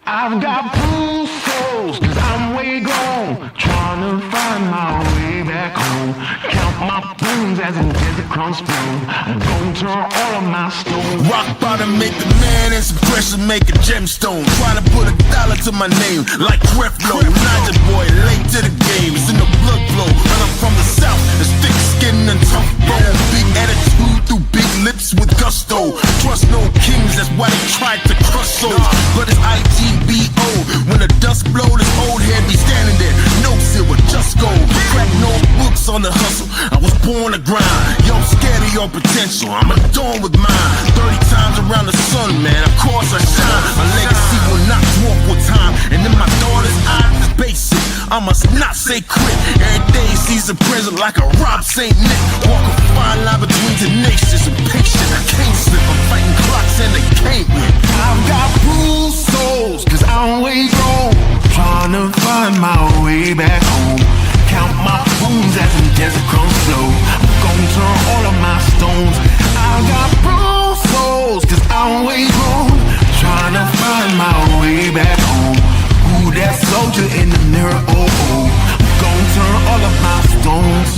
I've got blue souls, cause I'm way gone, trying to find my way back home. Count my bones as in desert crumbs spoon. I'm gonna turn all of my stones. Rock bottom make the man and some pressure make a gemstone. Try to put $1 to my name like Creflo. Naja boy, late to the game, it's in the blood flow. And I'm from the south, it's thick skin and tough bone. Big attitude through big lips with gusto. Trust no kings, that's why they tried to crush souls. But it's IGBO, when the dust blow, this old head be standing there. No silver, just gold. Crack no books on the hustle, I was born to grind. Yo, I'm scared of your potential, I'm adorned with mine. 30 times around the sun, man, of course I shine. My legacy will not dwarf with time. And in my daughter's eyes, it's basic, I must not say quit. Every day sees a present like a Rob St. Nick. Walk a fine line between tenacious and patient. I can't slip, I'm fighting clocks and they can't win. I've got bruised souls, cause I'm way gone, trying to find my way back home. Count my bones as in desert crumbs flow. I'm gonna turn all of my stones. I've got bruised souls, cause I'm way gone, trying to find my way back home. Who that soldier in the mirror? Oh, oh. I'm gonna turn all of my stones.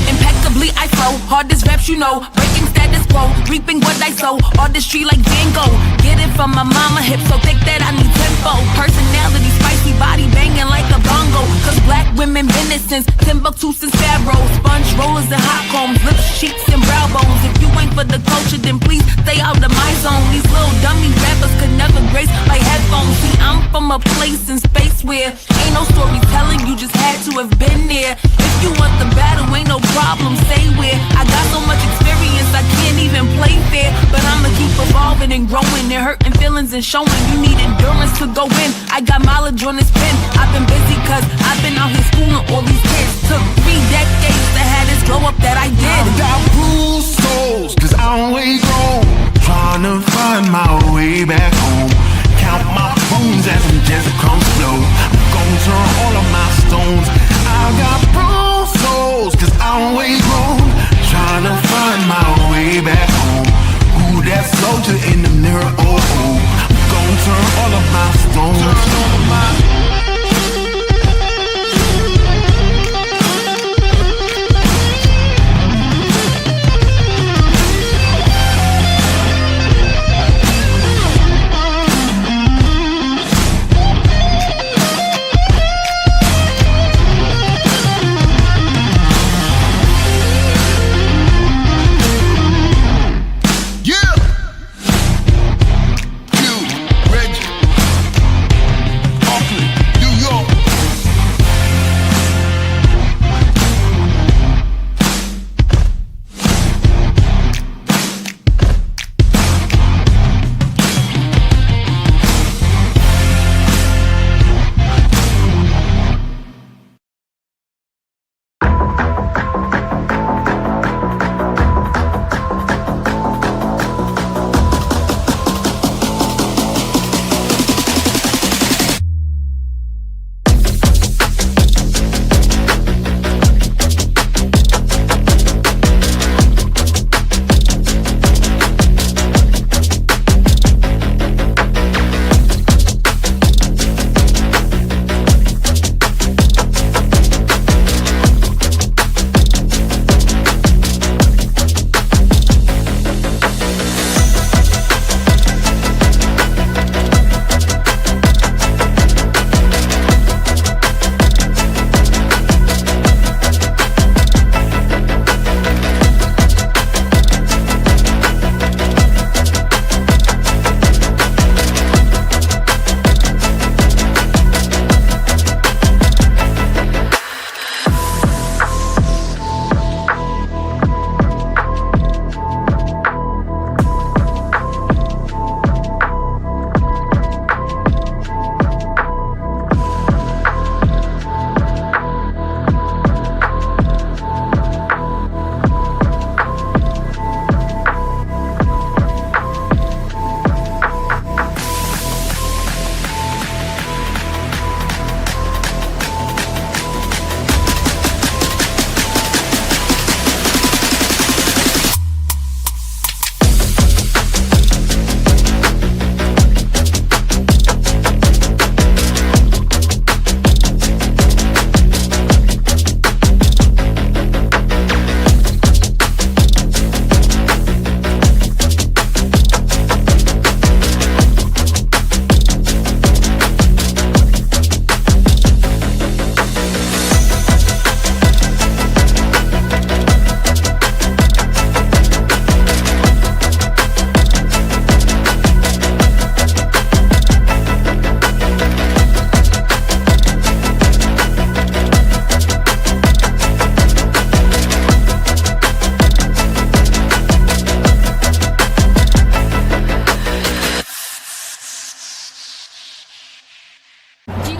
Impeccably I flow, hardest raps you know, breaking status quo, reaping what I sow, artistry like Django. Get it from my mama, hip so thick that I need tempo. Personality, spicy body banging like a bongo. Cause black women been it since Timbuktu since Pharaoh. Sponge rollers and hot combs, lips, cheeks and brow bones. If you ain't for the culture, then please stay out of my zone. These little dummy rappers could never grace my headphones. See, I'm from a place in space where ain't no storytelling, you just had to have been there. If you want the battle, ain't no problem, say where. I got so much experience, I can't even play fair. But I'ma keep evolving and growing and hurting feelings and showing. You need endurance to go in, I got mileage on this pen. I've been busy cause I've been out here schooling all these kids. Took 3 decades to have this glow up that I did. I've got bruised souls, cause I'm way gone, trying to find my way back home. Count my bones as in desert crumbs flow. I'm gonna turn all of my stones. I've got bruised souls, cause I'm way gone, trying to find my way back home. Who that soldier in the mirror? Oh, oh. I'm gonna turn all of my stones. Turn all of my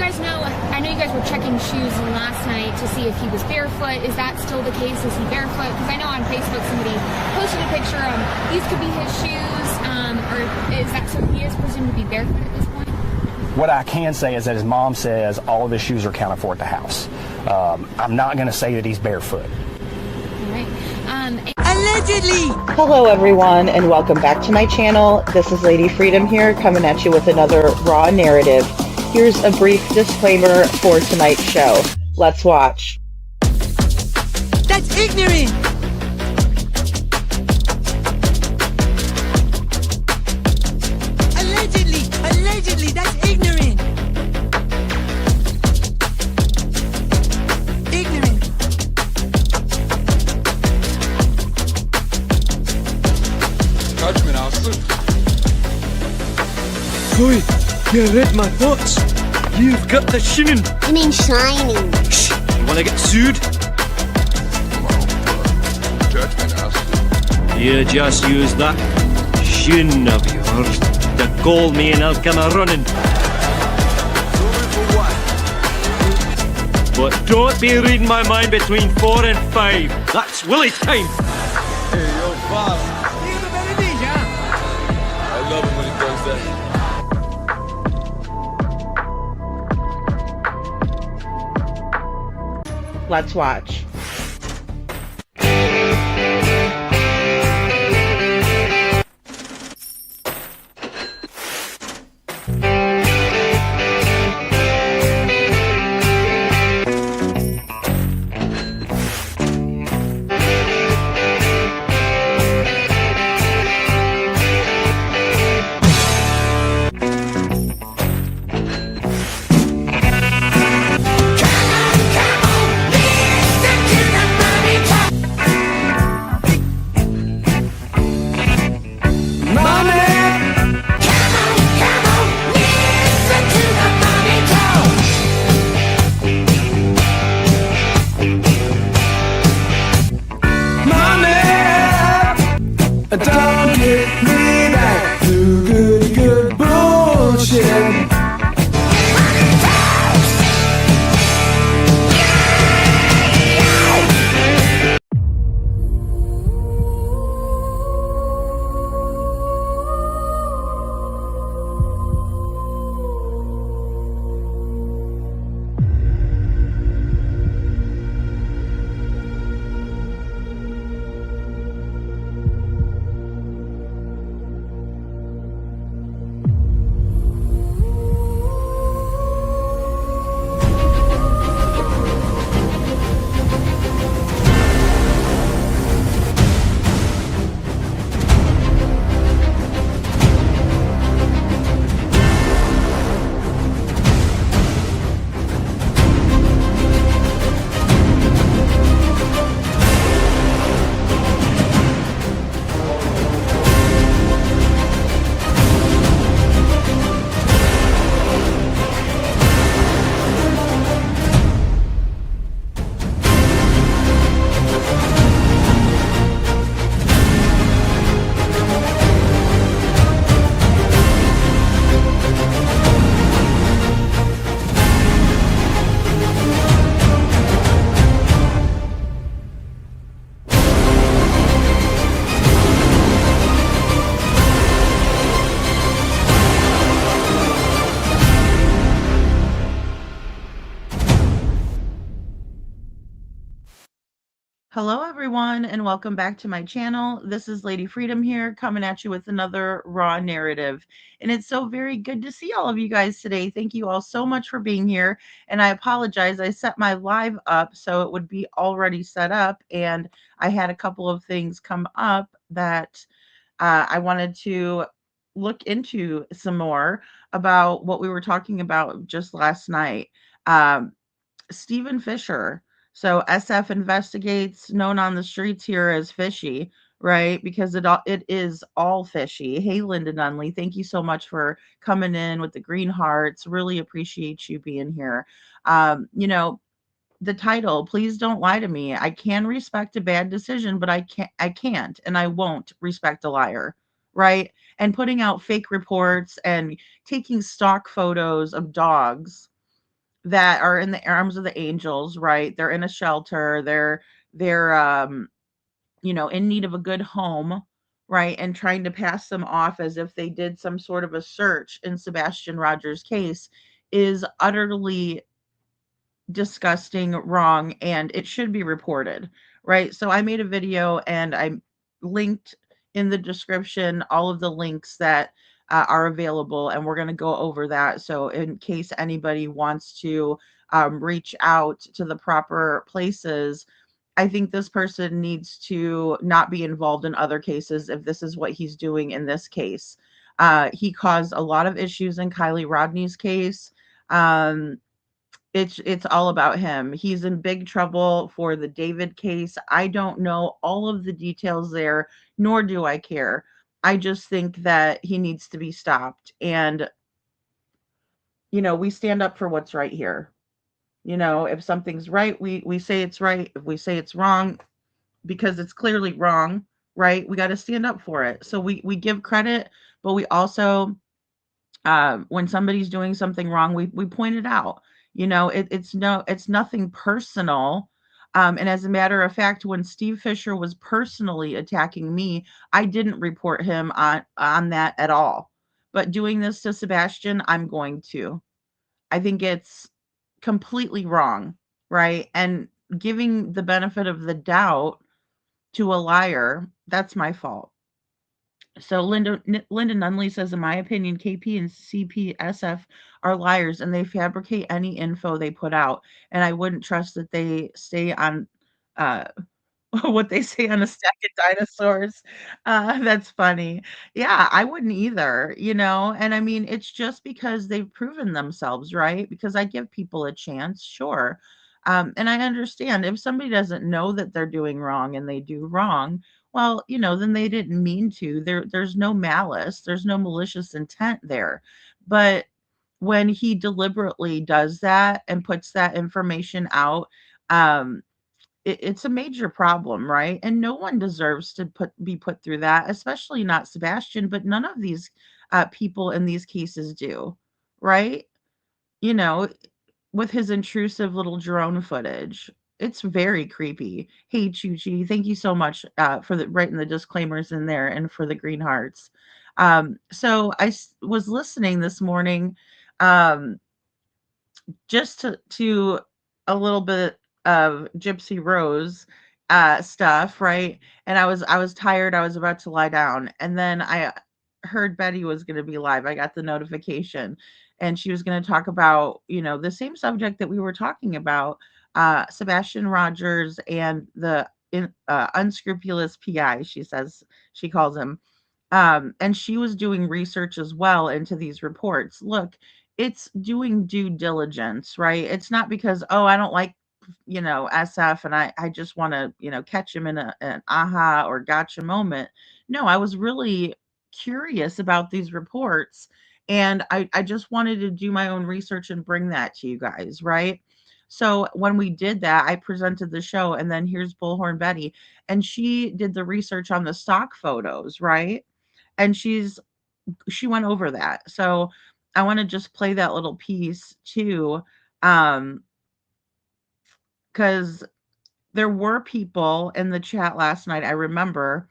guys know, I know you guys were checking shoes last night to see if he was barefoot. Is that still the case? Is he barefoot? Because I know on Facebook somebody posted a picture of these could be his shoes, or is that so he is presumed to be barefoot at this point? What I can say is that his mom says all of his shoes are accounted for at the house. I'm not going to say that he's barefoot. All right. Allegedly! Hello everyone and welcome back to my channel. This is Lady Freedom here coming at you with another raw narrative. Here's a brief disclaimer for tonight's show. Let's watch. That's ignorant! Allegedly, that's ignorant! Ignorant. Judgment, Austin. Boy, you read my thoughts. You've got the shinin. You mean shining? Shh, you wanna get sued? Judgment, Austin. You just use that shin of yours to call me and I'll come a running. But don't be reading my mind between 4 and 5. That's Willie's time. Hey, yo, Bob. I love him when he does that. Let's watch. Don't get me back to good bullshit. Hello everyone and welcome back to my channel. This is Lady Freedom here coming at you with another raw narrative. And it's so very good to see all of you guys today. Thank you all so much for being here. And I apologize, I set my live up so it would be already set up and I had a couple of things come up that I wanted to look into some more about what we were talking about just last night. Stephen Fisher. So SF Investigates, known on the streets here as Fishy, right? Because it is all fishy. Hey, Linda Nunley, thank you so much for coming in with the green hearts. Really appreciate you being here. You know, the title, Please Don't Lie to Me. I can respect a bad decision, but I can't and I won't respect a liar, right? And putting out fake reports and taking stock photos of dogs that are in the arms of the angels, right? They're in a shelter. They're in need of a good home, right? And trying to pass them off as if they did some sort of a search in Sebastian Rogers' case is utterly disgusting, wrong, and it should be reported, right? So I made a video and I linked in the description all of the links that are available, and we're going to go over that. So in case anybody wants to reach out to the proper places, I think this person needs to not be involved in other cases if this is what he's doing in this case. He caused a lot of issues in Kylie Rodney's case. It's all about him. He's in big trouble for the David case. I don't know all of the details there, nor do I care. I just think that he needs to be stopped. And, we stand up for what's right here. If something's right, we say it's right. If we say it's wrong, because it's clearly wrong, right? We got to stand up for it. So we give credit, but we also, when somebody's doing something wrong, we point it out. It's nothing personal. And as a matter of fact, when Steve Fisher was personally attacking me, I didn't report him on that at all. But doing this to Sebastian, I'm going to. I think it's completely wrong, right? And giving the benefit of the doubt to a liar, that's my fault. So Linda Nunley says, in my opinion, KP and CPSF are liars and they fabricate any info they put out. And I wouldn't trust that they stay on what they say on a stack of dinosaurs. That's funny. Yeah, I wouldn't either, and I mean, it's just because they've proven themselves, right? Because I give people a chance, sure. And I understand if somebody doesn't know that they're doing wrong and they do wrong, well, then they didn't mean to. There's no malice, there's no malicious intent there. But when he deliberately does that and puts that information out, it's a major problem, right? And no one deserves to be put through that, especially not Sebastian, but none of these people in these cases do, right? With his intrusive little drone footage. It's very creepy. Hey, Chuchi, thank you so much for writing the disclaimers in there and for the green hearts. So I was listening this morning just to a little bit of Gypsy Rose stuff, right? And I was tired. I was about to lie down, and then I heard Betty was going to be live. I got the notification, and she was going to talk about the same subject that we were talking about, Sebastian Rogers and the unscrupulous PI. She calls him, and she was doing research as well into these reports. Look, it's doing due diligence, right? It's not because, oh, I don't like SF and I just want to catch him in an aha or gotcha moment. No, I was really curious about these reports, and I just wanted to do my own research and bring that to you guys, right? So when we did that, I presented the show, and then here's Bullhorn Betty, and she did the research on the stock photos, right? And she went over that. So I want to just play that little piece too, because there were people in the chat last night, I remember,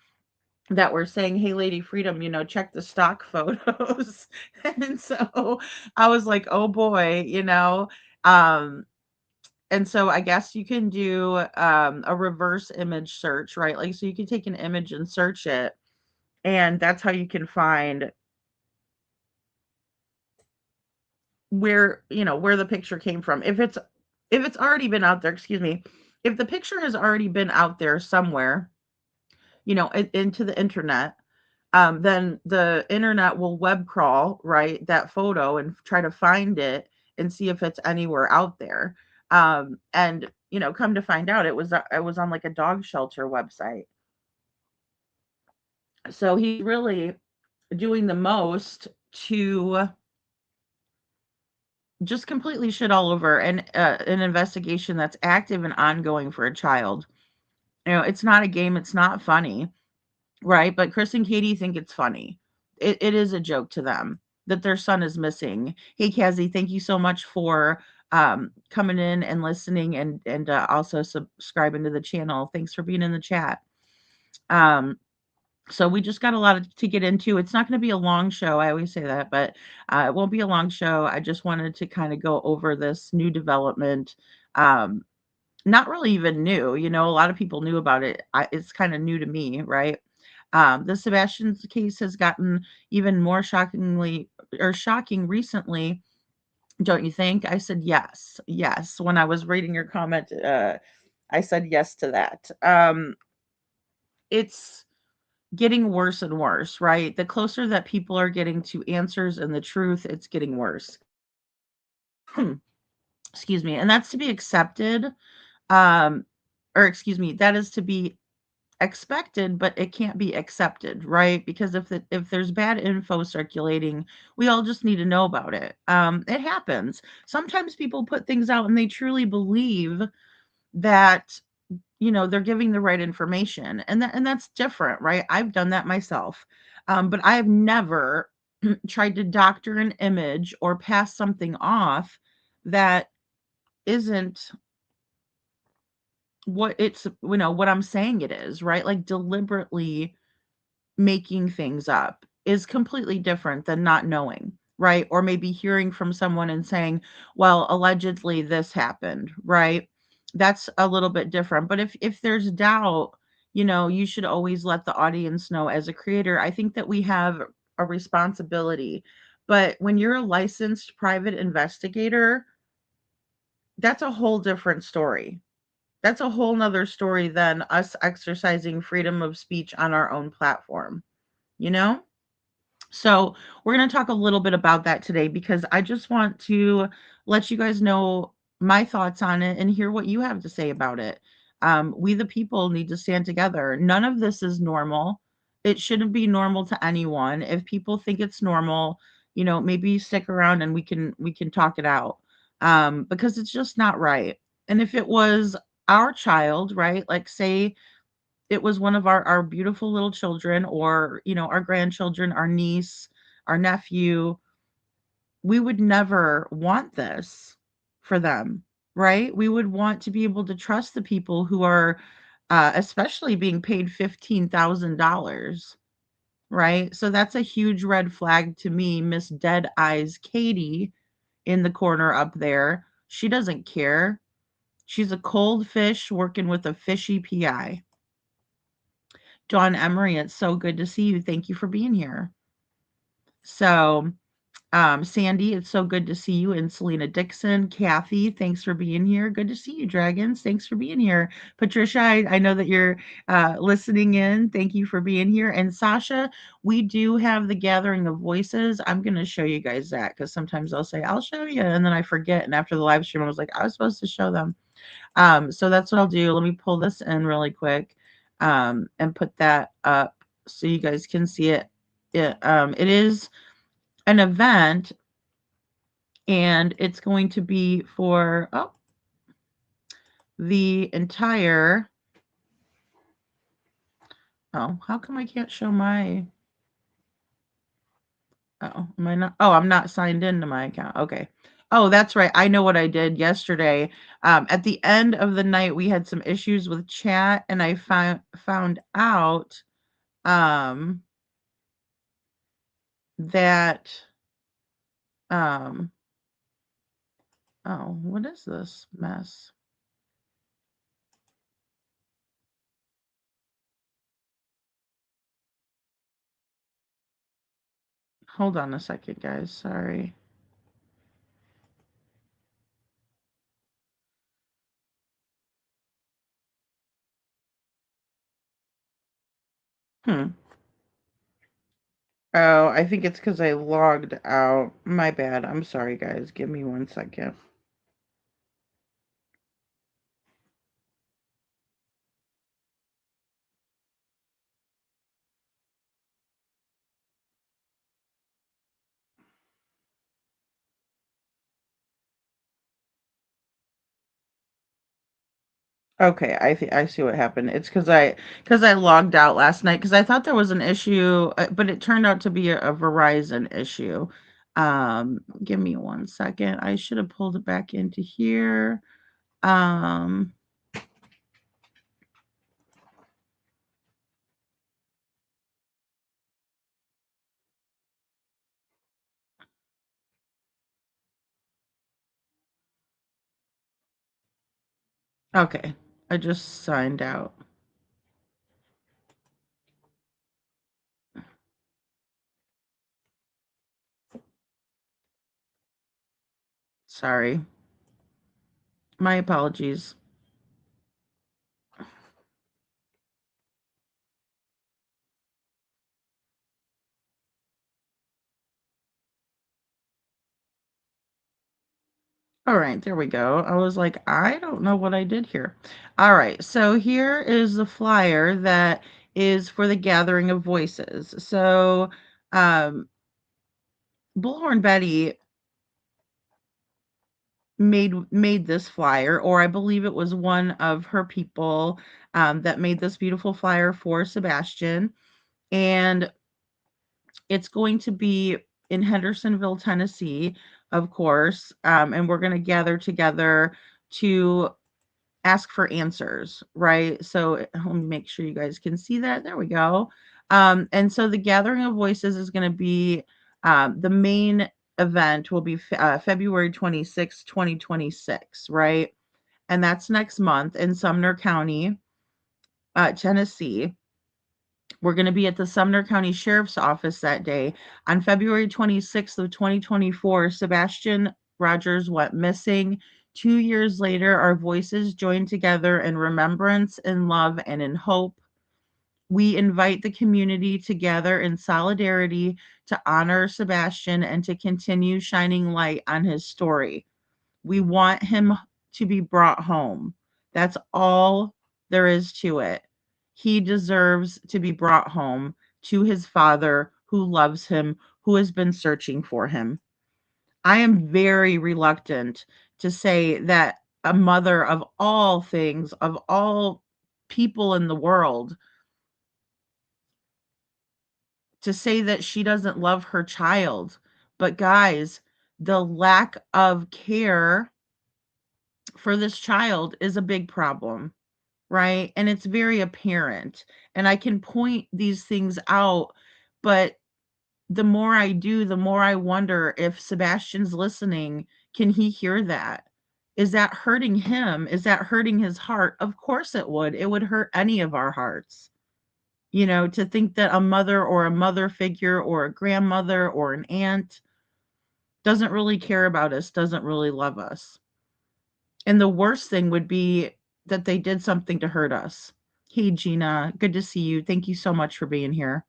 that were saying, hey, Lady Freedom, check the stock photos. And so I was like, oh boy, and so I guess you can do a reverse image search, right? Like, so you can take an image and search it, and that's how you can find where the picture came from. If it's already been out there, excuse me, if the picture has already been out there somewhere, into the internet, then the internet will web crawl, right, that photo and try to find it and see if it's anywhere out there. And come to find out, it was on like a dog shelter website. So he's really doing the most to just completely shit all over an investigation that's active and ongoing for a child. It's not a game, it's not funny, right? But Chris and Katie think it's funny. It is a joke to them. that their son is missing. Hey, Kazi, thank you so much for coming in and listening and also subscribing to the channel. Thanks for being in the chat. So we just got a lot to get into. It's not going to be a long show. I always say that, but it won't be a long show. I just wanted to kind of go over this new development. Not really even new. You know, a lot of people knew about it. It's kind of new to me, right? The Sebastian's case has gotten even more shocking recently. Don't you think? I said yes. Yes. When I was reading your comment, I said yes to that. It's getting worse and worse, right? The closer that people are getting to answers and the truth, it's getting worse. Excuse me. And that's to be accepted. Excuse me, that is to be expected, but it can't be accepted, right? Because if there's bad info circulating, we all just need to know about it. It happens. Sometimes people put things out and they truly believe that they're giving the right information, and that's different, right? I've done that myself. But I've never tried to doctor an image or pass something off that isn't what it's what I'm saying it is, right? Like deliberately making things up is completely different than not knowing, right? Or maybe hearing from someone and saying, well, allegedly this happened, right? That's a little bit different. But if there's doubt, you should always let the audience know. As a creator, I think that we have a responsibility. But when you're a licensed private investigator, that's a whole different story. That's a whole nother story than us exercising freedom of speech on our own platform, you know? So we're going to talk a little bit about that today because I just want to let you guys know my thoughts on it and hear what you have to say about it. We, the people, need to stand together. None of this is normal. It shouldn't be normal to anyone. If people think it's normal, maybe stick around and we can talk it out, because it's just not right. And if it was our child, right? Like say it was one of our beautiful little children, or our grandchildren, our niece, our nephew, we would never want this for them, right? We would want to be able to trust the people who are especially being paid $15,000, right? So that's a huge red flag to me. Miss Dead Eyes Katie in the corner up there, she doesn't care. She's a cold fish working with a fishy PI. Dawn Emery, it's so good to see you. Thank you for being here. So, Sandy, it's so good to see you. And Selena Dixon, Kathy, thanks for being here. Good to see you, Dragons. Thanks for being here. Patricia, I know that you're listening in. Thank you for being here. And Sasha, we do have the Gathering of Voices. I'm going to show you guys that because sometimes I'll say, I'll show you. And then I forget. And after the live stream, I was like, I was supposed to show them. So that's what I'll do. Let me pull this in really quick. And put that up so you guys can see it. It is an event, and it's going to be for the entire. Oh, how come I can't show my? Oh, am I not? Oh, I'm not signed into my account. Okay. Oh, that's right. I know what I did yesterday. At the end of the night, we had some issues with chat, and I found out that oh, what is this mess? Hold on a second, guys. Sorry. Oh, I think it's because I logged out. My bad. I'm sorry, guys. Give me 1 second. Okay, I see what happened. It's because I logged out last night because I thought there was an issue, but it turned out to be a Verizon issue. Give me 1 second. I should have pulled it back into here. Um, okay, I just signed out. Sorry. My apologies. All right, there we go. I was like, I don't know what I did here. All right, so here is the flyer that is for the Gathering of Voices. So, Bullhorn Betty made this flyer, or I believe it was one of her people that made this beautiful flyer for Sebastian, and it's going to be in Hendersonville, Tennessee, of course, and we're going to gather together to ask for answers, right? So let me make sure you guys can see that. There we go. And so the Gathering of Voices is going to be the main event will be February 26, 2026, right? And that's next month in Sumner County, Tennessee. We're going to be at the Sumner County Sheriff's Office that day. On February 26th of 2024, Sebastian Rogers went missing. 2 years later, our voices joined together in remembrance, in love, and in hope. We invite the community to gather in solidarity to honor Sebastian and to continue shining light on his story. We want him to be brought home. That's all there is to it. He deserves to be brought home to his father who loves him, who has been searching for him. I am very reluctant to say that a mother of all things, of all people in the world, to say that she doesn't love her child. But guys, the lack of care for this child is a big problem, right? And it's very apparent. And I can point these things out, but the more I do, the more I wonder if Sebastian's listening. Can he hear that? Is that hurting him? Is that hurting his heart? Of course it would. It would hurt any of our hearts. You know, to think that a mother or a mother figure or a grandmother or an aunt doesn't really care about us, doesn't really love us. And the worst thing would be that they did something to hurt us. Hey, Gina, good to see you. Thank you so much for being here.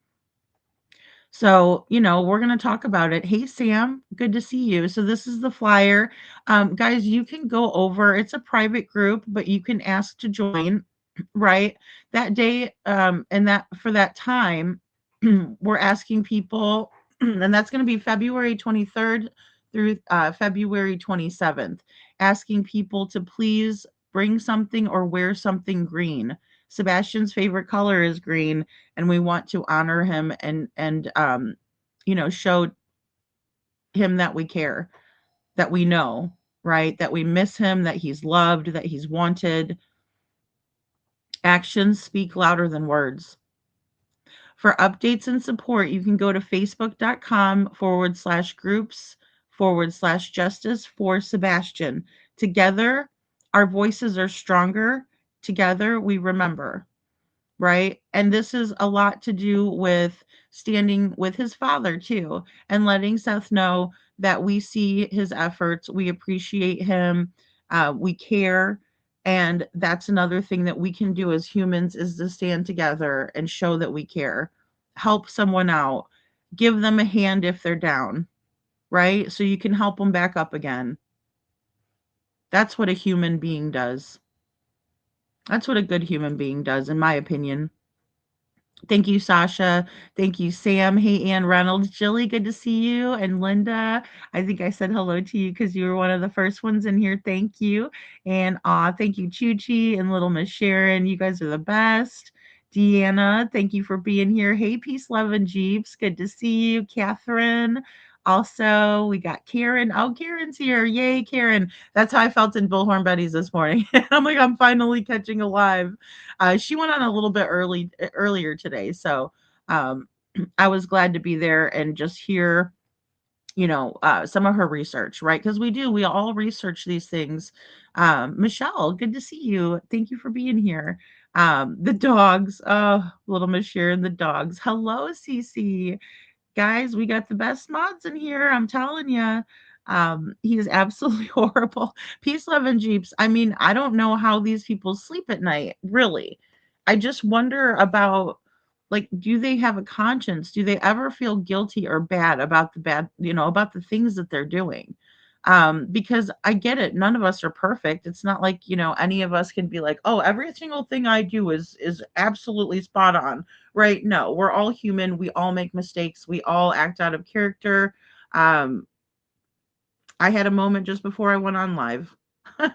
So, you know, we're going to talk about it. Hey, Sam, good to see you. So this is the flyer. Guys, you can go over. It's a private group, but you can ask to join, right? That day, and that for that time, we're asking people, and that's going to be February 23rd through February 27th, asking people to please bring something or wear something green. Sebastian's favorite color is green, and we want to honor him and you know, show him that we care, that we know, right? That we miss him, that he's loved, that he's wanted. Actions speak louder than words. For updates and support, you can go to facebook.com/groups/justice for Sebastian. Together, our voices are stronger. Together, we remember, right? And this is a lot to do with standing with his father, too, and letting Seth know that we see his efforts, we appreciate him, we care. And that's another thing that we can do as humans is to stand together and show that we care. Help someone out. Give them a hand if they're down, right? So you can help them back up again. That's what a human being does. That's what a good human being does, in my opinion. Thank you, Sasha. Thank you, Sam. Hey, Ann Reynolds. Jilly, good to see you. And Linda, I think I said hello to you because you were one of the first ones in here. Thank you. And thank you, Chuchi and Little Miss Sharon. You guys are the best. Deanna, thank you for being here. Hey, Peace, Love, and Jeeps. Good to see you. Catherine. Also, we got Karen. Oh, Karen's here. Yay, Karen. That's how I felt in Bullhorn Betty's this morning. I'm like, I'm finally catching a live. She went on a little bit earlier today. So I was glad to be there and just hear, some of her research, right? Because we all research these things. Michelle, good to see you. Thank you for being here. The dogs, oh, little Miss Sharon, the dogs. Hello, Cece. Guys, we got the best mods in here. I'm telling you. He is absolutely horrible. Peace, love, and Jeeps. I mean, I don't know how these people sleep at night, really. I just wonder about, like, do they have a conscience? Do they ever feel guilty or bad about about the things that they're doing? Because I get it, none of us are perfect. It's not like, any of us can be like, oh, every single thing I do is absolutely spot on, right? No, we're all human. We all make mistakes. We all act out of character. I had a moment just before I went on live.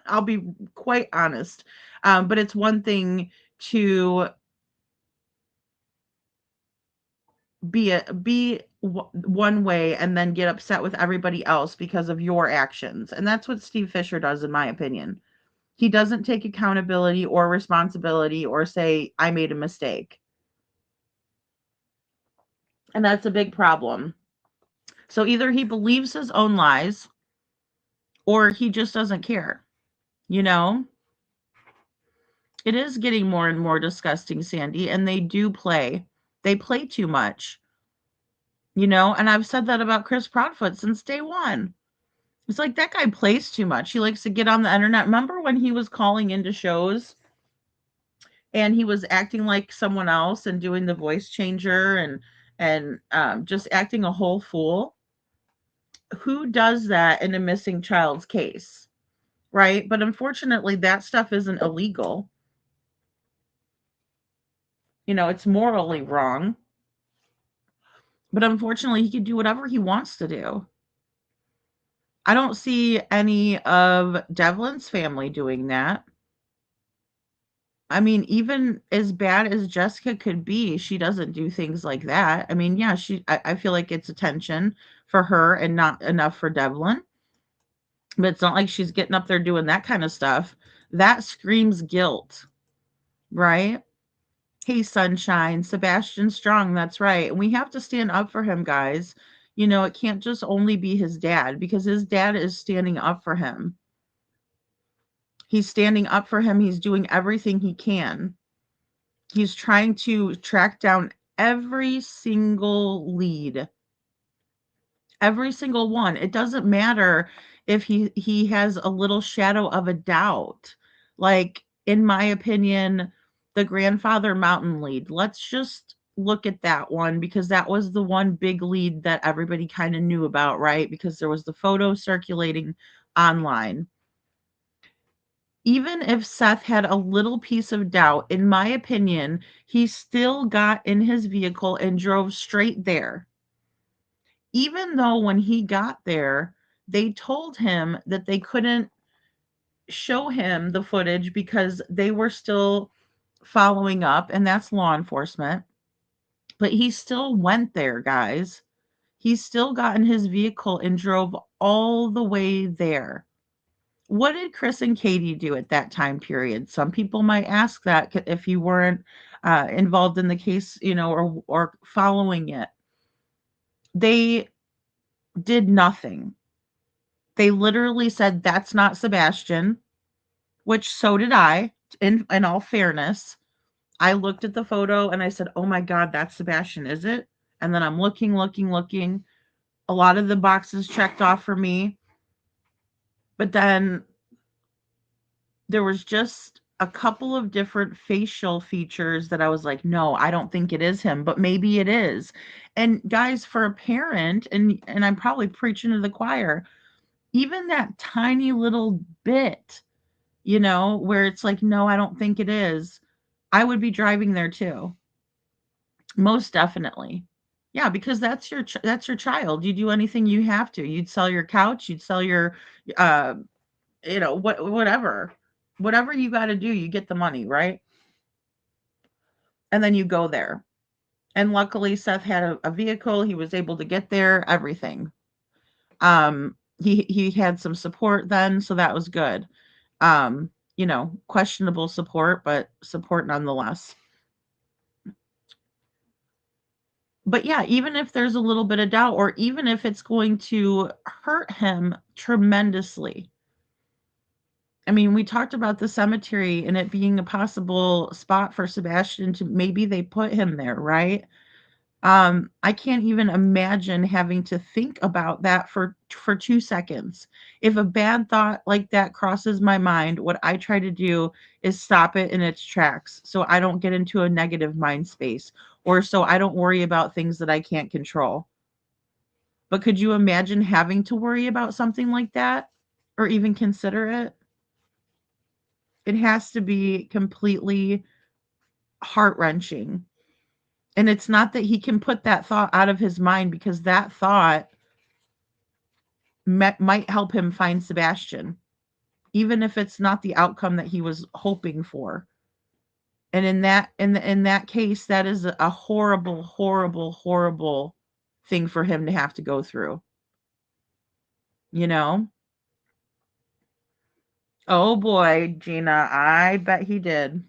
I'll be quite honest. But it's one thing to be one way and then get upset with everybody else because of your actions. And that's what Steve Fisher does, in my opinion. He doesn't take accountability or responsibility or say, I made a mistake. And that's a big problem. So either he believes his own lies or he just doesn't care. It is getting more and more disgusting, Sandy, and they do play. They play too much. And I've said that about Chris Proudfoot since day one. It's like, that guy plays too much. He likes to get on the internet. Remember when he was calling into shows and he was acting like someone else and doing the voice changer and just acting a whole fool? Who does that in a missing child's case, right? But unfortunately, that stuff isn't illegal. It's morally wrong. But unfortunately, he can do whatever he wants to do. I don't see any of Devlin's family doing that. I mean, even as bad as Jessica could be, she doesn't do things like that. I mean, yeah, I feel like it's attention for her and not enough for Devlin. But it's not like she's getting up there doing that kind of stuff. That screams guilt, right? Hey, Sunshine, Sebastian Strong, that's right. And we have to stand up for him, guys. It can't just only be his dad, because his dad is standing up for him. He's standing up for him. He's doing everything he can. He's trying to track down every single lead. Every single one. It doesn't matter if he has a little shadow of a doubt. Like, in my opinion, the grandfather mountain lead. Let's just look at that one, because that was the one big lead that everybody kind of knew about, right? Because there was the photo circulating online. Even if Seth had a little piece of doubt, in my opinion, he still got in his vehicle and drove straight there. Even though when he got there, they told him that they couldn't show him the footage because they were still following up, and that's law enforcement. But he still went there, guys. He still got in his vehicle and drove all the way there. What did Chris and Katie do at that time period? Some people might ask that if you weren't involved in the case, or following it. They did nothing. They literally said, that's not Sebastian, which so did I, in all fairness. I looked at the photo and I said, oh my God, that's Sebastian, is it? And then I'm looking. A lot of the boxes checked off for me. But then there was just a couple of different facial features that I was like, no, I don't think it is him, but maybe it is. And guys, for a parent, and I'm probably preaching to the choir, even that tiny little bit, where it's like, no, I don't think it is, I would be driving there too. Most definitely. Yeah, because that's your child. You do anything you have to. You'd sell your couch, you'd sell your whatever you got to do, you get the money, right? And then you go there. And luckily Seth had a vehicle. He was able to get there, everything. He had some support then, so that was good. Questionable support, but support nonetheless. But yeah, even if there's a little bit of doubt, or even if it's going to hurt him tremendously. I mean, we talked about the cemetery and it being a possible spot for Sebastian to maybe they put him there, right? I can't even imagine having to think about that for 2 seconds. If a bad thought like that crosses my mind, what I try to do is stop it in its tracks so I don't get into a negative mind space, or so I don't worry about things that I can't control. But could you imagine having to worry about something like that or even consider it? It has to be completely heart-wrenching. And it's not that he can put that thought out of his mind, because that thought might help him find Sebastian, even if it's not the outcome that he was hoping for. And in that case, that is a horrible, horrible, horrible thing for him to have to go through. You know? Oh boy, Gina, I bet he did.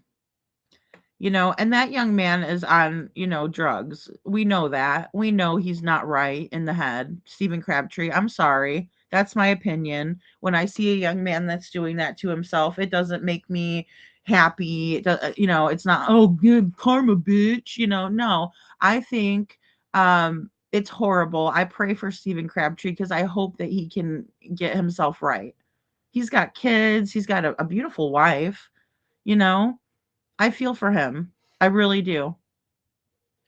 And that young man is on, drugs. We know that. We know he's not right in the head. Stephen Crabtree, I'm sorry. That's my opinion. When I see a young man that's doing that to himself, it doesn't make me happy. It's not, oh, good karma, bitch. No. I think it's horrible. I pray for Stephen Crabtree because I hope that he can get himself right. He's got kids. He's got a beautiful wife, I feel for him. I really do.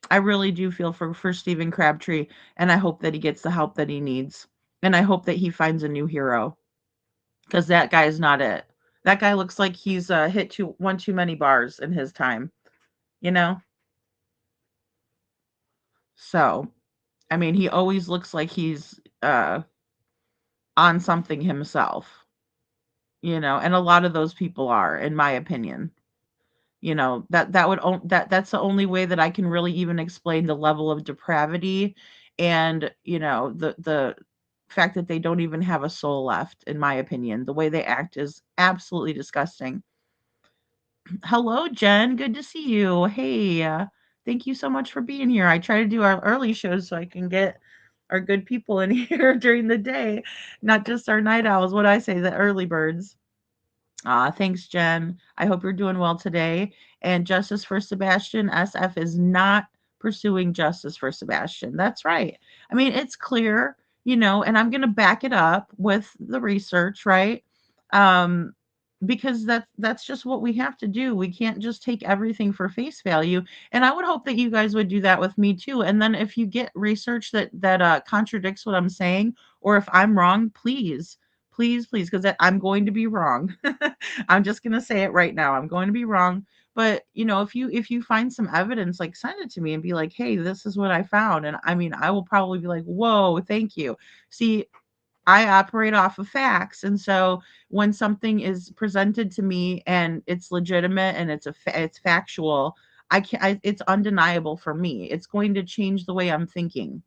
I really do feel for Stephen Crabtree, and I hope that he gets the help that he needs. And I hope that he finds a new hero, because that guy is not it. That guy looks like he's hit one too many bars in his time, So, I mean, he always looks like he's on something himself, and a lot of those people are, in my opinion. That's the only way that I can really even explain the level of depravity and, the fact that they don't even have a soul left, in my opinion. The way they act is absolutely disgusting. Hello, Jen. Good to see you. Hey, thank you so much for being here. I try to do our early shows so I can get our good people in here during the day, not just our night owls. What I say, the early birds. Thanks, Jen. I hope you're doing well today. And justice for Sebastian, SF is not pursuing justice for Sebastian. That's right. I mean, it's clear, and I'm going to back it up with the research, right? Because that's just what we have to do. We can't just take everything for face value. And I would hope that you guys would do that with me too. And then if you get research that contradicts what I'm saying, or if I'm wrong, please, because I'm going to be wrong. I'm just going to say it right now. I'm going to be wrong. But, if you find some evidence, like, send it to me and be like, hey, this is what I found. And I mean, I will probably be like, whoa, thank you. See, I operate off of facts. And so when something is presented to me and it's legitimate and it's factual, it's undeniable for me. It's going to change the way I'm thinking.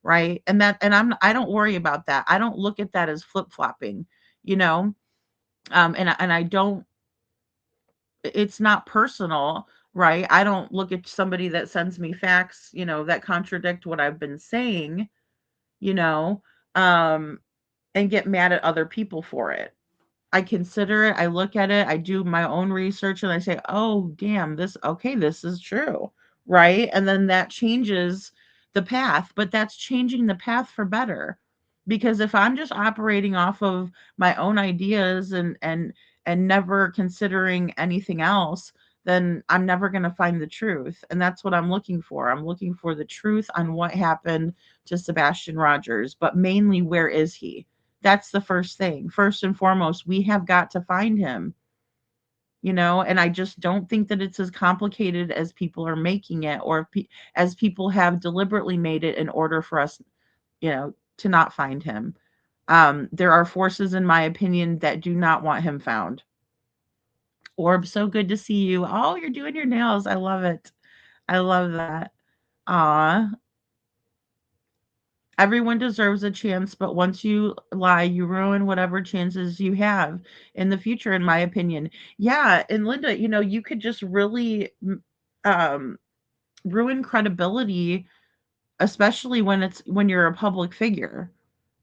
Right. I don't worry about that. I don't look at that as flip-flopping, and I don't, it's not personal, right? I don't look at somebody that sends me facts, that contradict what I've been saying, and get mad at other people for it. I consider it, I look at it, I do my own research, and I say, oh, damn, this is true, right? And then that changes the path, but that's changing the path for better. Because if I'm just operating off of my own ideas and never considering anything else, then I'm never going to find the truth. And that's what I'm looking for. I'm looking for the truth on what happened to Sebastian Rogers, but mainly, where is he? That's the first thing. First and foremost, we have got to find him, and I just don't think that it's as complicated as people are making it, or as people have deliberately made it in order for us, to not find him. There are forces, in my opinion, that do not want him found. Orb, so good to see you. Oh, you're doing your nails. I love it. I love that. Everyone deserves a chance, but once you lie, you ruin whatever chances you have in the future, in my opinion. Yeah, and Linda, you could just really um, ruin credibility, especially when you're a public figure,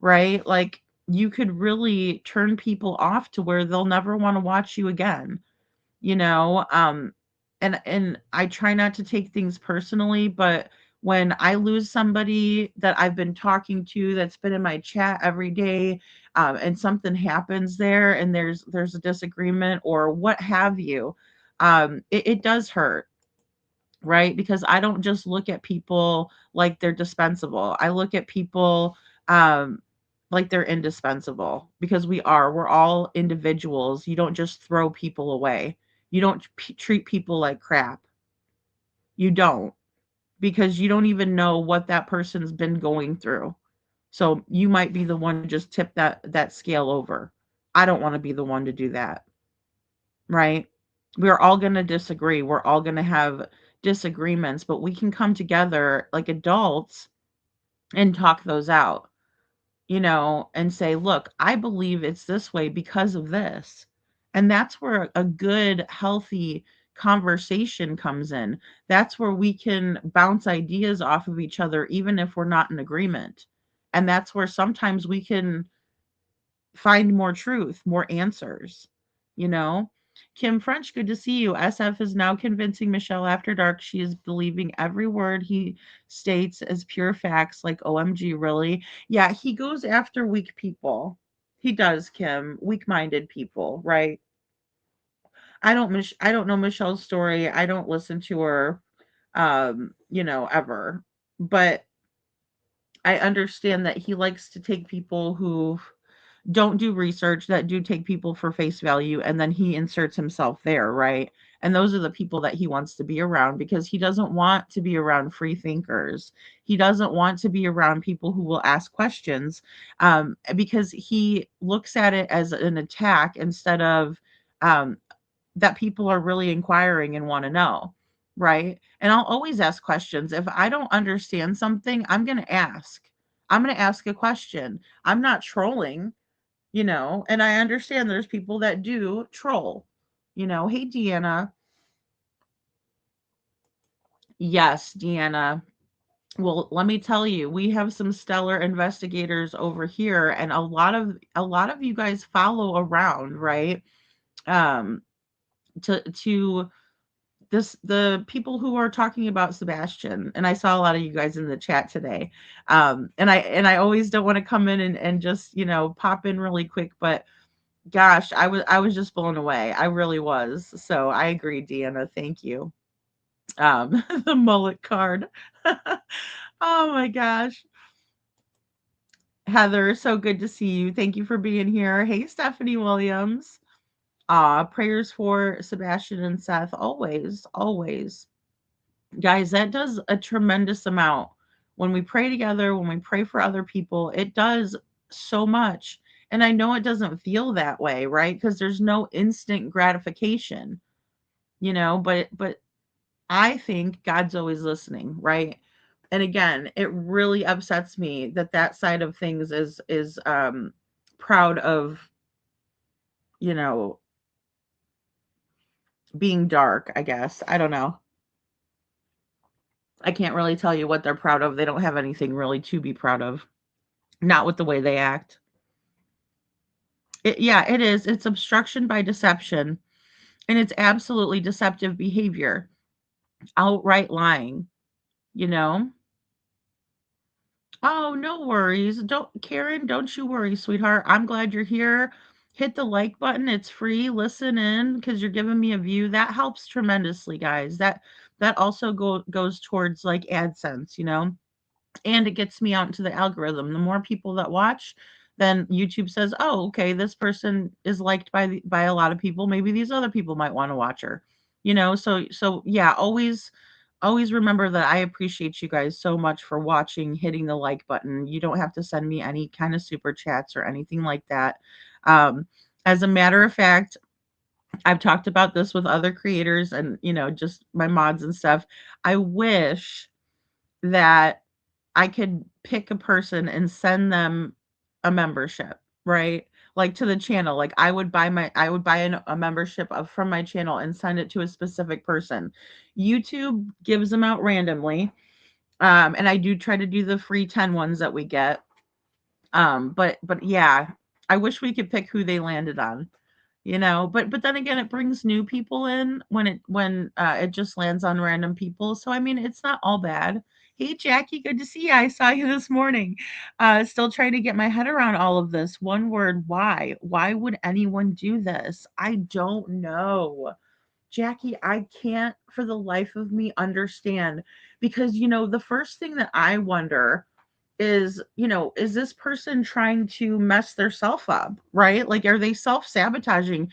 right? Like you could really turn people off to where they'll never want to watch you again, you know? And I try not to take things personally, but when I lose somebody that I've been talking to that's been in my chat every day, and something happens there and there's a disagreement or what have you, it does hurt, right? Because I don't just look at people like they're dispensable. I look at people like they're indispensable because we're all individuals. You don't just throw people away. You don't treat people like crap. You don't, because you don't even know what that person's been going through. So you might be the one to just tip that scale over. I don't want to be the one to do that, right? We're all going to disagree. We're all going to have disagreements, but we can come together like adults and talk those out, and say, look, I believe it's this way because of this. And that's where a good, healthy conversation comes in. That's where we can bounce ideas off of each other, even if we're not in agreement. And that's where sometimes we can find more truth, more answers, you know? Kim French, good to see you. SF is now convincing Michelle After Dark she is believing every word he states as pure facts, like OMG, really? Yeah, he goes after weak people. He does, Kim. Weak-minded people, right? I don't know Michelle's story. I don't listen to her ever. But I understand that he likes to take people who don't do research, that do take people for face value, and then he inserts himself there, right? And those are the people that he wants to be around because he doesn't want to be around free thinkers. He doesn't want to be around people who will ask questions, because he looks at it as an attack instead of that people are really inquiring and want to know, right? And I'll always ask questions. If I don't understand something, I'm going to ask. I'm going to ask a question. I'm not trolling, and I understand there's people that do troll, Hey, Deanna. Yes, Deanna. Well, let me tell you, we have some stellar investigators over here, and a lot of you guys follow around, right? Um, to the people who are talking about Sebastian, and I saw a lot of you guys in the chat today. And I always don't want to come in and just, pop in really quick, but gosh, I was just blown away. I really was. So I agree, Deanna. Thank you. The mullet card. Oh my gosh. Heather, so good to see you. Thank you for being here. Hey, Stephanie Williams. Prayers for Sebastian and Seth. Always, always. Guys, that does a tremendous amount. When we pray together, when we pray for other people, it does so much. And I know it doesn't feel that way, right? Because there's no instant gratification, but I think God's always listening, right? And again, it really upsets me that side of things is proud of, you know, being dark, I guess. I don't know. I can't really tell you what they're proud of. They don't have anything really to be proud of. Not with the way they act. Yeah, it is. It's obstruction by deception. And it's absolutely deceptive behavior. Outright lying, you know? Oh, no worries. Karen, don't you worry, sweetheart. I'm glad you're here. Hit the like button. It's free. Listen in because you're giving me a view. That helps tremendously, guys. That also goes towards like AdSense, and it gets me out into the algorithm. The more people that watch, then YouTube says, "Oh, okay, this person is liked by a lot of people. Maybe these other people might want to watch her." So yeah, always remember that I appreciate you guys so much for watching, hitting the like button. You don't have to send me any kind of super chats or anything like that. As a matter of fact, I've talked about this with other creators and, just my mods and stuff. I wish that I could pick a person and send them a membership, right? Like to the channel. Like I would buy a membership from my channel and send it to a specific person. YouTube gives them out randomly. And I do try to do the free 10 ones that we get. But yeah, I wish we could pick who they landed on, but then again, it brings new people in when it just lands on random people. So I mean, it's not all bad. Hey Jackie, good to see you. I saw you this morning. Still trying to get my head around all of this. One word, why? Why would anyone do this? I don't know. Jackie, I can't for the life of me understand, because the first thing that I wonder is, is this person trying to mess their self up, right? Like, are they self-sabotaging?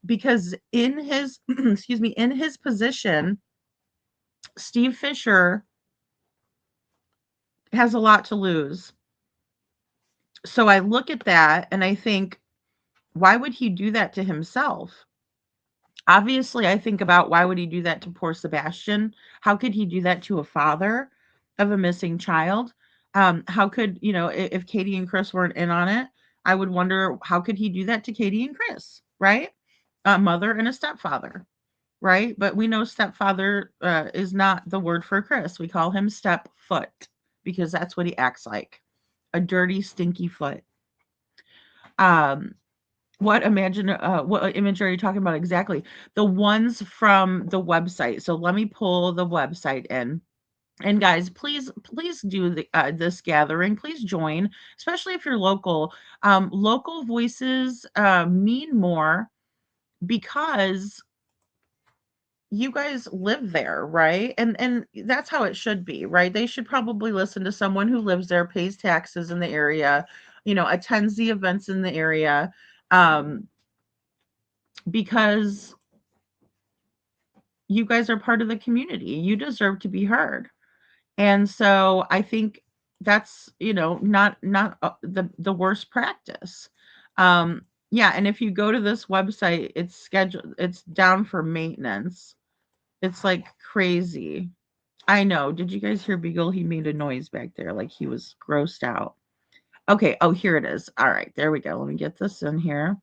Because in his excuse me, in his position, Steve Fisher has a lot to lose. So I look at that and I think, why would he do that to himself? Obviously, I think about, why would he do that to poor Sebastian? How could he do that to a father of a missing child? How could, if Katie and Chris weren't in on it, I would wonder, how could he do that to Katie and Chris, right? A mother and a stepfather, right? But we know stepfather is not the word for Chris. We call him stepfoot because that's what he acts like, a dirty, stinky foot. What image are you talking about exactly? The ones from the website. So let me pull the website in. And guys, please do this gathering. Please join, especially if you're local. Local voices mean more because you guys live there, right? And that's how it should be, right? They should probably listen to someone who lives there, pays taxes in the area, attends the events in the area. Because you guys are part of the community. You deserve to be heard. And so I think that's, not the worst practice. Yeah, and if you go to this website, it's down for maintenance. It's like crazy. I know. Did you guys hear Beagle? He made a noise back there like he was grossed out. Okay, oh, here it is. All right, there we go. Let me get this in here.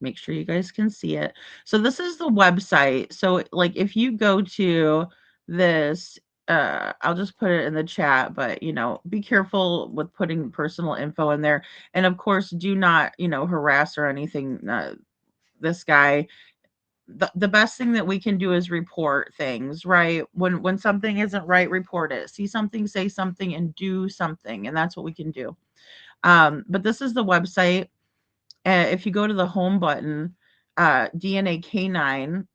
Make sure you guys can see it. So this is the website. So like if you go to this, I'll just put it in the chat, but be careful with putting personal info in there. And of course, do not, harass or anything. This guy, the best thing that we can do is report things, right? When something isn't right, report it. See something, say something, and do something. And that's what we can do. But this is the website. If you go to the home button, DNA Canine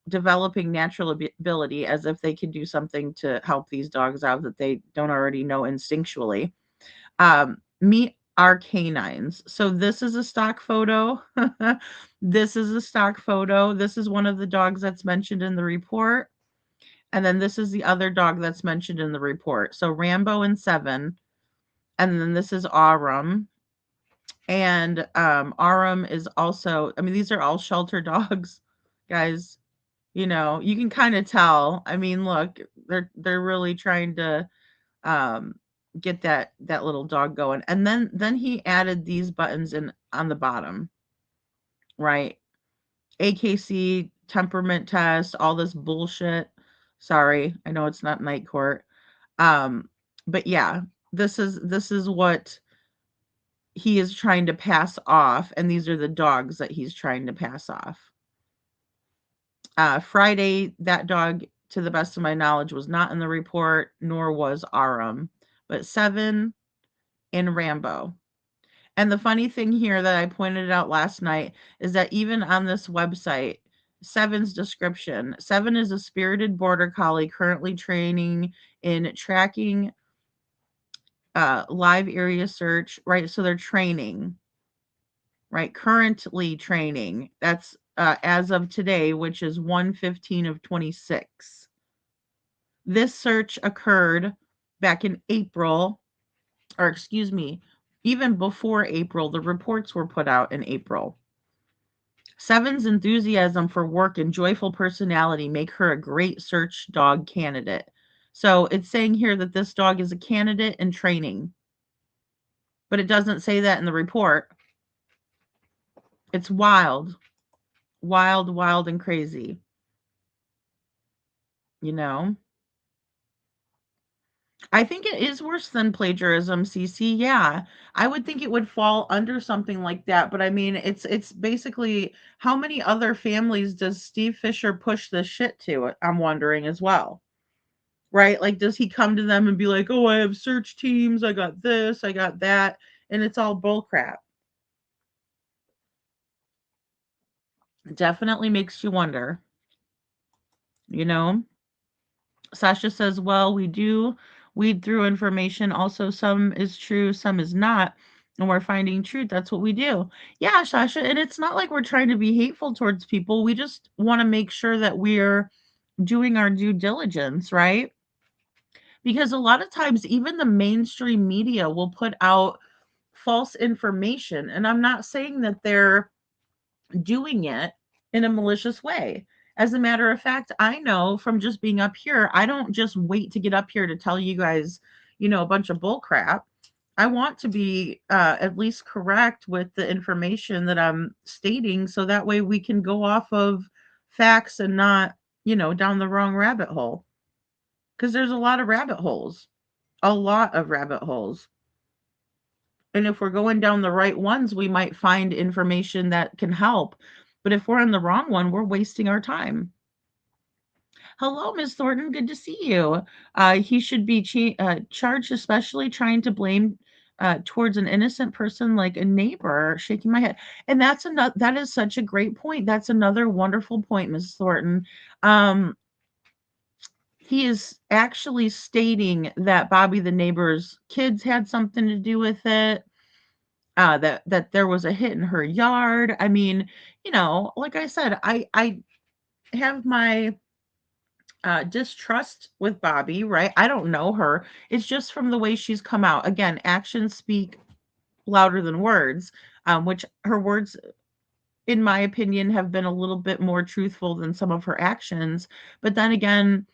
developing natural ability, as if they could do something to help these dogs out that they don't already know instinctually. Meet our canines. So this is a stock photo. This is a stock photo. This is one of the dogs that's mentioned in the report. And then this is the other dog that's mentioned in the report. So Rambo and Seven. And then this is Arum. And Arum is also, I mean, these are all shelter dogs, guys. You can kind of tell. I mean, look, they're really trying to get that little dog going. And then he added these buttons in on the bottom, right? AKC, temperament test, all this bullshit. Sorry, I know it's not night court. But yeah, this is what he is trying to pass off, and these are the dogs that he's trying to pass off. Friday, that dog, to the best of my knowledge, was not in the report, nor was Arum, but Seven and Rambo. And the funny thing here that I pointed out last night is that even on this website, Seven's description, Seven is a spirited border collie currently training in tracking, live area search, right? So they're training, right? Currently training. That's as of today, which is 1/15/26. This search occurred back in April, or excuse me, even before April. The reports were put out in April. Seven's enthusiasm for work and joyful personality make her a great search dog candidate. So it's saying here that this dog is a candidate in training, but it doesn't say that in the report. It's wild, wild, wild, and crazy. You know? I think it is worse than plagiarism, CC. Yeah. I would think it would fall under something like that, but I mean, it's basically how many other families does Steve Fisher push this shit to? I'm wondering as well. Right? Like, does he come to them and be like, "Oh, I have search teams, I got this, I got that," and it's all bullcrap. It definitely makes you wonder. You know? Sasha says, "Well, we do weed through information. Also, some is true, some is not. And we're finding truth. That's what we do." Yeah, Sasha. And it's not like we're trying to be hateful towards people. We just want to make sure that we're doing our due diligence, right? Because a lot of times, even the mainstream media will put out false information. And I'm not saying that they're doing it in a malicious way. As a matter of fact, I know from just being up here, I don't just wait to get up here to tell you guys, a bunch of bull crap. I want to be at least correct with the information that I'm stating so that way we can go off of facts and not, down the wrong rabbit hole. Because there's a lot of rabbit holes, a lot of rabbit holes. And if we're going down the right ones, we might find information that can help. But if we're on the wrong one, we're wasting our time. Hello, Ms. Thornton. Good to see you. He should be charged, especially trying to blame towards an innocent person like a neighbor. Shaking my head, and that is such a great point. That's another wonderful point, Ms. Thornton. He is actually stating that Bobby the neighbor's kids had something to do with it. That there was a hit in her yard. I mean, like I said, I have my distrust with Bobby, right? I don't know her. It's just from the way she's come out. Again, actions speak louder than words, which her words, in my opinion, have been a little bit more truthful than some of her actions. But then again,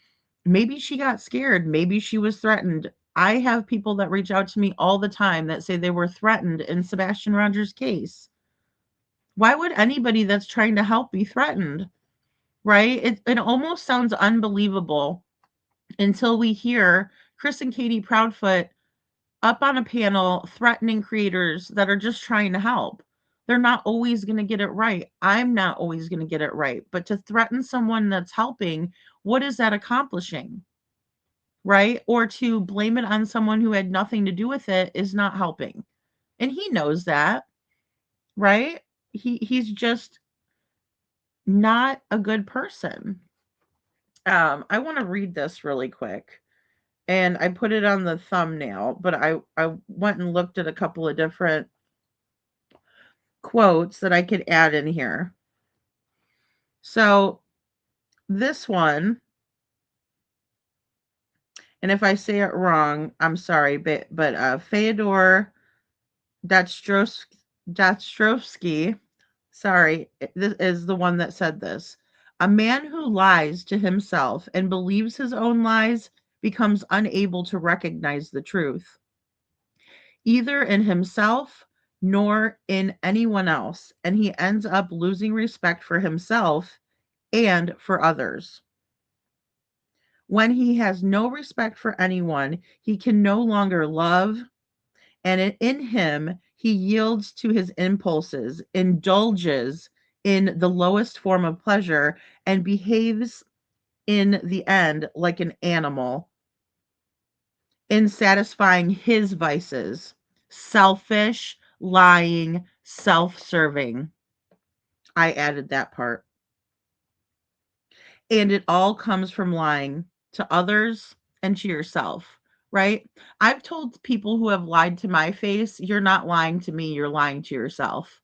maybe she got scared. Maybe she was threatened. I have people that reach out to me all the time that say they were threatened in Sebastian Rogers' case. Why would anybody that's trying to help be threatened? Right? It almost sounds unbelievable until we hear Chris and Katie Proudfoot up on a panel threatening creators that are just trying to help. They're not always going to get it right. I'm not always going to get it right. But to threaten someone that's helping, what is that accomplishing? Right? Or to blame it on someone who had nothing to do with it is not helping. And he knows that, right? He's just not a good person. I want to read this really quick. And I put it on the thumbnail, but I went and looked at a couple of different quotes that I could add in here. So this one, and if I say it wrong, I'm sorry, but Fyodor Dostoevsky, sorry, this is the one that said this. A man who lies to himself and believes his own lies becomes unable to recognize the truth, either in himself nor in anyone else, and he ends up losing respect for himself and for others. When he has no respect for anyone, he can no longer love, and in him, he yields to his impulses, indulges in the lowest form of pleasure, and behaves in the end like an animal in satisfying his vices. Selfish, lying, self-serving. I added that part. And it all comes from lying to others and to yourself, right? I've told people who have lied to my face, you're not lying to me, you're lying to yourself.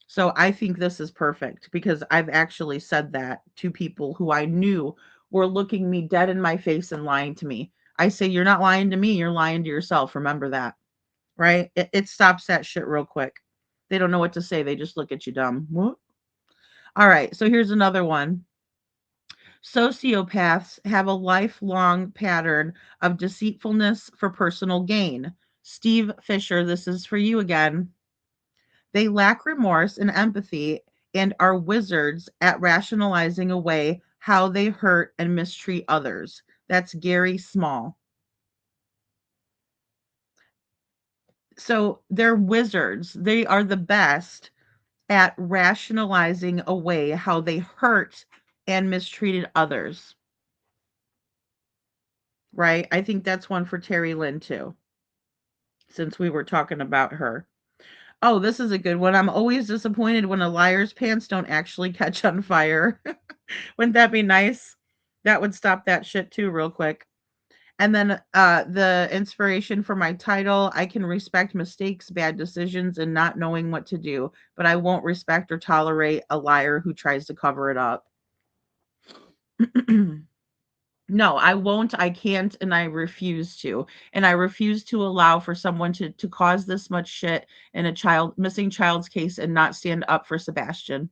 So I think this is perfect because I've actually said that to people who I knew were looking me dead in my face and lying to me. I say, you're not lying to me, you're lying to yourself. Remember that, right? It stops that shit real quick. They don't know what to say. They just look at you dumb. What? All right. So here's another one. Sociopaths have a lifelong pattern of deceitfulness for personal gain. Steve Fisher, this is for you again. They lack remorse and empathy and are wizards at rationalizing away how they hurt and mistreat others. That's Gary Small. So they're wizards. They are the best at rationalizing away how they hurt and mistreated others. Right? I think that's one for Terry Lynn too, since we were talking about her. Oh, this is a good one. I'm always disappointed when a liar's pants don't actually catch on fire. Wouldn't that be nice? That would stop that shit too real quick. And then the inspiration for my title, I can respect mistakes, bad decisions, and not knowing what to do, but I won't respect or tolerate a liar who tries to cover it up. No, I won't, I can't, and I refuse to. And I refuse to allow for someone to cause this much shit in a missing child's case and not stand up for Sebastian.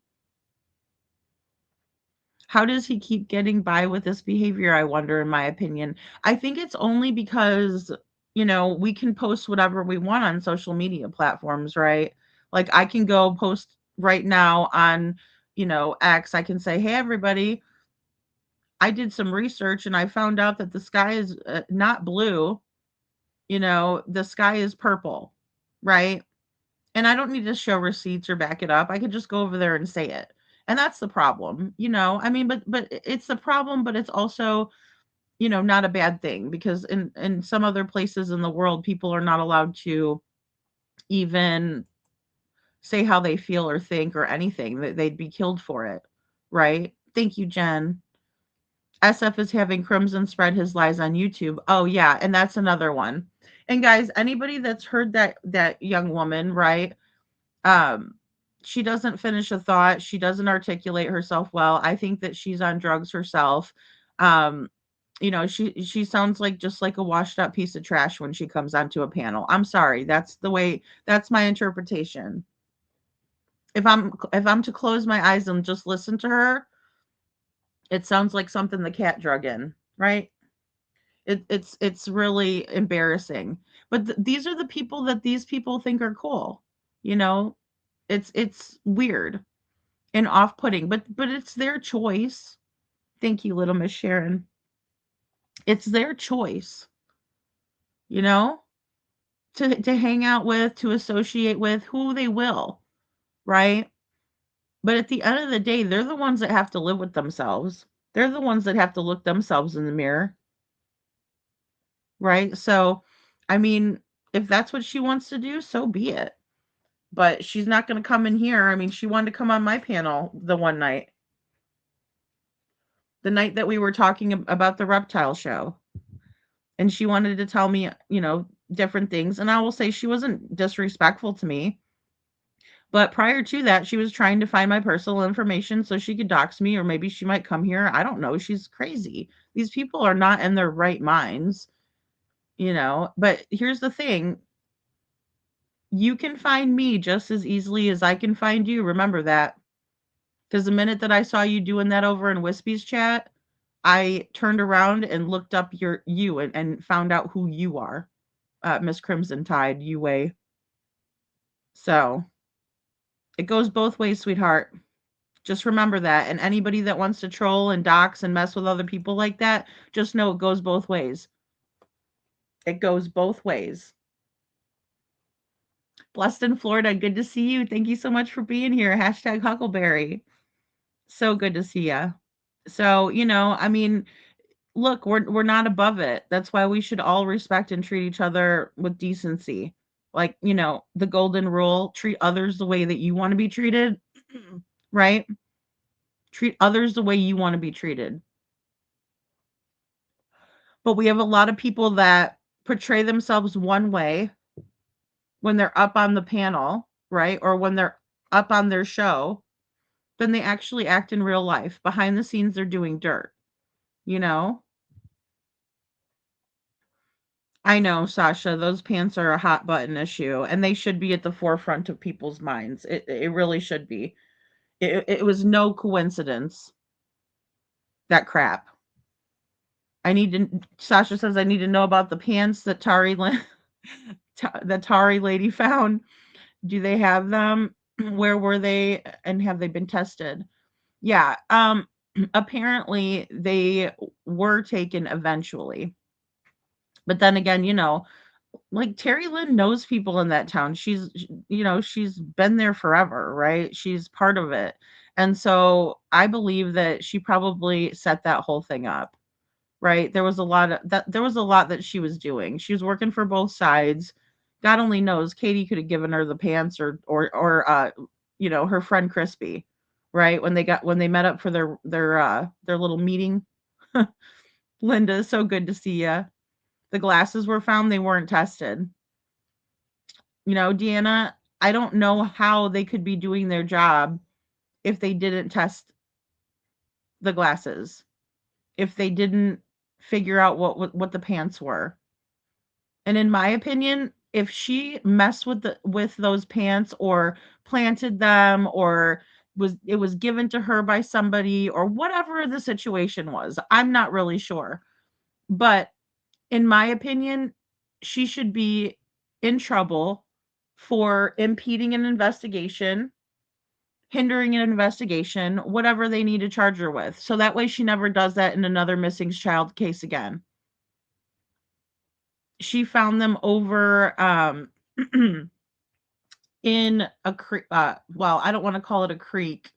How does he keep getting by with this behavior, I wonder, in my opinion? I think it's only because, we can post whatever we want on social media platforms, right? Like I can go post right now on, X. I can say, hey, everybody, I did some research and I found out that the sky is not blue. The sky is purple, right? And I don't need to show receipts or back it up. I could just go over there and say it. And that's the problem, I mean, but it's the problem, but it's also, not a bad thing, because in some other places in the world, people are not allowed to even say how they feel or think or anything, that they'd be killed for it. Right? Thank you, Jen. SF is having Crimson spread his lies on YouTube. Oh yeah, and that's another one. And guys, anybody that's heard that young woman, right? She doesn't finish a thought. She doesn't articulate herself well. I think that she's on drugs herself. She sounds like just like a washed up piece of trash when she comes onto a panel. I'm sorry. That's my interpretation. If I'm to close my eyes and just listen to her, it sounds like something the cat drug in, right? It's really embarrassing. But these are the people that these people think are cool. It's weird and off-putting, but it's their choice. Thank you, little Miss Sharon. It's their choice, to hang out with, to associate with who they will, right? But at the end of the day, they're the ones that have to live with themselves. They're the ones that have to look themselves in the mirror, right? So, I mean, if that's what she wants to do, so be it. But she's not going to come in here. I mean, she wanted to come on my panel the one night. The night that we were talking about the reptile show. And she wanted to tell me, different things. And I will say she wasn't disrespectful to me. But prior to that, she was trying to find my personal information so she could dox me, or maybe she might come here. I don't know. She's crazy. These people are not in their right minds, But here's the thing. You can find me just as easily as I can find you. Remember that. Because the minute that I saw you doing that over in Wispy's chat, I turned around and looked up you and found out who you are. Miss Crimson Tide, Yue. So it goes both ways, sweetheart. Just remember that. And anybody that wants to troll and dox and mess with other people like that, just know it goes both ways. It goes both ways. Blessed in Florida, good to see you. Thank you so much for being here. Hashtag Huckleberry. So good to see you. So, I mean, look, we're not above it. That's why we should all respect and treat each other with decency. Like, the golden rule, treat others the way that you want to be treated, right? Treat others the way you want to be treated. But we have a lot of people that portray themselves one way when they're up on the panel, right? Or when they're up on their show, then they actually act in real life. Behind the scenes, they're doing dirt, I know, Sasha, those pants are a hot button issue, and they should be at the forefront of people's minds. It really should be. It was no coincidence. that crap. Sasha says I need to know about the pants that the Tari lady found. Do they have them? Where were they? And have they been tested? Yeah. Apparently they were taken eventually. But then again, like Terry Lynn knows people in that town. She's been there forever, right? She's part of it. And so I believe that she probably set that whole thing up, right? There was a lot that she was doing. She was working for both sides. God only knows Katie could have given her the pants or her friend Crispy, right? When they met up for their little meeting. Linda, so good to see you. The glasses were found, they weren't tested. Deanna, I don't know how they could be doing their job if they didn't test the glasses, if they didn't figure out what the pants were. And in my opinion, if she messed with those pants or planted them or it was given to her by somebody or whatever the situation was, I'm not really sure. But in my opinion, she should be in trouble for impeding an investigation, hindering an investigation, whatever they need to charge her with. So that way she never does that in another missing child case again. She found them over in a creek. Well, I don't want to call it a creek,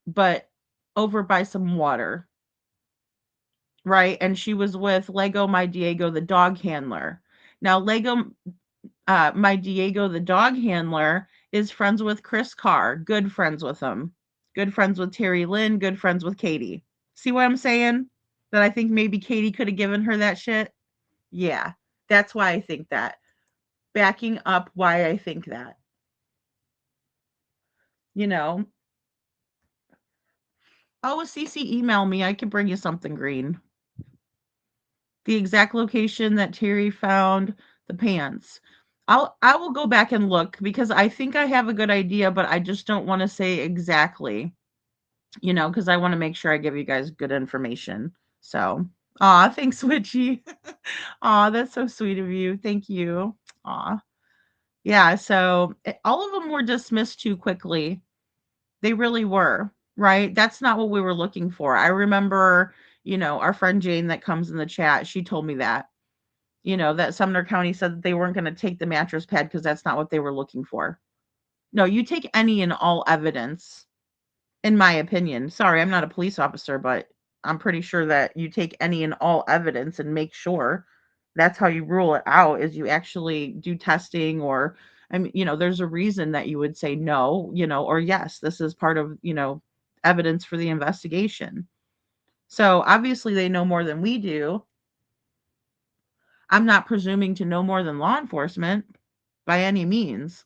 but over by some water. Right. And she was with Lego My Diego, the dog handler. Now, Lego My Diego, the dog handler, is friends with Chris Carr. Good friends with him. Good friends with Terry Lynn. Good friends with Katie. See what I'm saying? That I think maybe Katie could have given her that shit? Yeah. That's why I think that. Backing up why I think that. Oh, CC, email me. I can bring you something green. The exact location that Terry found the pants. I will go back and look because I think I have a good idea, but I just don't want to say exactly, because I want to make sure I give you guys good information. So, thanks, Witchy. That's so sweet of you. Thank you. Yeah, so all of them were dismissed too quickly. They really were, right? That's not what we were looking for. I remember, our friend Jane that comes in the chat, she told me that, that Sumner County said that they weren't going to take the mattress pad because that's not what they were looking for. No, you take any and all evidence, in my opinion. Sorry, I'm not a police officer, but I'm pretty sure that you take any and all evidence and make sure. That's how you rule it out, is you actually do testing, or there's a reason that you would say no, or yes, this is part of, evidence for the investigation. So obviously they know more than we do. I'm not presuming to know more than law enforcement by any means,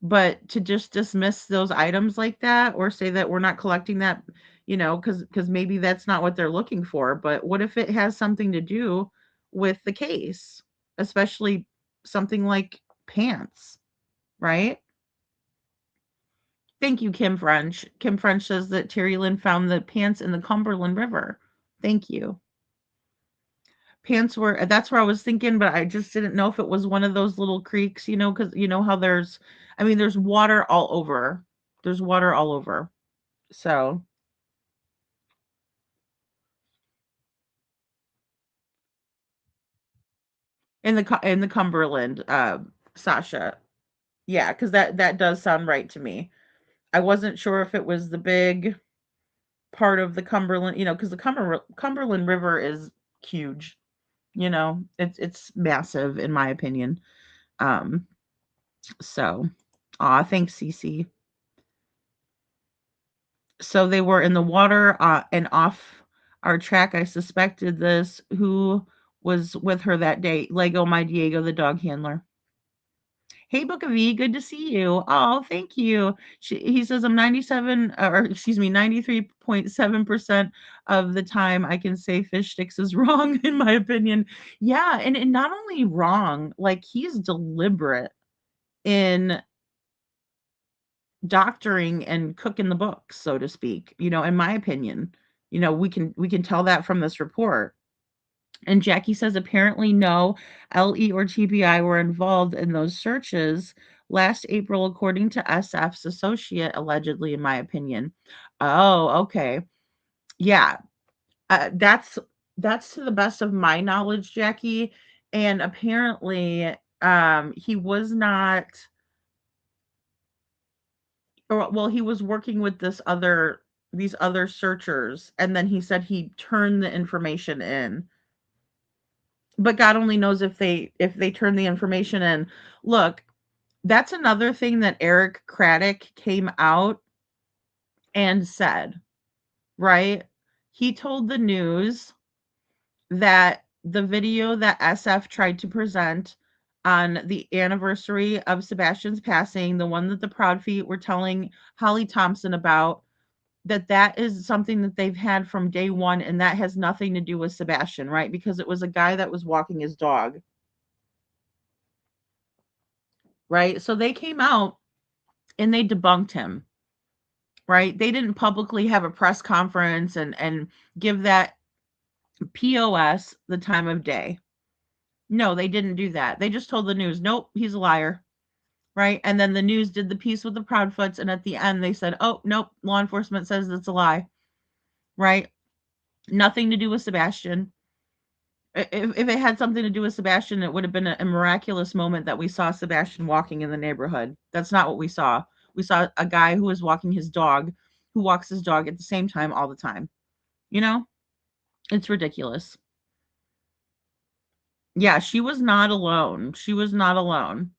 but to just dismiss those items like that or say that we're not collecting that, because maybe that's not what they're looking for. But what if it has something to do with the case, especially something like pants, right? Thank you, Kim French. Kim French says that Terry Lynn found the pants in the Cumberland River. Thank you. Pants were, that's where I was thinking, but I just didn't know if it was one of those little creeks, because how there's water all over. There's water all over. So. In the Cumberland, Sasha. Yeah, because that does sound right to me. I wasn't sure if it was the big part of the Cumberland, because the Cumberland River is huge. It's massive in my opinion. So, thanks, Cece. So they were in the water and off our track. I suspected this. Who was with her that day? Lego My Diego, the dog handler. Hey, Book of E, good to see you. Oh, thank you. He says I'm 93.7% of the time I can say fish sticks is wrong, in my opinion. Yeah, and not only wrong, like he's deliberate in doctoring and cooking the books, so to speak, in my opinion. We can tell that from this report. And Jackie says apparently no, LE or TBI were involved in those searches last April, according to SF's associate, allegedly, in my opinion. Oh, okay. Yeah. That's to the best of my knowledge, Jackie. And apparently, he was not, or well, he was working with these other searchers, and then he said he turned the information in. But God only knows if they turn the information in. Look, that's another thing that Eric Craddock came out and said, right? He told the news that the video that SF tried to present on the anniversary of Sebastian's passing, the one that the Proud Feet were telling Holly Thompson about, that is something that they've had from day one, and that has nothing to do with Sebastian, right? Because it was a guy that was walking his dog, right? So they came out and they debunked him, right? They didn't publicly have a press conference and give that POS the time of day. No, they didn't do that. They just told the news, nope, he's a liar, right? And then the news did the piece with the Proudfoots, and at the end they said, oh, nope, law enforcement says it's a lie, right? Nothing to do with Sebastian. If it had something to do with Sebastian, it would have been a miraculous moment that we saw Sebastian walking in the neighborhood. That's not what we saw. We saw a guy who was walking his dog, who walks his dog at the same time all the time. It's ridiculous. Yeah, she was not alone. She was not alone.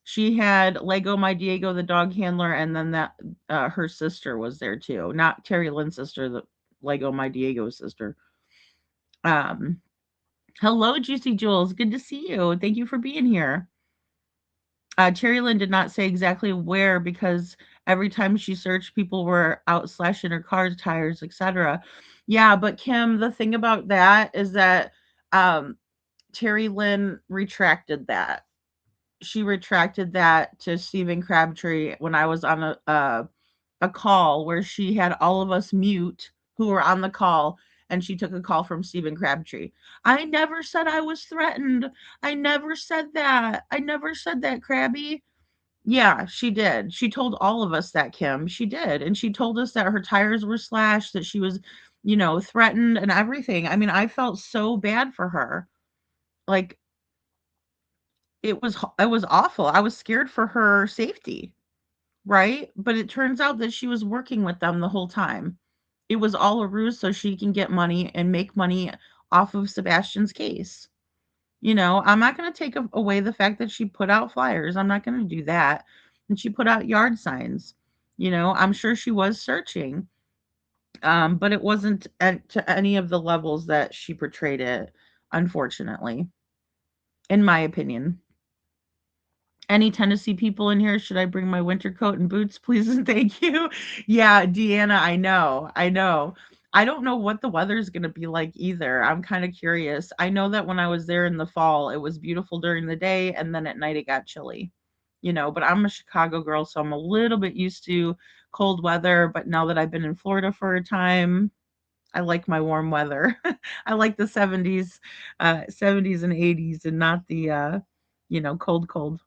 She had Lego My Diego, the dog handler, and then that her sister was there too. Not Terry Lynn's sister, the Lego My Diego's sister. Hello, Juicy Jules. Good to see you. Thank you for being here. Terry Lynn did not say exactly where, because every time she searched, people were out slashing her car's tires, etc. Yeah, but Kim, the thing about that is that Terry Lynn retracted that. She retracted that to Stephen Crabtree when I was on a call where she had all of us mute who were on the call, and she took a call from Stephen Crabtree. I never said I was threatened. I never said that. I never said that, Crabby. Yeah, she did. She told all of us that, Kim. She did. And she told us that her tires were slashed, that she was, threatened and everything. I mean, I felt so bad for her. Like, it was awful. I was scared for her safety, right? But it turns out that she was working with them the whole time. It was all a ruse so she can get money and make money off of Sebastian's case. I'm not going to take away the fact that she put out flyers. I'm not going to do that. And she put out yard signs. I'm sure she was searching. But it wasn't to any of the levels that she portrayed it, unfortunately, in my opinion. Any Tennessee people in here? Should I bring my winter coat and boots, please and thank you? Yeah, Deanna, I know. I don't know what the weather is going to be like either. I'm kind of curious. I know that when I was there in the fall, it was beautiful during the day, and then at night it got chilly. But I'm a Chicago girl, so I'm a little bit used to cold weather. But now that I've been in Florida for a time, I like my warm weather. I like the 70s, 70s and 80s, and not the cold.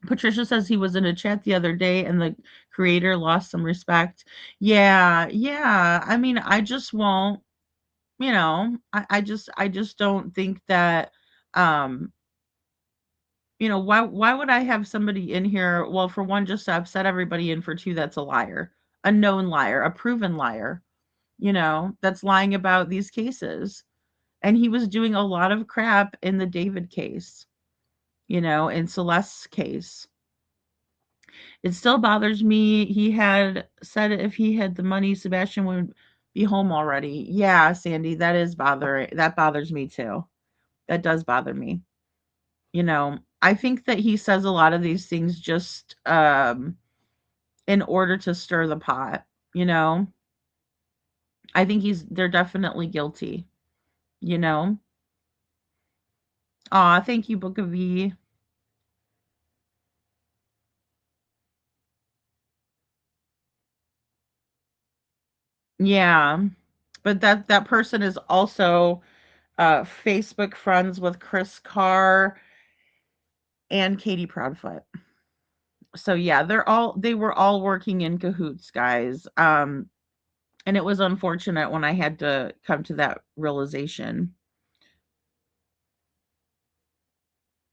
Patricia says he was in a chat the other day and the creator lost some respect. Yeah. I mean, I just won't, I just don't think that, why would I have somebody in here? Well, for one, just to upset everybody, and for two, that's a liar, a known liar, a proven liar, that's lying about these cases. And he was doing a lot of crap in the David case, in Celeste's case. It still bothers me. He had said if he had the money, Sebastian would be home already. Yeah, Sandy, that bothers me too. That does bother me. I think that he says a lot of these things just in order to stir the pot, I think they're definitely guilty, Aw, thank you, Book of V. Yeah. But that person is also Facebook friends with Chris Carr and Katie Proudfoot. So yeah, they were all working in cahoots, guys. And it was unfortunate when I had to come to that realization.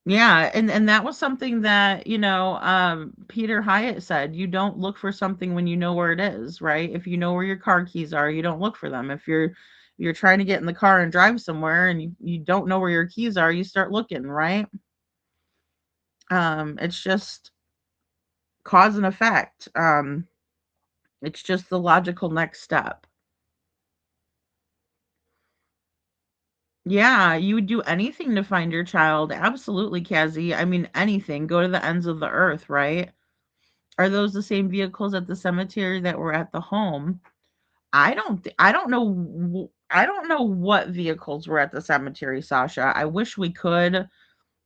Yeah, and that was something that, Peter Hyatt said, you don't look for something when you know where it is, right? If you know where your car keys are, you don't look for them. If you're trying to get in the car and drive somewhere and you don't know where your keys are, you start looking, right? It's just cause and effect. It's just the logical next step. Yeah, you would do anything to find your child. Absolutely, Kazi. I mean, anything. Go to the ends of the earth, right? Are those the same vehicles at the cemetery that were at the home? I don't know I don't know what vehicles were at the cemetery, Sasha. I wish we could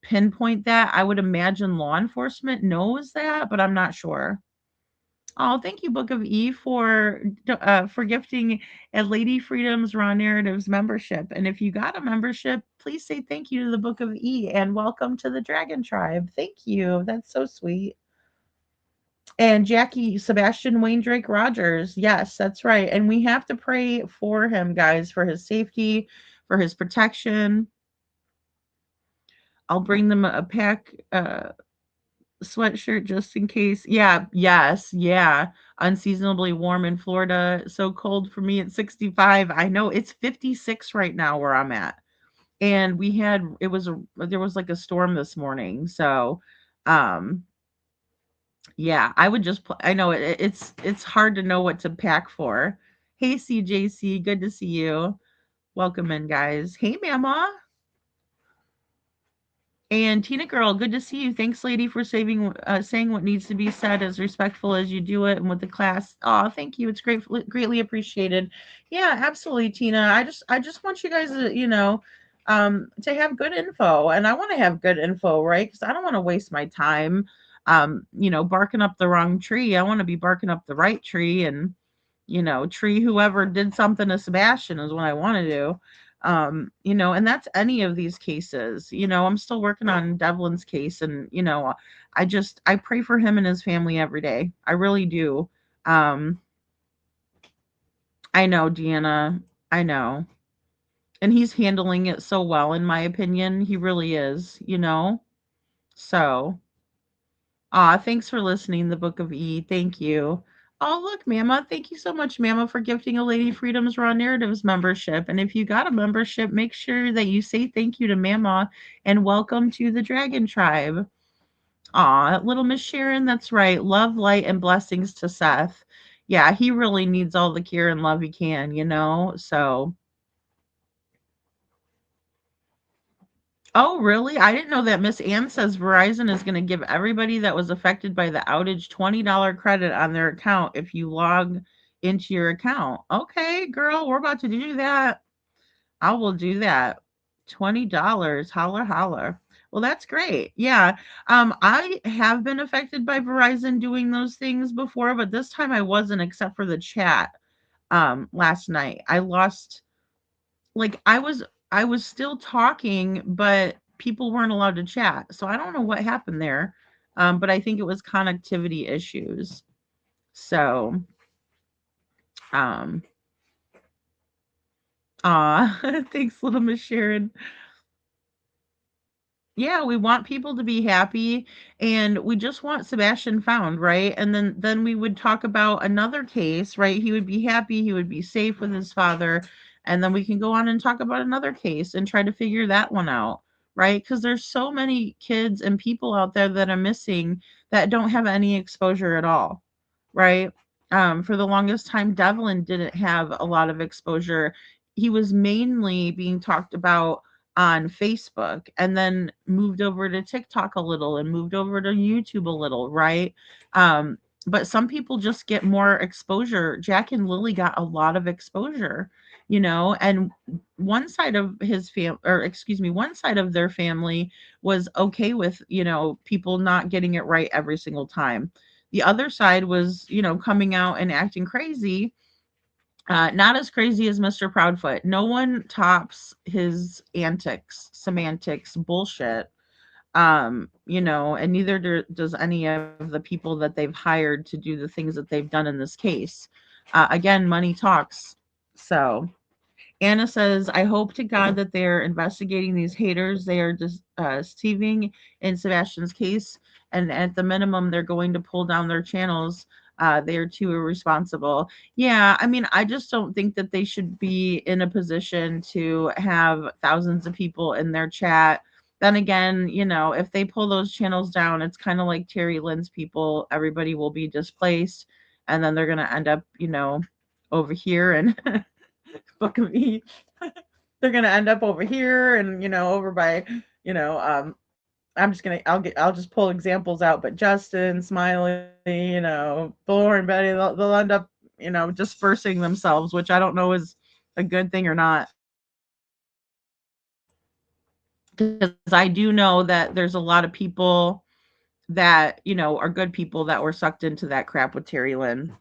pinpoint that. I would imagine law enforcement knows that, but I'm not sure. Oh, thank you, Book of E, for gifting a Lady Freedom's Raw Narratives membership. And if you got a membership, please say thank you to the Book of E and welcome to the Dragon Tribe. Thank you. That's so sweet. And Jackie Sebastian Wayne Drake Rogers. Yes, that's right. And we have to pray for him, guys, for his safety, for his protection. I'll bring them a pack sweatshirt just in case. Yeah, yes, yeah. Unseasonably warm in Florida. So cold for me at 65. I know it's 56 right now where I'm at. And there was like a storm this morning. So um yeah, I would just I know it's hard to know what to pack for. Hey CJC, good to see you. Welcome in, guys. Hey Mama. And Tina Girl, good to see you. Thanks, lady, for saying what needs to be said as respectful as you do it and with the class. Oh, thank you. It's greatly appreciated. Yeah, absolutely, Tina. I just want you guys to, to have good info. And I want to have good info, right? Because I don't want to waste my time barking up the wrong tree. I want to be barking up the right tree and, tree whoever did something to Sebastian is what I want to do. And that's any of these cases. I'm still working on Devlin's case, and I pray for him and his family every day. I really do. I know, Deanna. I know. And he's handling it so well, in my opinion. He really is. So thanks for listening, the Book of E. Thank you. Oh, look, Mama. Thank you so much, Mama, for gifting a Lady Freedom's Raw Narratives membership. And if you got a membership, make sure that you say thank you to Mama and welcome to the Dragon Tribe. Aw, little Miss Sharon, that's right. Love, light, and blessings to Seth. Yeah, he really needs all the care and love he can. So. Oh, really? I didn't know that. Miss Ann says Verizon is going to give everybody that was affected by the outage $20 credit on their account if you log into your account. Okay, girl, we're about to do that. I will do that. $20. Holler, holler. Well, that's great. Yeah. I have been affected by Verizon doing those things before, but this time I wasn't, except for the chat last night. I lost, like, I was still talking, but people weren't allowed to chat. So I don't know what happened there. But I think it was connectivity issues. So, thanks, little Miss Sharon. Yeah, we want people to be happy, and we just want Sebastian found, right? And then we would talk about another case, right? He would be happy, he would be safe with his father, and then we can go on and talk about another case and try to figure that one out, right? Because there's so many kids and people out there that are missing that don't have any exposure at all, right? For the longest time, Devlin didn't have a lot of exposure. He was mainly being talked about on Facebook and then moved over to TikTok a little and moved over to YouTube a little, right? But some people just get more exposure. Jack and Lily got a lot of exposure, and one side of one side of their family was okay with, people not getting it right every single time. The other side was, coming out and acting crazy Not as crazy as Mr. Proudfoot. No one tops his antics, semantics, bullshit. And neither does any of the people that they've hired to do the things that they've done in this case. Again, money talks. So Anna says, I hope to God that they're investigating these haters. They are deceiving in Sebastian's case. And at the minimum, they're going to pull down their channels. They are too irresponsible. Yeah, I mean, I just don't think that they should be in a position to have thousands of people in their chat. Then again, if they pull those channels down, it's kind of like Terry Lynn's people. Everybody will be displaced. And then they're going to end up, over here and look at me. They're gonna end up over here and over by I'll just pull examples out, but Justin, Smiley, Thor and Betty, they'll end up dispersing themselves, which I don't know is a good thing or not, because I do know that there's a lot of people that are good people that were sucked into that crap with Terry Lynn.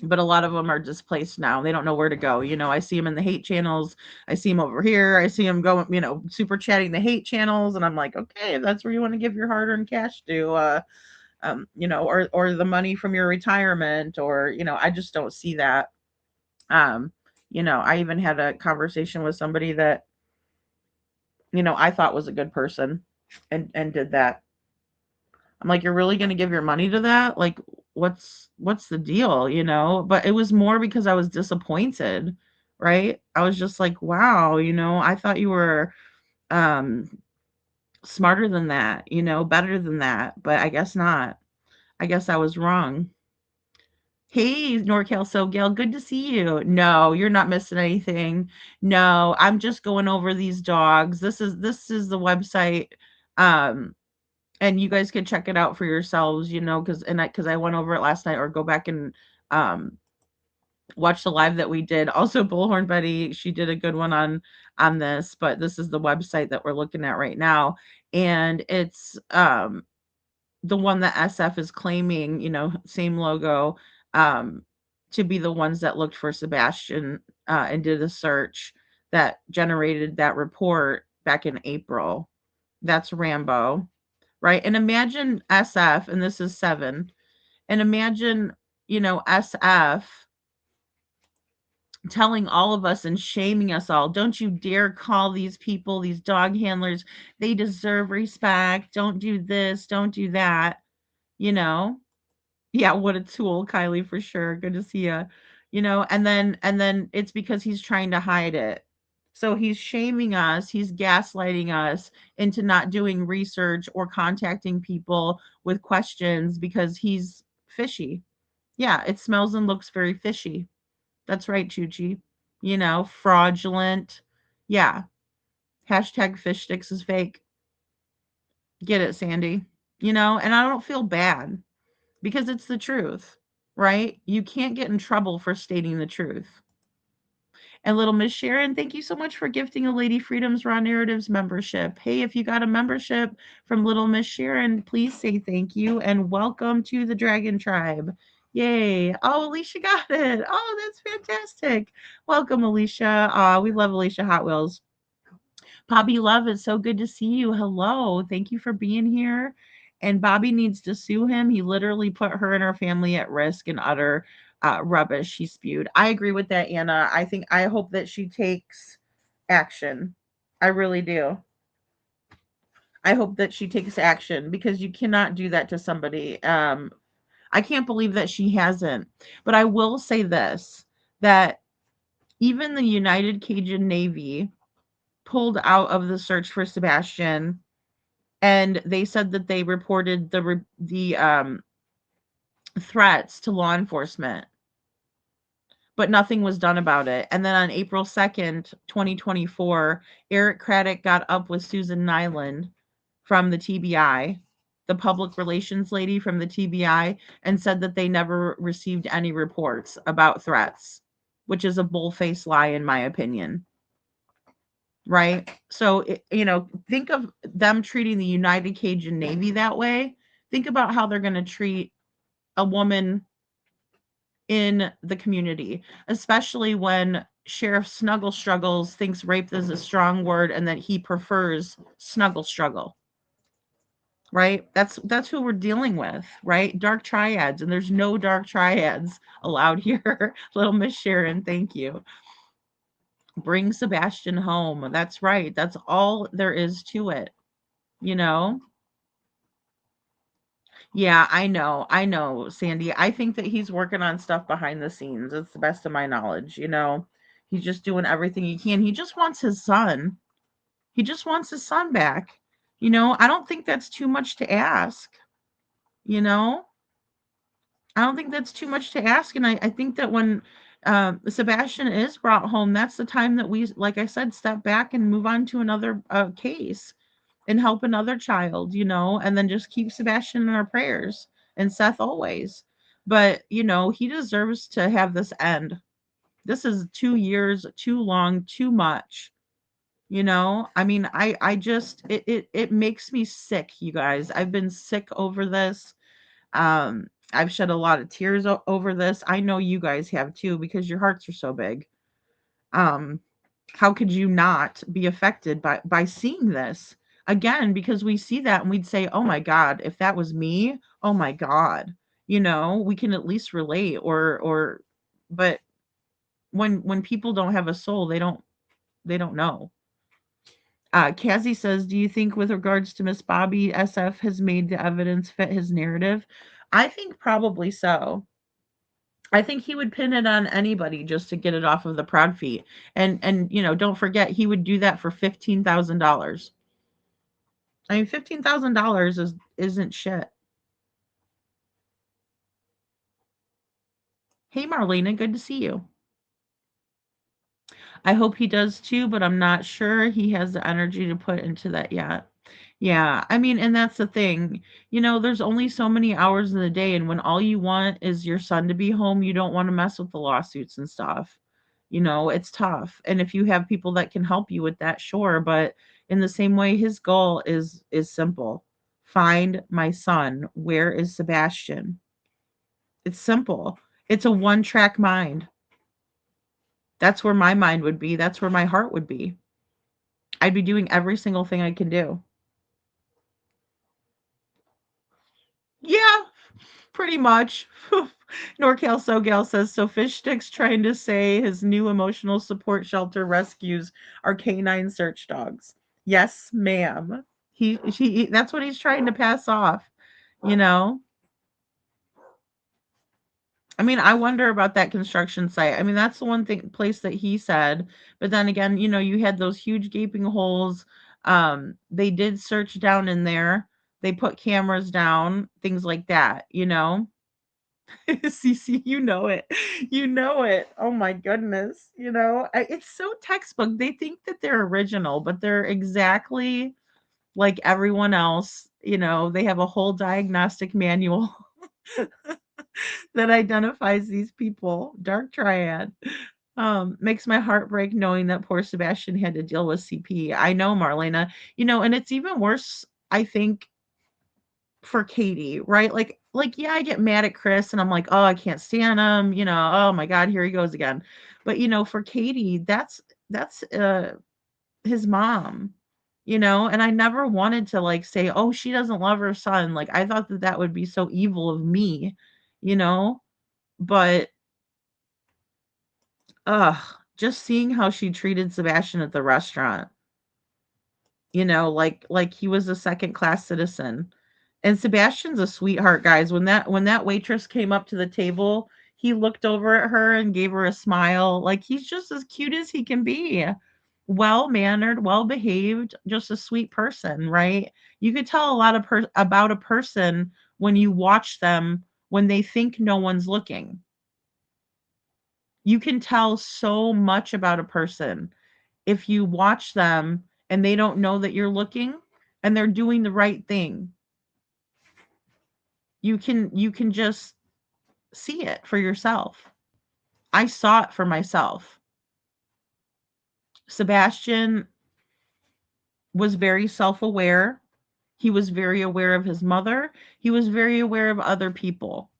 But a lot of them are displaced now. They don't know where to go. I see them in the hate channels. I see them over here. I see them going, super chatting the hate channels. And I'm like, okay, that's where you want to give your hard-earned cash to, or the money from your retirement, or, I just don't see that. I even had a conversation with somebody that, I thought was a good person and did that. I'm like, you're really going to give your money to that? Like, what's the deal, But it was more because I was disappointed, right? I was just like, wow, I thought you were smarter than that, better than that, but I guess not. I guess I was wrong. Hey, NorCal SoGal, good to see you. No, you're not missing anything. No, I'm just going over these dogs. This is the website. And you guys can check it out for yourselves, because I went over it last night, or go back and watch the live that we did. Also, Bullhorn Betty, she did a good one on this, but this is the website that we're looking at right now, and it's the one that SF is claiming, same logo, to be the ones that looked for Sebastian and did a search that generated that report back in April. That's Rambo. Right. And imagine SF, and this is 7. And imagine, SF telling all of us and shaming us all. Don't you dare call these people, these dog handlers. They deserve respect. Don't do this. Don't do that. Yeah, what a tool, Kylie, for sure. Good to see you. And then it's because he's trying to hide it. So he's shaming us, he's gaslighting us into not doing research or contacting people with questions because he's fishy. Yeah, it smells and looks very fishy. That's right, Chuchi. Fraudulent. Yeah. Hashtag fish sticks is fake. Get it, Sandy. And I don't feel bad because it's the truth, right? You can't get in trouble for stating the truth. And Little Miss Sharon, thank you so much for gifting a Lady Freedom's Raw Narratives membership. Hey, if you got a membership from Little Miss Sharon, please say thank you and welcome to the Dragon Tribe. Yay. Oh, Alicia got it. Oh, that's fantastic. Welcome, Alicia. We love Alicia Hot Wheels. Bobby Love, it's so good to see you. Hello. Thank you for being here. And Bobby needs to sue him. He literally put her and her family at risk and utter rubbish she spewed. I agree with that, Anna. I hope that she takes action. I really do. I hope that she takes action because you cannot do that to somebody. I can't believe that she hasn't. But I will say this, that even the United Cajun Navy pulled out of the search for Sebastian, and they said that they reported the threats to law enforcement, but nothing was done about it. And then on April 2nd, 2024, Eric Craddock got up with Susan Nyland from the TBI, the public relations lady from the TBI, and said that they never received any reports about threats, which is a bull-faced lie in my opinion. Right? So, think of them treating the United Cajun Navy that way. Think about how they're going to treat a woman in the community, especially when Sheriff Snuggle Struggles thinks rape is a strong word and that he prefers snuggle struggle. Right? That's who we're dealing with, right? Dark triads, and there's no dark triads allowed here. Little Miss Sharon, thank you. Bring Sebastian home. That's right. That's all there is to it. You know? Yeah, I know. I know, Sandy. I think that he's working on stuff behind the scenes. It's the best of my knowledge, you know. He's just doing everything he can. He just wants his son. He just wants his son back. You know, I don't think that's too much to ask. You know? I don't think that's too much to ask. And I think that when Sebastian is brought home, that's the time that we, like I said, step back and move on to another case and help another child, you know, and then just keep Sebastian in our prayers and Seth always. But, you know, he deserves to have this end. This is 2 years, too long, too much. You know, I mean, I just it makes me sick, you guys. I've been sick over this. I've shed a lot of tears over this. I know you guys have too because your hearts are so big. Um, how could you not be affected by seeing this? Again, because we see that and we'd say, "Oh my god, if that was me, oh my god." You know, we can at least relate or but when people don't have a soul, they don't know. Cassie says, "Do you think, with regards to Miss Bobby, SF has made the evidence fit his narrative?" I think probably so. I think he would pin it on anybody just to get it off of the Proud feet. And you know, don't forget he would do that for $15,000. I mean, $15,000 isn't shit. Hey Marlena, good to see you. I hope he does too, but I'm not sure he has the energy to put into that yet. Yeah, I mean, and that's the thing. You know, there's only so many hours in the day, and when all you want is your son to be home, you don't want to mess with the lawsuits and stuff. You know, it's tough. And if you have people that can help you with that, sure, but in the same way, his goal is simple. Find my son. Where is Sebastian? It's simple. It's a one-track mind. That's where my mind would be. That's where my heart would be. I'd be doing every single thing I can do. Yeah, pretty much. NorCal SoGal says, so Fish Stick's trying to say his new emotional support shelter rescues are canine search dogs. Yes, ma'am. That's what he's trying to pass off, you know? I mean, I wonder about that construction site. I mean, that's the one place that he said. But then again, you know, you had those huge gaping holes. They did search down in there. They put cameras down, things like that, you know? Cece, you know it. You know it. Oh my goodness. You know, it's so textbook. They think that they're original, but they're exactly like everyone else. You know, they have a whole diagnostic manual that identifies these people. Dark triad. Makes my heart break knowing that poor Sebastian had to deal with CP. I know, Marlena. You know, and it's even worse, I think, for Katie, right? Like yeah, I get mad at Chris and I'm like, "Oh, I can't stand him," you know, "Oh my god, here he goes again." But you know, for Katie, that's his mom, you know, and I never wanted to like say, "Oh, she doesn't love her son." Like I thought that that would be so evil of me, you know? But ugh, just seeing how she treated Sebastian at the restaurant, you know, like he was a second class citizen. And Sebastian's a sweetheart, guys. When that waitress came up to the table, he looked over at her and gave her a smile. Like he's just as cute as he can be. Well-mannered, well-behaved, just a sweet person, right? You could tell a lot of about a person when you watch them when they think no one's looking. You can tell so much about a person if you watch them and they don't know that you're looking and they're doing the right thing. You can just see it for yourself. I saw it for myself. Sebastian was very self-aware. He was very aware of his mother. He was very aware of other people.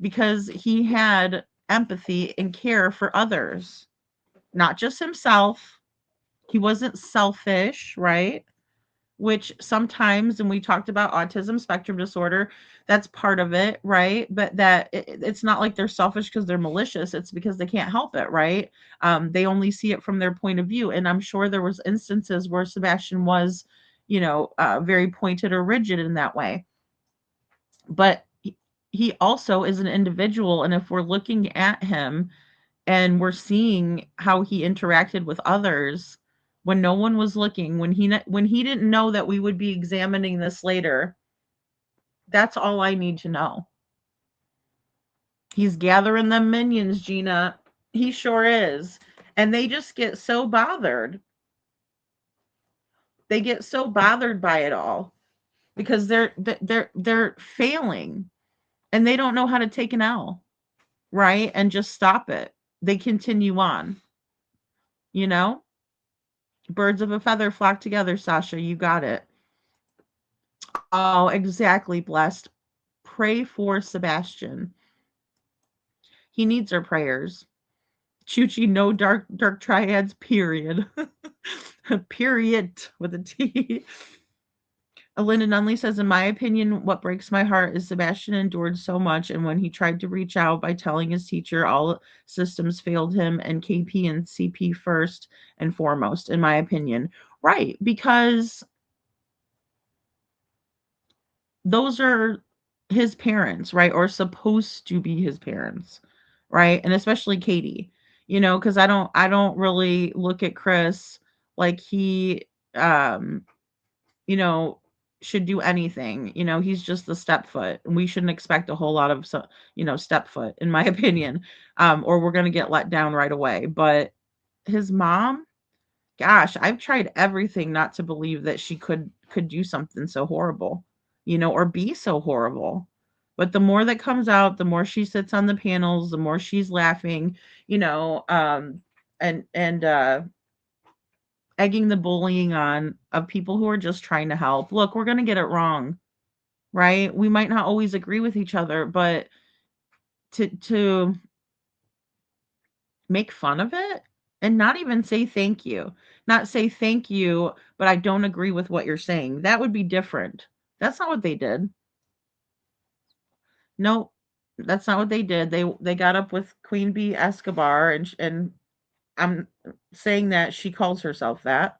because he had empathy and care for others, not just himself. He wasn't selfish, right? Which sometimes, and we talked about autism spectrum disorder, that's part of it, right? But that it's not like they're selfish because they're malicious. It's because they can't help it, right? They only see it from their point of view. And I'm sure there was instances where Sebastian was, very pointed or rigid in that way. But he also is an individual. And if we're looking at him and we're seeing how he interacted with others when no one was looking, when he didn't know that we would be examining this later, that's all I need to know. He's gathering them minions, Gina. He sure is. And they just get so bothered. They get so bothered by it all because they're failing and they don't know how to take an L, right? And just stop it. They continue on. Birds of a feather flock together, Sasha. You got it. Oh, exactly, Blessed. Pray for Sebastian. He needs our prayers. Chuchi, no dark triads, period. Period with a T. Linda Nunley says, in my opinion, what breaks my heart is Sebastian endured so much, and when he tried to reach out by telling his teacher, all systems failed him, and KP and CP first and foremost, in my opinion. Right, because those are his parents, right? Or supposed to be his parents, right? And especially Katie, because I don't really look at Chris like he, should do anything. He's just the stepfoot. And we shouldn't expect a whole lot of, stepfoot, in my opinion, or we're going to get let down right away. But his mom, gosh, I've tried everything not to believe that she could do something so horrible, or be so horrible. But the more that comes out, the more she sits on the panels, the more she's laughing, and egging the bullying on of people who are just trying to help. Look, we're going to get it wrong, right? We might not always agree with each other, but to make fun of it and not even say thank you, not say thank you, but I don't agree with what you're saying. That would be different. That's not what they did. No, that's not what they did. They got up with Queen Bee Escobar, and I'm saying that she calls herself that.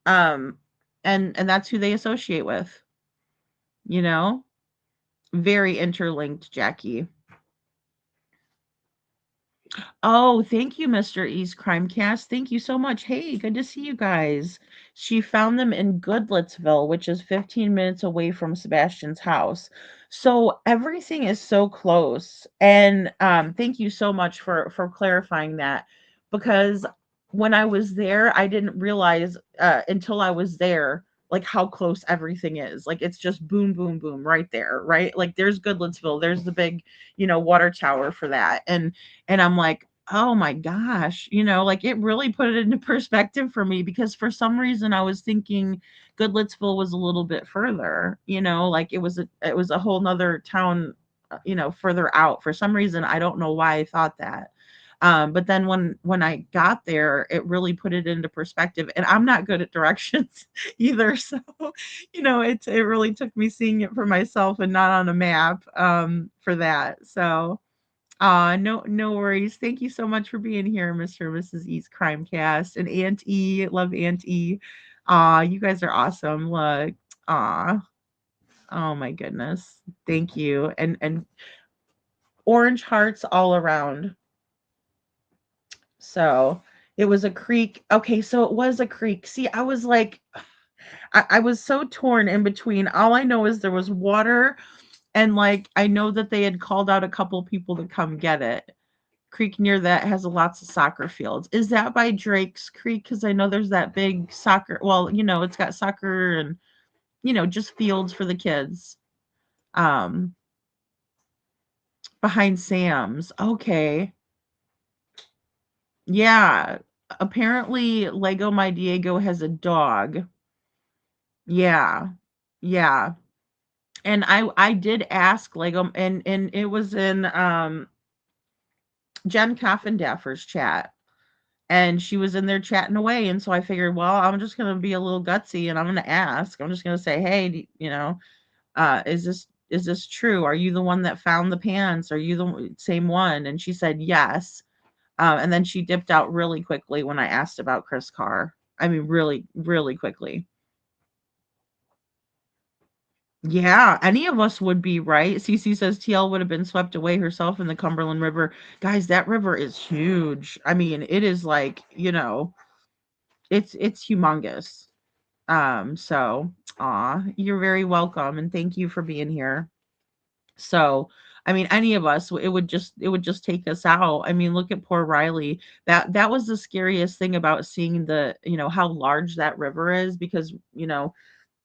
And that's who they associate with. Very interlinked, Jackie. Oh, thank you, Mr. East Crimecast. Thank you so much. Hey, good to see you guys. She found them in Goodlettsville, which is 15 minutes away from Sebastian's house. So everything is so close. And thank you so much for clarifying that, because when I was there, I didn't realize until I was there, like, how close everything is. Like, it's just boom, boom, boom right there, right? Like, there's Goodlettsville. There's the big, water tower for that. And I'm like, oh my gosh, like, it really put it into perspective for me, because for some reason I was thinking Goodlettsville was a little bit further, like it was a whole nother town, further out. For some reason, I don't know why I thought that. But then when I got there, it really put it into perspective. And I'm not good at directions either. So, it really took me seeing it for myself and not on a map for that. So no worries. Thank you so much for being here, Mr. and Mrs. E's Crimecast. And Aunt E, love Aunt E. You guys are awesome. Look. Oh my goodness. Thank you. And orange hearts all around. So it was a creek. Okay, so it was a creek. See, I was like, I was so torn in between. All I know is there was water, and like, I know that they had called out a couple people to come get it. Creek near that has lots of soccer fields. Is that by Drake's Creek? Because I know there's that big soccer. Well, it's got soccer and, just fields for the kids. Behind Sam's. Okay. Yeah. Apparently Lego My Diego has a dog. Yeah. Yeah. And I did ask like and it was in Jen Coffindaffer's chat, and she was in there chatting away, and so I figured, well, I'm just gonna be a little gutsy and I'm gonna ask. I'm just gonna say, hey, you know, is this true? Are you the one that found the pants? Are you the same one? And she said yes. And then she dipped out really quickly when I asked about Chris Carr. I mean, really, really quickly. Yeah, any of us would be, right? Cece says TL would have been swept away herself in the Cumberland River. Guys, that river is huge. I mean, it is like, you know, it's humongous. So, you're very welcome and thank you for being here. So, I mean, any of us, it would just take us out. I mean, look at poor Riley. That was the scariest thing about seeing the, you know, how large that river is, because, you know,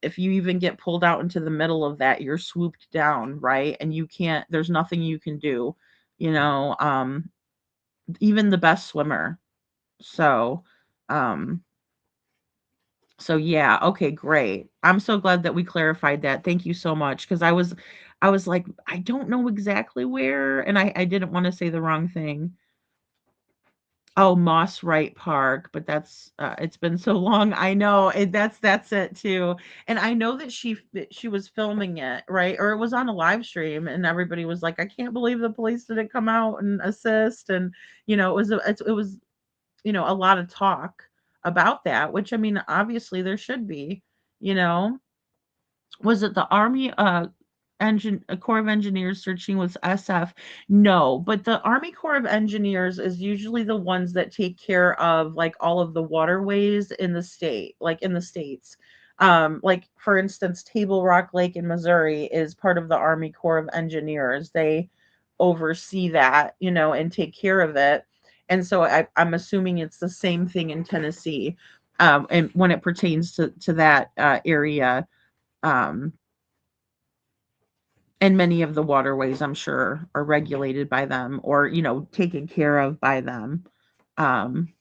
if you even get pulled out into the middle of that, you're swooped down, right? And you can't, there's nothing you can do, you know, even the best swimmer. So, um, so yeah, okay, great. I'm so glad that we clarified that. Thank you so much. Cause I was like, I don't know exactly where, and I didn't want to say the wrong thing. Oh, Moss Wright Park, but that's it's been so long. I know that's it too. And I know that she was filming it, right? Or it was on a live stream, and everybody was like, I can't believe the police didn't come out and assist. And you know, it was, you know, a lot of talk about that, which I mean, obviously there should be, you know. Was it the Army Corps of Engineers searching with SF? No, but the Army Corps of Engineers is usually the ones that take care of like all of the waterways in the state, like in the states. Like for instance, Table Rock Lake in Missouri is part of the Army Corps of Engineers. They oversee that, you know, and take care of it. And so I'm assuming it's the same thing in Tennessee, and when it pertains to that area. Um, and many of the waterways, I'm sure, are regulated by them or, you know, taken care of by them. Um,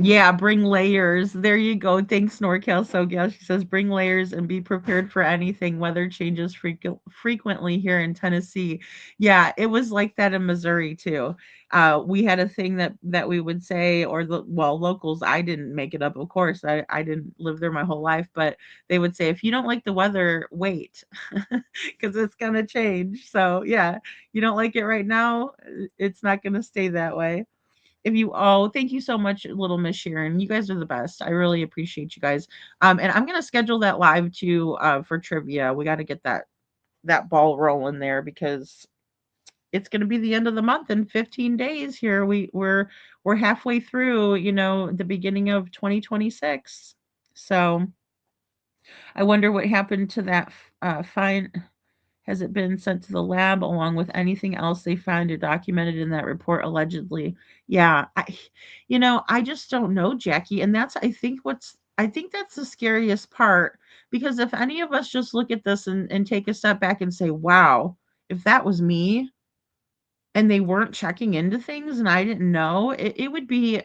yeah, bring layers. There you go. Thanks, NorCal SoGal. She says, bring layers and be prepared for anything. Weather changes frequently here in Tennessee. Yeah, it was like that in Missouri too. We had a thing that we would say, or the well, locals. I didn't make it up, of course. I didn't live there my whole life, but they would say, if you don't like the weather, wait, because it's gonna change. So yeah, you don't like it right now, it's not gonna stay that way. If you oh, thank you so much, little Miss Sharon. You guys are the best. I really appreciate you guys. And I'm gonna schedule that live too for trivia. We got to get that ball rolling there because it's gonna be the end of the month in 15 days here. We're halfway through, you know, the beginning of 2026. So I wonder what happened to that fine. Has it been sent to the lab along with anything else they found or documented in that report allegedly? Yeah, you know, I just don't know, Jackie. And that's, I think that's the scariest part because if any of us just look at this and take a step back and say, wow, if that was me and they weren't checking into things and I didn't know, it would be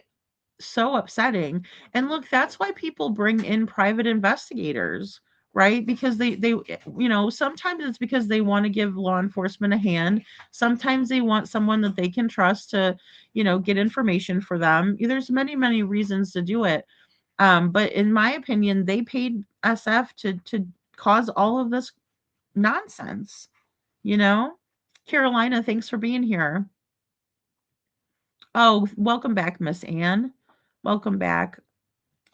so upsetting. And look, that's why people bring in private investigators, right? Because they you know, sometimes it's because they want to give law enforcement a hand. Sometimes they want someone that they can trust to, you know, get information for them. There's many reasons to do it. But in my opinion, they paid SF to cause all of this nonsense, you know? Carolina, thanks for being here. Oh, welcome back, Miss Anne. Welcome back.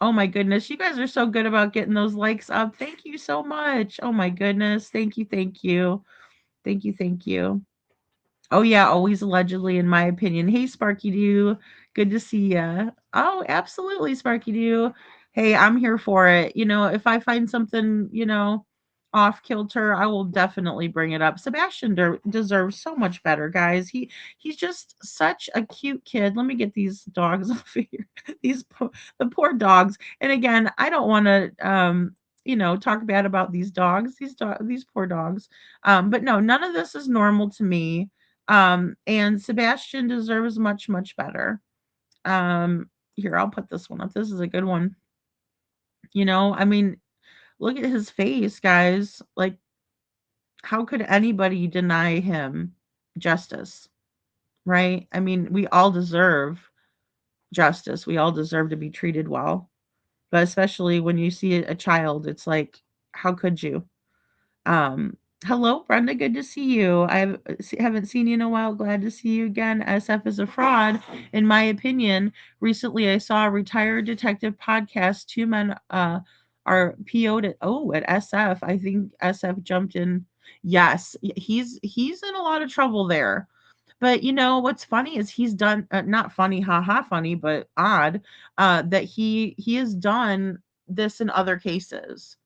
Oh my goodness, you guys are so good about getting those likes up. Thank you so much. Oh my goodness. Thank you, thank you. Thank you, thank you. Oh yeah, always allegedly in my opinion. Hey Sparky Doo, good to see ya. Oh, absolutely Sparky Doo. Hey, I'm here for it. You know, if I find something, you know, off kilter, I will definitely bring it up. Sebastian deserves so much better, guys. He's just such a cute kid. Let me get these dogs off of here. The poor dogs. And again, I don't want to you know, talk bad about these dogs, these poor dogs. But no, none of this is normal to me. And Sebastian deserves much better. Here, I'll put this one up. This is a good one. You know, I mean, Look at his face, guys. Like, how could anybody deny him justice, right? I mean, we all deserve justice. We all deserve to be treated well. But especially when you see a child, it's like, how could you? Um, Hello, Brenda. Good to see you. Haven't seen you in a while. Glad to see you again. SF is a fraud, in my opinion. Recently, I saw a retired detective podcast. Two men are PO'd at SF. I think SF jumped in. Yes, he's in a lot of trouble there. But you know what's funny is he's done not funny, haha, funny, but odd that he has done this in other cases.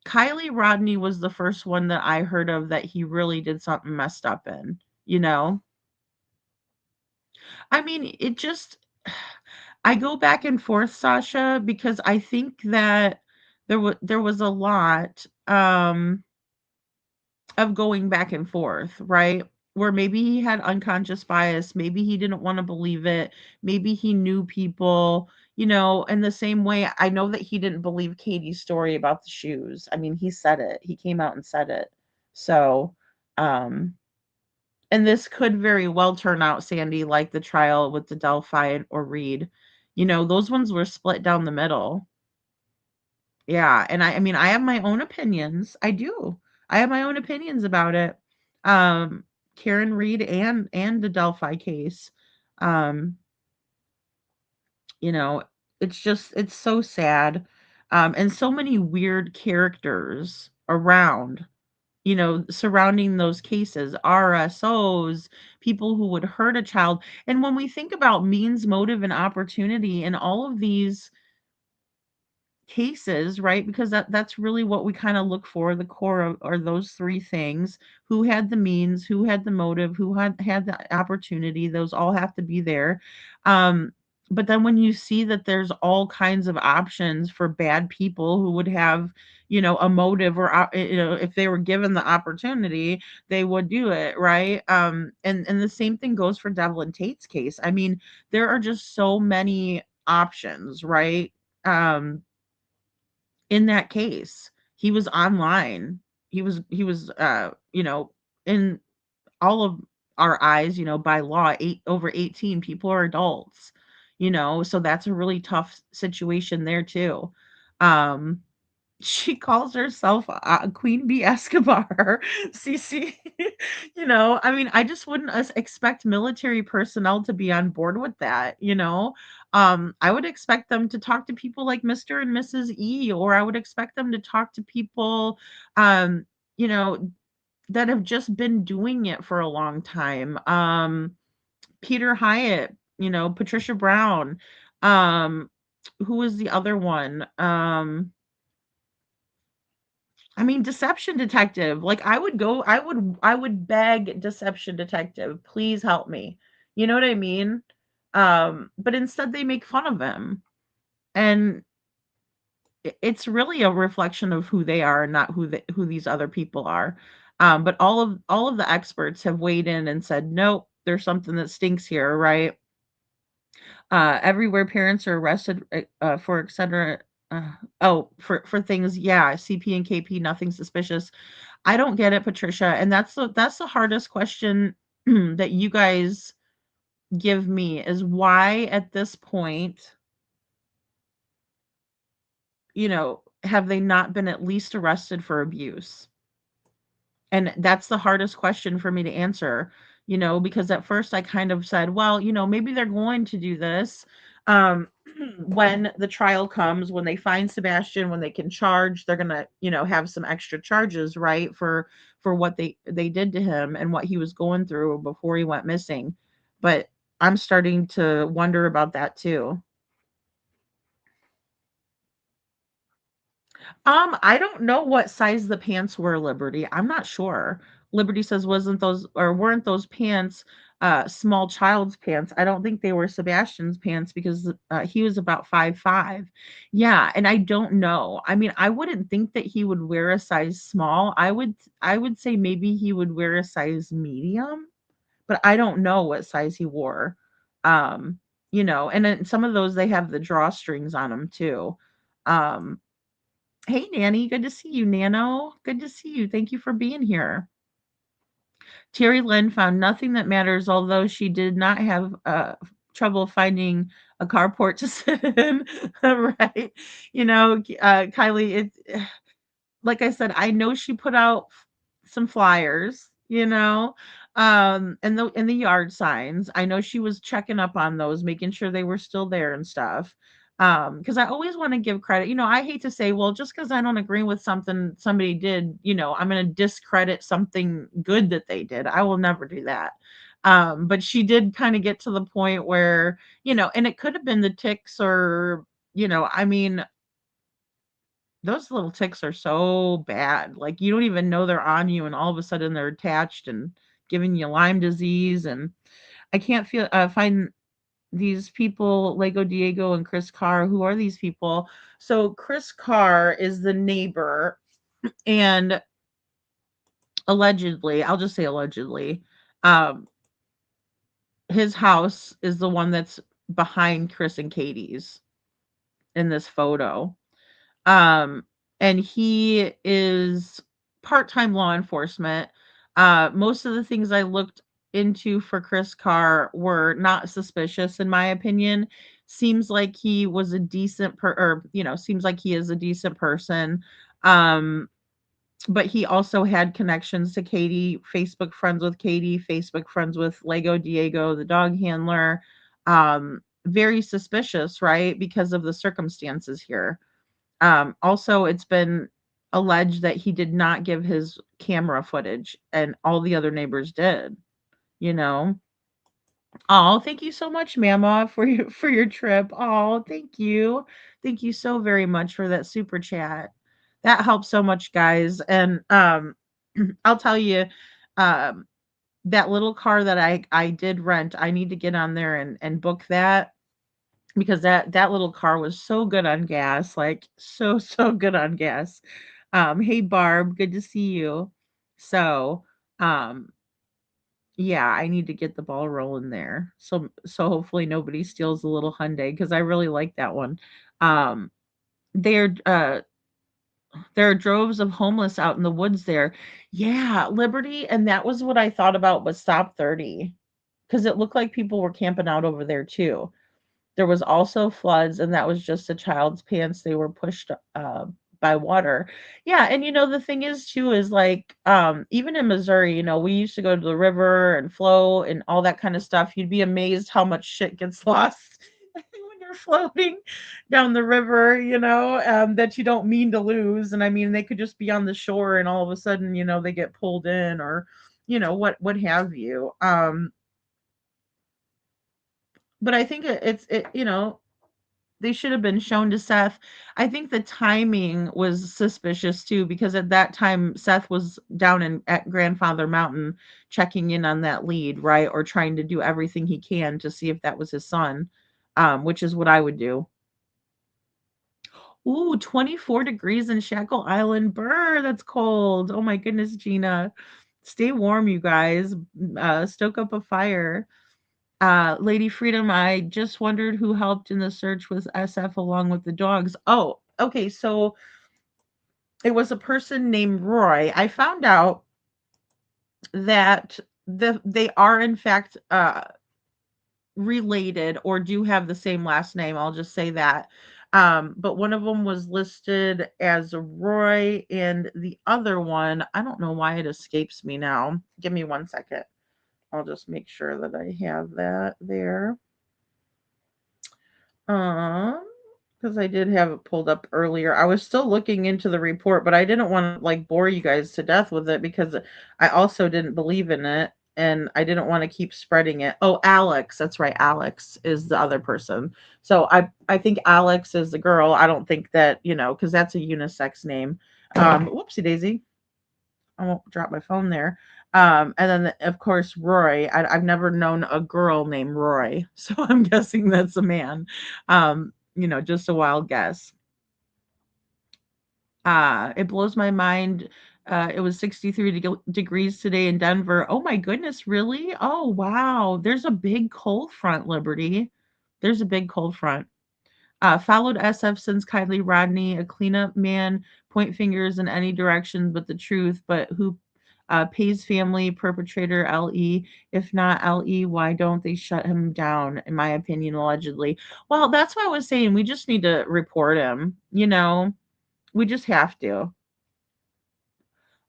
Kylie Rodney was the first one that I heard of that he really did something messed up in, you know? I mean, it just I go back and forth, Sasha, because I think that there was a lot of going back and forth, right? Where maybe he had unconscious bias, maybe he didn't want to believe it, maybe he knew people, you know, in the same way I know that he didn't believe Katie's story about the shoes. I mean, he said it. He came out and said it. So, um and this could very well turn out, Sandy, like the trial with the Delphi or Reed. You know, those ones were split down the middle. Yeah, and I mean, I have my own opinions. I do. I have my own opinions about it. Um, Karen Reed and the Delphi case. Um, you know, it's so sad. And so many weird characters around, you know, surrounding those cases, RSOs, people who would hurt a child. And when we think about means, motive, and opportunity in all of these cases, right? Because that's really what we kind of look for, the core of are those three things. Who had the means, who had the motive, who had the opportunity, those all have to be there. But then when you see that there's all kinds of options for bad people who would have, you know, a motive or you know, if they were given the opportunity, they would do it, right? And the same thing goes for Devlin Tate's case. I mean, there are just so many options, right? Um in that case. He was online. He was you know, in all of our eyes, you know, by law, over 18 people are adults, you know, so that's a really tough situation there too. Um she calls herself Queen Bee Escobar. CC, you know, I mean, I just wouldn't expect military personnel to be on board with that, you know? I would expect them to talk to people like Mr. and Mrs. E, or I would expect them to talk to people, um, you know, that have just been doing it for a long time. Peter Hyatt, you know, Patricia Brown, um, who was the other one? I mean, Deception Detective. Like I would beg Deception Detective, please help me. You know what I mean? But instead they make fun of him. And it's really a reflection of who they are and not who these other people are. But all of the experts have weighed in and said, nope, there's something that stinks here, right? Everywhere parents are arrested for etc. For things, yeah, CP and KP, nothing suspicious. I don't get it, Patricia, and that's the hardest question that you guys give me is why at this point, you know, have they not been at least arrested for abuse? And that's the hardest question for me to answer, you know, because at first I kind of said, well, you know, maybe they're going to do this when the trial comes, when they find Sebastian, when they can charge, they're going to, you know, have some extra charges, right? For what they did to him and what he was going through before he went missing. But I'm starting to wonder about that too. I don't know what size the pants were, Liberty. I'm not sure. Liberty says wasn't those or weren't those pants small child's pants. I don't think they were Sebastian's pants because he was about 5'5". Yeah, and I don't know. I mean, I wouldn't think that he would wear a size small. I would say maybe he would wear a size medium, but I don't know what size he wore. Um, you know, and then some of those they have the drawstrings on them too. Um Hey, Nanny. Good to see you, Nano. Good to see you. Thank you for being here. Terry Lynn found nothing that matters, although she did not have trouble finding a carport to sit in. Right. Kylie, like I said, I know she put out some flyers, and the yard signs. I know she was checking up on those, making sure they were still there and stuff. Because I always want to give credit. I hate to say, well, just because I don't agree with something somebody did, I'm going to discredit something good that they did. I will never do that. But she did kind of get to the point where, and it could have been the ticks or, I mean, those little ticks are so bad. Like, you don't even know they're on you, and all of a sudden they're attached and giving you Lyme disease. And I can't find these people, Lego Diego and Chris Carr. Who are these people? So Chris Carr is the neighbor, and allegedly, I'll just say allegedly, his house is the one that's behind Chris and Katie's in this photo. And he is part-time law enforcement. Most of the things I looked into for Chris Carr were not suspicious, in my opinion. Seems like he was a decent seems like he is a decent person. But he also had connections to Katie, Facebook friends with Katie, Facebook friends with Lego Diego, the dog handler. Very suspicious, right? Because of the circumstances here. Also, it's been alleged that he did not give his camera footage, and all the other neighbors did. Oh, thank you so much, Mama, for your trip. Oh, thank you so very much for that super chat. That helps so much, guys. And I'll tell you, that little car that I did rent, I need to get on there and book that, because that little car was so good on gas, like so good on gas. Hey Barb, good to see you. So, yeah, I need to get the ball rolling there. So hopefully nobody steals the little Hyundai, because I really like that one. Um, there there are droves of homeless out in the woods there. Yeah, Liberty, and that was what I thought about with Stop 30, because it looked like people were camping out over there too. There was also floods, and that was just a child's pants. They were pushed by water. Yeah, and the thing is too is like even in Missouri, we used to go to the river and flow and all that kind of stuff. You'd be amazed how much shit gets lost when you're floating down the river, that you don't mean to lose. And I mean, they could just be on the shore, and all of a sudden, they get pulled in, or what have you. But I think they should have been shown to Seth. I think the timing was suspicious too, because at that time Seth was down at Grandfather Mountain checking in on that lead, right? Or trying to do everything he can to see if that was his son, which is what I would do. Ooh, 24 degrees in Shackle Island. Brr, that's cold. Oh my goodness, Gina. Stay warm, you guys. Stoke up a fire. Lady Freedom, I just wondered who helped in the search with SF along with the dogs. Oh, okay. So it was a person named Roy. I found out that they are in fact related, or do have the same last name. I'll just say that. But one of them was listed as Roy, and the other one, I don't know why it escapes me now. Give me 1 second. I'll just make sure that I have that there. Because I did have it pulled up earlier. I was still looking into the report, but I didn't want to bore you guys to death with it, because I also didn't believe in it, and I didn't want to keep spreading it. Oh, Alex. That's right. Alex is the other person. So I think Alex is the girl. I don't think that, because that's a unisex name. Whoopsie daisy. I won't drop my phone there. And then, of course, Roy. I've never known a girl named Roy, so I'm guessing that's a man. Just a wild guess. It blows my mind. It was 63 degrees today in Denver. Oh my goodness, really? Oh, wow. There's a big cold front, Liberty. There's a big cold front. Followed SF since Kylie Rodney, a cleanup man, point fingers in any direction but the truth, but who pays family perpetrator LE? If not LE, why don't they shut him down? In my opinion, allegedly. Well, that's what I was saying. We just need to report him. We just have to.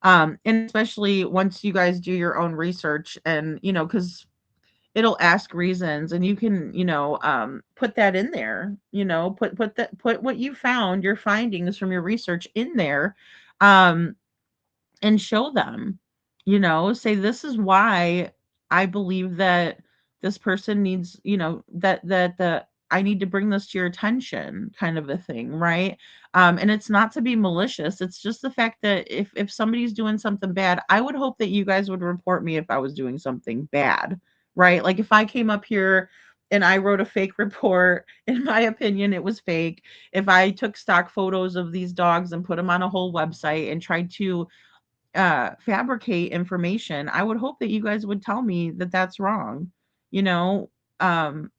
And especially once you guys do your own research, and because it'll ask reasons, and you can put that in there, put what you found, your findings from your research in there, um and show them, say this is why I believe that this person needs, that the I need to bring this to your attention, kind of a thing, right? And it's not to be malicious. It's just the fact that if somebody's doing something bad, I would hope that you guys would report me if I was doing something bad, right? Like if I came up here and I wrote a fake report, in my opinion, it was fake. If I took stock photos of these dogs and put them on a whole website and tried to fabricate information, I would hope that you guys would tell me that that's wrong. You know, um,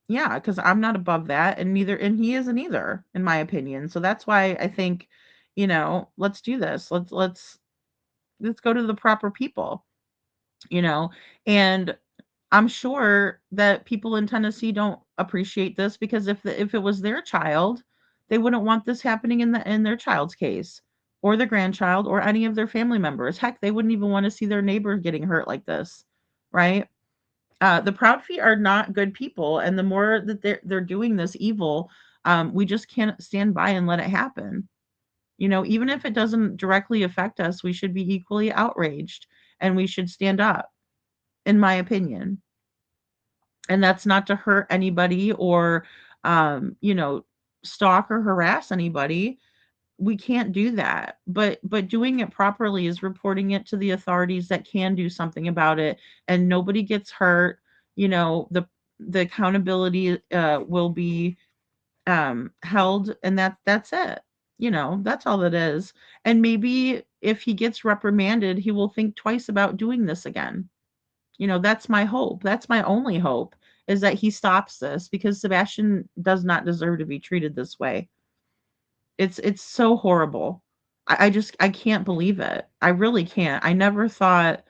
yeah, because I'm not above that, and he isn't either, in my opinion. So that's why I think, let's do this. Let's go to the proper people, you know, and I'm sure that people in Tennessee don't appreciate this, because if it was their child, they wouldn't want this happening in their child's case, or their grandchild, or any of their family members. Heck, they wouldn't even want to see their neighbor getting hurt like this, right? The Proud Feet are not good people, and the more that they're doing this evil, we just can't stand by and let it happen. Even if it doesn't directly affect us, we should be equally outraged, and we should stand up, in my opinion. And that's not to hurt anybody, or stalk or harass anybody. We can't do that. But doing it properly is reporting it to the authorities that can do something about it, and nobody gets hurt. The accountability will be held, and that's it. That's all it is. And maybe if he gets reprimanded, he will think twice about doing this again. That's my hope. That's my only hope, is that he stops this, because Sebastian does not deserve to be treated this way. It's so horrible. I can't believe it. I really can't. I never thought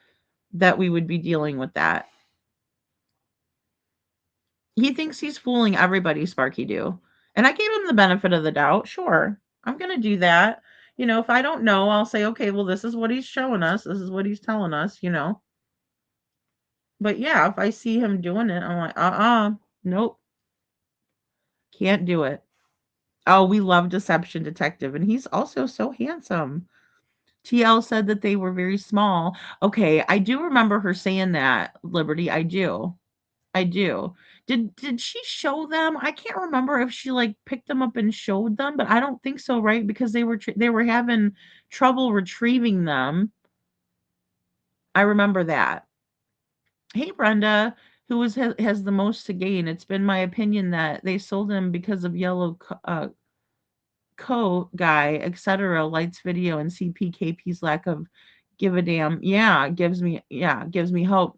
that we would be dealing with that. He thinks he's fooling everybody, Sparky do. And I gave him the benefit of the doubt. Sure, I'm going to do that. If I don't know, I'll say, okay, well, this is what he's showing us. This is what he's telling us, But yeah, if I see him doing it, I'm like, nope. Can't do it. Oh, we love Deception Detective, and he's also so handsome. TL said that they were very small. Okay, I do remember her saying that, Liberty. I do. Did she show them? I can't remember if she picked them up and showed them, but I don't think so, right? Because they were having trouble retrieving them. I remember that. Hey, Brenda, who has the most to gain? It's been my opinion that they sold him because of yellow coat guy, etc. Lights video and CPKP's lack of give a damn. Yeah, gives me hope.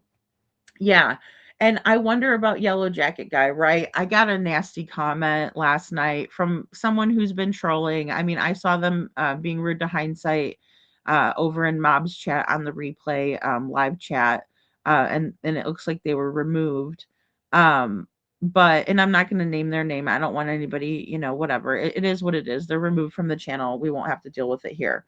Yeah. And I wonder about Yellow Jacket guy, right? I got a nasty comment last night from someone who's been trolling. I mean, I saw them being rude to Hindsight over in Mob's chat on the replay live chat. And it looks like they were removed. But I'm not going to name their name. I don't want anybody, whatever. It is what it is. They're removed from the channel. We won't have to deal with it here.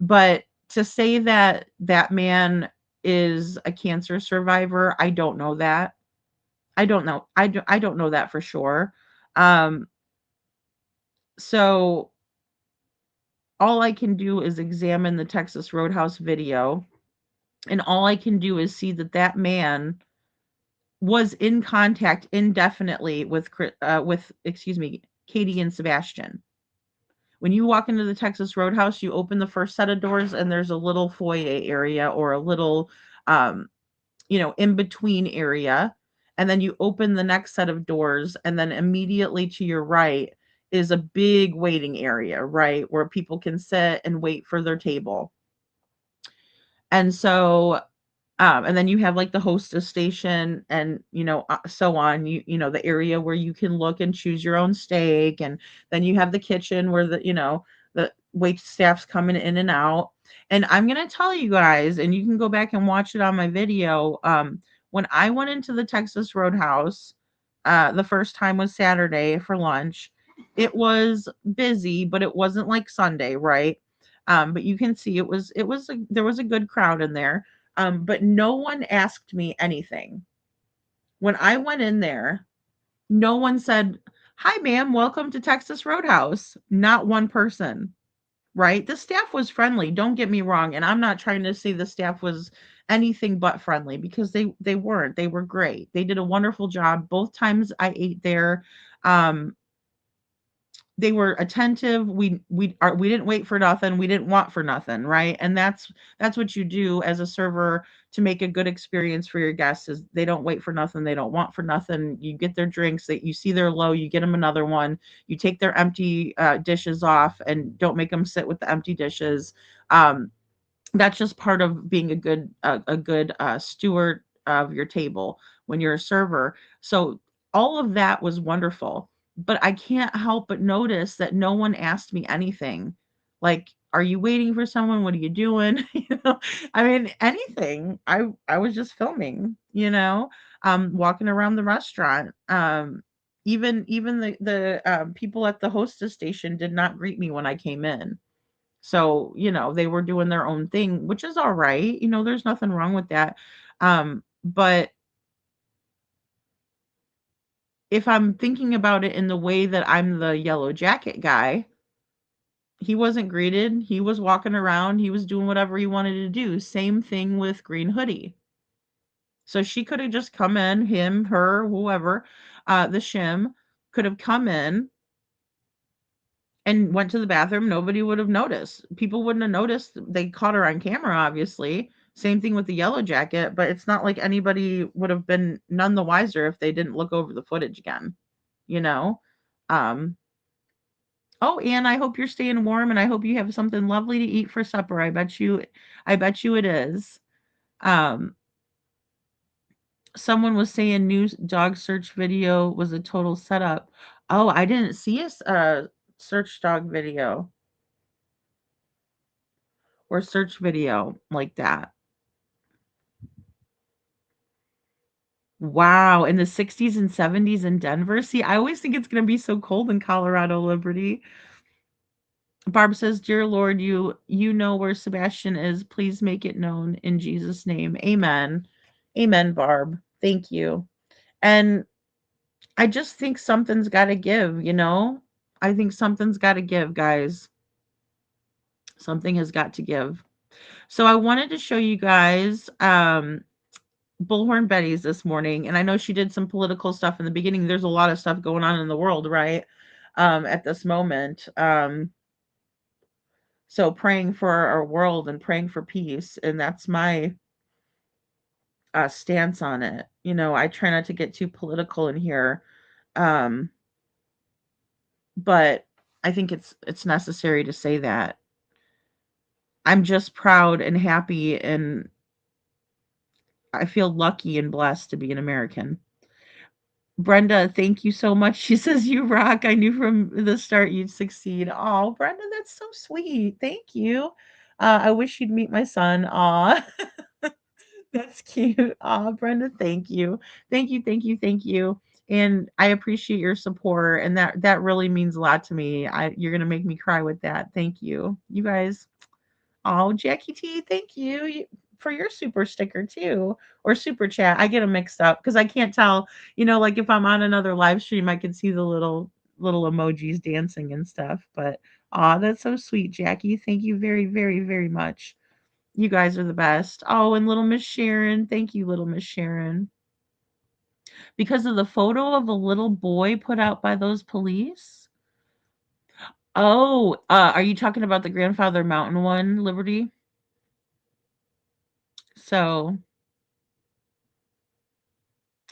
But to say that that man is a cancer survivor, I don't know that. I don't know. I don't know that for sure. So all I can do is examine the Texas Roadhouse video, and all I can do is see that man was in contact indefinitely with Katie and Sebastian. When you walk into the Texas Roadhouse, you open the first set of doors, and there's a little foyer area, or a little, in between area. And then you open the next set of doors, and then immediately to your right is a big waiting area, right? Where people can sit and wait for their table. And so And then you have like the hostess station and, so on, the area where you can look and choose your own steak. And then you have the kitchen where the wait staff's coming in and out. And I'm going to tell you guys, and you can go back and watch it on my video. When I went into the Texas Roadhouse, the first time was Saturday for lunch. It was busy, but it wasn't like Sunday, right? But you can see there was a good crowd in there. But no one asked me anything. When I went in there, no one said, "Hi, ma'am, welcome to Texas Roadhouse." Not one person, right? The staff was friendly, don't get me wrong. And I'm not trying to say the staff was anything but friendly, because they weren't. They were great. They did a wonderful job. Both times I ate there. They were attentive. We didn't wait for nothing. We didn't want for nothing, right? And that's what you do as a server to make a good experience for your guests. Is they don't wait for nothing. They don't want for nothing. You get their drinks. That you see they're low, you get them another one. You take their empty dishes off and don't make them sit with the empty dishes. That's just part of being a good steward of your table when you're a server. So all of that was wonderful, but I can't help but notice that no one asked me anything. Like, are you waiting for someone? What are you doing? I mean, anything. I was just filming, walking around the restaurant. Even the people at the hostess station did not greet me when I came in. So, they were doing their own thing, which is all right. There's nothing wrong with that. But if I'm thinking about it in the way that I'm the yellow jacket guy, he wasn't greeted. He was walking around. He was doing whatever he wanted to do. Same thing with Green Hoodie. So she could have just come in, him, her, whoever, the shim could have come in and went to the bathroom. Nobody would have noticed. People wouldn't have noticed. They caught her on camera, obviously. Same thing with the yellow jacket, but it's not like anybody would have been none the wiser if they didn't look over the footage again, you know? Oh, Anne, I hope you're staying warm and I hope you have something lovely to eat for supper. I bet you it is. Someone was saying new dog search video was a total setup. Oh, I didn't see a search dog video or search video like that. Wow, in the 60s and 70s in Denver. See, I always think it's going to be so cold in Colorado, Liberty. Barb says, "Dear Lord, you know where Sebastian is. Please make it known in Jesus' name." Amen. Amen, Barb. Thank you. And I just think something's got to give, I think something's got to give, guys. Something has got to give. So I wanted to show you guys Bullhorn Betty's this morning, and I know she did some political stuff in the beginning. There's a lot of stuff going on in the world, right? At this moment. So praying for our world and praying for peace, and that's my stance on it. I try not to get too political in here, but I think it's necessary to say that. I'm just proud and happy, and I feel lucky and blessed to be an American. Brenda, thank you so much. She says, "You rock. I knew from the start you'd succeed." Oh, Brenda, that's so sweet. Thank you. I wish you'd meet my son. Aw. That's cute. Aw, Brenda, thank you. Thank you, thank you, thank you. And I appreciate your support. And that really means a lot to me. You're gonna make me cry with that. Thank you. You guys. Oh, Jackie T, thank you for your super sticker too, or super chat. I get them mixed up because I can't tell, like if I'm on another live stream, I can see the little emojis dancing and stuff. But that's so sweet, Jackie. Thank you very, very, very much. You guys are the best. Oh, and little Miss Sharon. Thank you, little Miss Sharon. Because of the photo of a little boy put out by those police. Oh, are you talking about the Grandfather Mountain one, Liberty? So,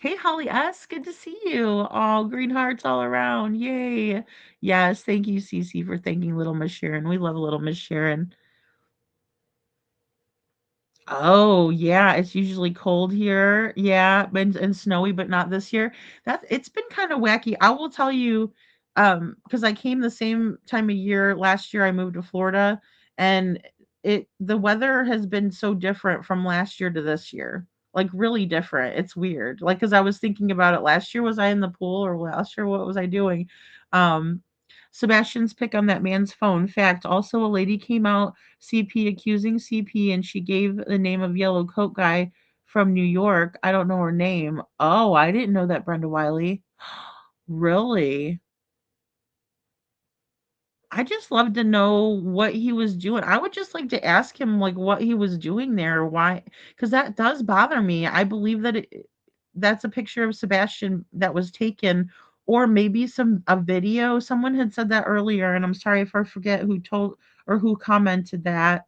hey, Holly S., good to see you. All green hearts all around. Yay. Yes, thank you, Cece, for thanking little Miss Sharon. We love little Miss Sharon. Oh, yeah, it's usually cold here. Yeah, and snowy, but not this year. It's been kind of wacky. I will tell you, because I came the same time of year last year. I moved to Florida, and the weather has been so different from last year to this year. Like really different. It's weird. Like because I was thinking about it last year, was I in the pool or last year what was I doing? Um, Sebastian's pick on that man's phone. Fact. Also, a lady came out CP accusing CP, and she gave the name of Yellow Coat guy from New York. I don't know her name. Oh, I didn't know that, Brenda Wiley. Really? I just love to know what he was doing. I would just like to ask him like what he was doing there, why, because that does bother me. I believe that that's a picture of Sebastian that was taken, or maybe a video. Someone had said that earlier, and I'm sorry if I forget who told or who commented that.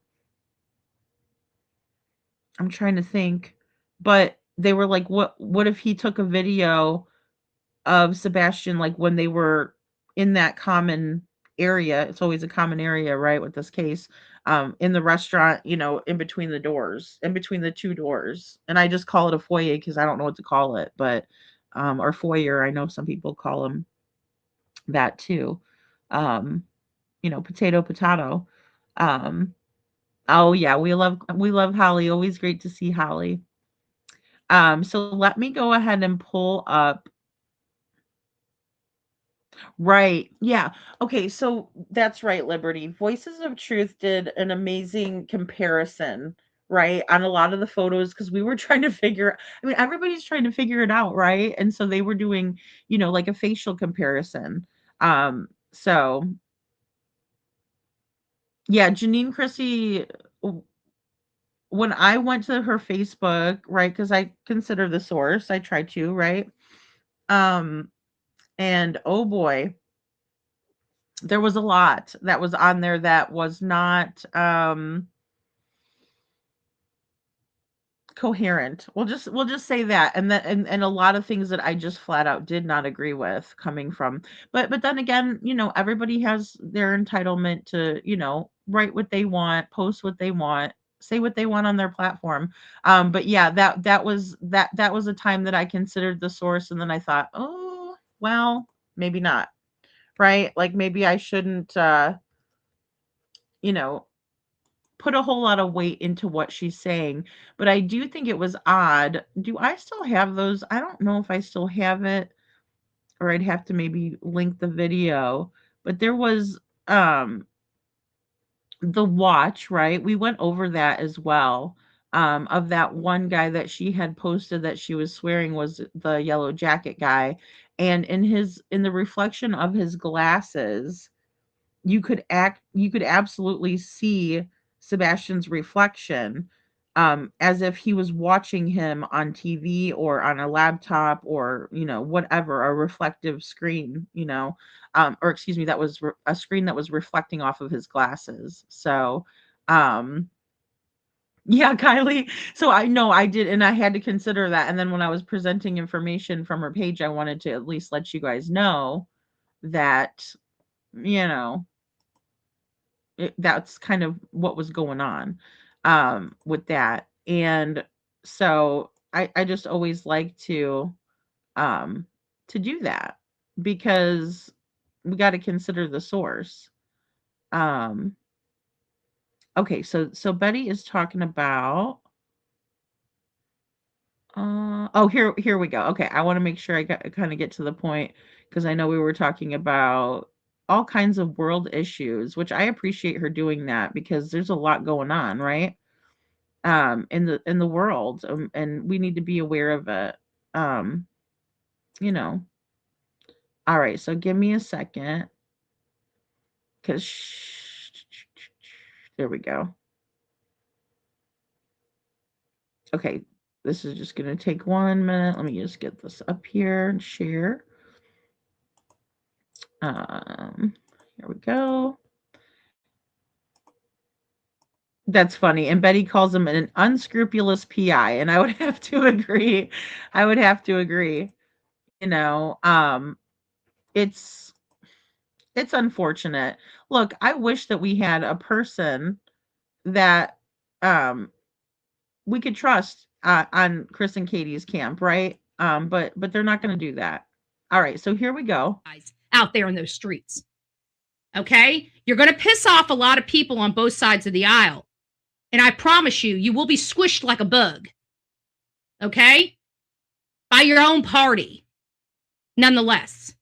I'm trying to think, but they were like, what if he took a video of Sebastian, like, when they were in that common area? It's always a common area, right, with this case, in the restaurant, in between the doors, in between the 2 doors, and I just call it a foyer because I don't know what to call it, but, or foyer, I know some people call them that too. Um, potato, potato. Um, oh, yeah, we love Holly, always great to see Holly. So let me go ahead and pull up. Right. Yeah. Okay, so that's right, Liberty. Voices of Truth did an amazing comparison, right, on a lot of the photos because we were trying to figure. I mean, everybody's trying to figure it out, right? And so they were doing, like a facial comparison. So yeah, Janine Chrissy, when I went to her Facebook, right, because I consider the source, I try to, right? Um, and oh boy, there was a lot that was on there that was not coherent. We'll just say that, and a lot of things that I just flat out did not agree with coming from. But then again, everybody has their entitlement to, write what they want, post what they want, say what they want on their platform. But yeah, that was a time that I considered the source, and then I thought, oh well, maybe not, right? Like maybe I shouldn't you know put a whole lot of weight into what she's saying, but I do think it was odd. Do I still have those? I don't know if I still have it, or I'd have to maybe link the video. But there was the watch, right? We went over that as well. Of that one guy that she had posted that she was swearing was the yellow jacket guy. And in the reflection of his glasses, you could absolutely see Sebastian's reflection, as if he was watching him on TV or on a laptop or, whatever, a reflective screen, or excuse me, that was a screen that was reflecting off of his glasses. So, um, yeah, Kylie. So I know I did, and I had to consider that. And then when I was presenting information from her page, I wanted to at least let you guys know that, you know, that's kind of what was going on with that. And so I just always like um to do that because we got to consider the source. um okay, so Betty is talking about oh, here we go. Okay, I want to make sure I kind of get to the point because I know we were talking about all kinds of world issues, which I appreciate her doing that because there's a lot going on, right? In the world, and we need to be aware of it. Um, you know. All right, so give me a second cuz there we go. Okay, this is just going to take 1 minute. Let me just get this up here and share. Here we go. That's funny. And Betty calls him an unscrupulous PI, and I would have to agree. I would have to agree. You know, it's it's unfortunate. Look, I wish that we had a person that um we could trust on Chris and Katie's camp, right? But they're not going to do that. All right, so here we go. Out there in those streets. Okay? You're going to piss off a lot of people on both sides of the aisle. And I promise you, you will be squished like a bug. Okay? By your own party. Nonetheless.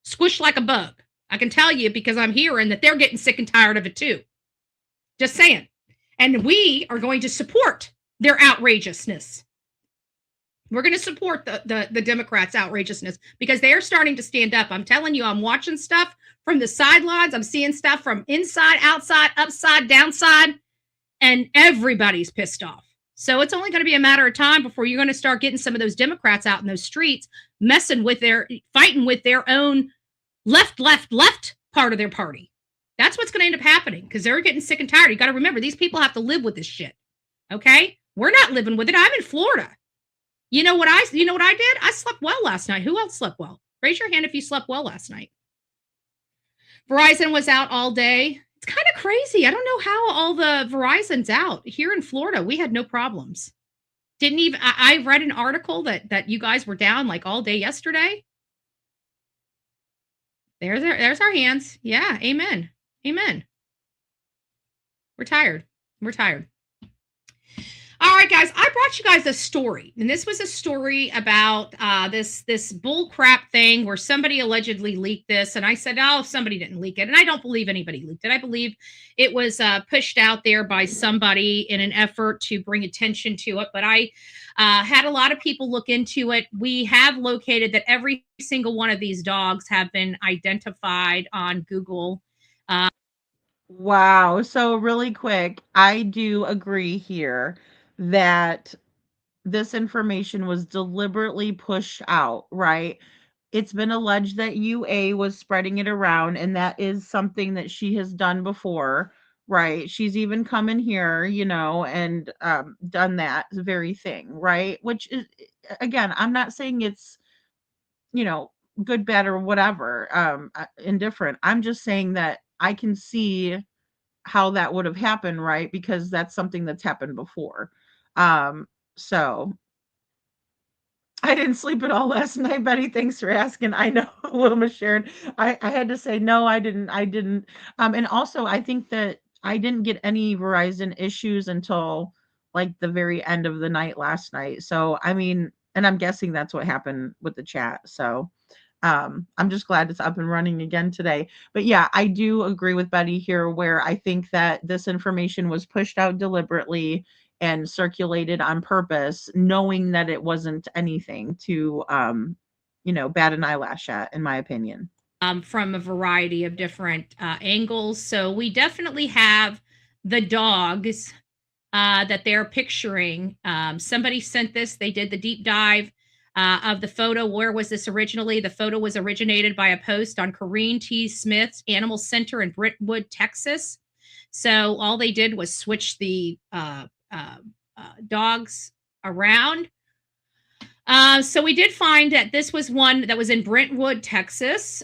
Squished like a bug. I can tell you because I'm hearing that they're getting sick and tired of it too. Just saying. And we are going to support their outrageousness. We're going to support the Democrats' outrageousness because they are starting to stand up. I'm telling you, I'm watching stuff from the sidelines. I'm seeing stuff from inside, outside, upside, downside, and everybody's pissed off. So it's only going to be a matter of time before you're going to start getting some of those Democrats out in those streets fighting with their own left part of their party. That's what's going to end up happening because they're getting sick and tired. You got to remember, these people have to live with this shit. Okay? We're not living with it. I'm in Florida. You know what I did? I slept well last night. Who else slept well? Raise your hand if you slept well last night. Verizon was out all day. It's kind of crazy. I don't know how all the Verizon's out. Here in Florida, we had no problems. I read an article that you guys were down like all day yesterday. There's our hands. Yeah, amen. Amen. We're tired. All right, guys, I brought you guys a story, and this was a story about this bull crap thing where somebody allegedly leaked this, and I said, oh, somebody didn't leak it, and I don't believe anybody leaked it. I believe it was pushed out there by somebody in an effort to bring attention to it, but I had a lot of people look into it. We have located that every single one of these dogs have been identified on Google. Wow. So really quick, I do agree here that this information was deliberately pushed out, right? It's been alleged that UA was spreading it around, and that is something that she has done before, right? She's even come in here, and done that very thing, right? Which is, again, I'm not saying it's, good, bad, or whatever, indifferent. I'm just saying that I can see how that would have happened, right? Because that's something that's happened before. So I didn't sleep at all last night, Betty. Thanks for asking. I know, Wilma Sharon. I had to say, no, I didn't. And also I think that I didn't get any Verizon issues until like the very end of the night last night. So, I mean, and I'm guessing that's what happened with the chat. So, I'm just glad it's up and running again today. But yeah, I do agree with Betty here where I think that this information was pushed out deliberately and circulated on purpose, knowing that it wasn't anything to, bat an eyelash at, in my opinion. From a variety of different angles. So we definitely have the dogs that they're picturing. Somebody sent this. They did the deep dive of the photo. Where was this originally? The photo was originated by a post on Corrine T. Smith's Animal Center in Brentwood, Texas. So all they did was switch the dogs around. So we did find that this was one that was in Brentwood, Texas.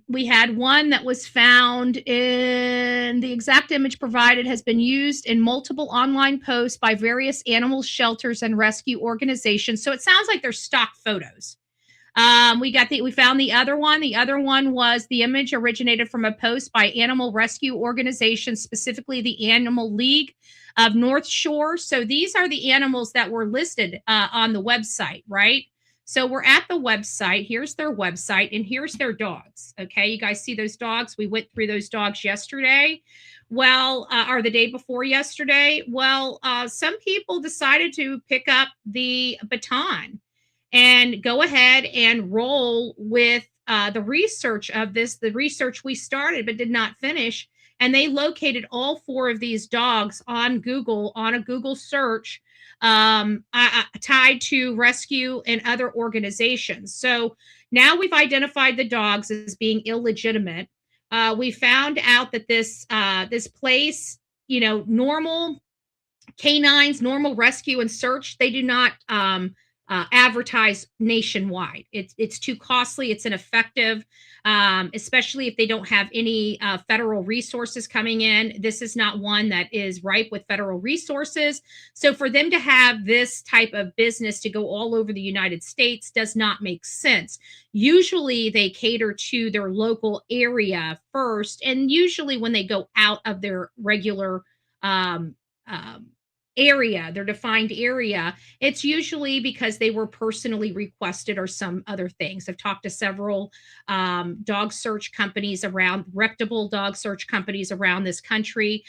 We had one that was found in the exact image provided has been used in multiple online posts by various animal shelters and rescue organizations. So it sounds like they're stock photos. We found the other one. The other one was the image originated from a post by animal rescue organizations, specifically the Animal League of North Shore. So these are the animals that were listed on the website, right? So we're at the website. Here's their website, and here's their dogs. Okay, you guys see those dogs? We went through those dogs yesterday. Well, or the day before yesterday. Well, some people decided to pick up the baton and go ahead and roll with the research of this, the research we started but did not finish. And they located all 4 of these dogs on Google, on a Google search, tied to rescue and other organizations. So now we've identified the dogs as being illegitimate. We found out that this place, normal canines, normal rescue and search, they do not advertise nationwide. It's too costly. It's ineffective, especially if they don't have any federal resources coming in. This is not one that is ripe with federal resources. So for them to have this type of business to go all over the United States does not make sense. Usually they cater to their local area first, and usually when they go out of their regular um, area, their defined area, it's usually because they were personally requested or some other things. I've talked to several dog search companies around, reputable dog search companies around this country,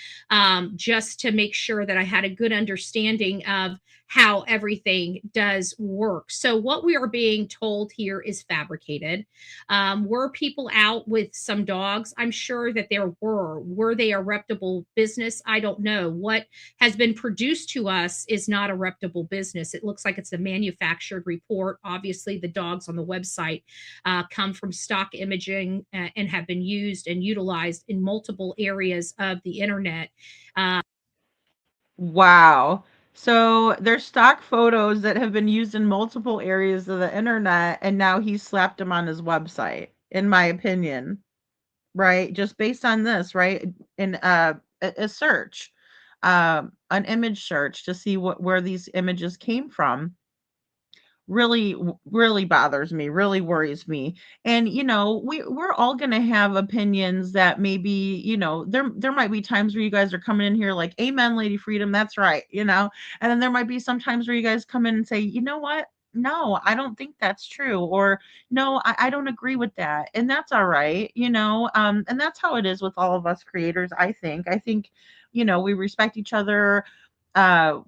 just to make sure that I had a good understanding of how everything does work. So what we are being told here is fabricated. Were people out with some dogs? I'm sure that there were. Were they a reputable business? I don't know. What has been produced to us is not a reputable business. It looks like it's a manufactured report. Obviously, the dogs on the website come from stock imaging and have been used and utilized in multiple areas of the internet. Wow. So there's stock photos that have been used in multiple areas of the internet, and now he slapped them on his website, in my opinion, right? Just based on this, right? In a search, an image search to see where these images came from. Really bothers me, really worries me. And we're all going to have opinions that maybe, there might be times where you guys are coming in here like, amen, Lady Freedom, that's right, and then there might be some times where you guys come in and say, you know what, no, I don't think that's true, or no, I don't agree with that, and that's all right. And that's how it is with all of us creators. I think we respect each other, uh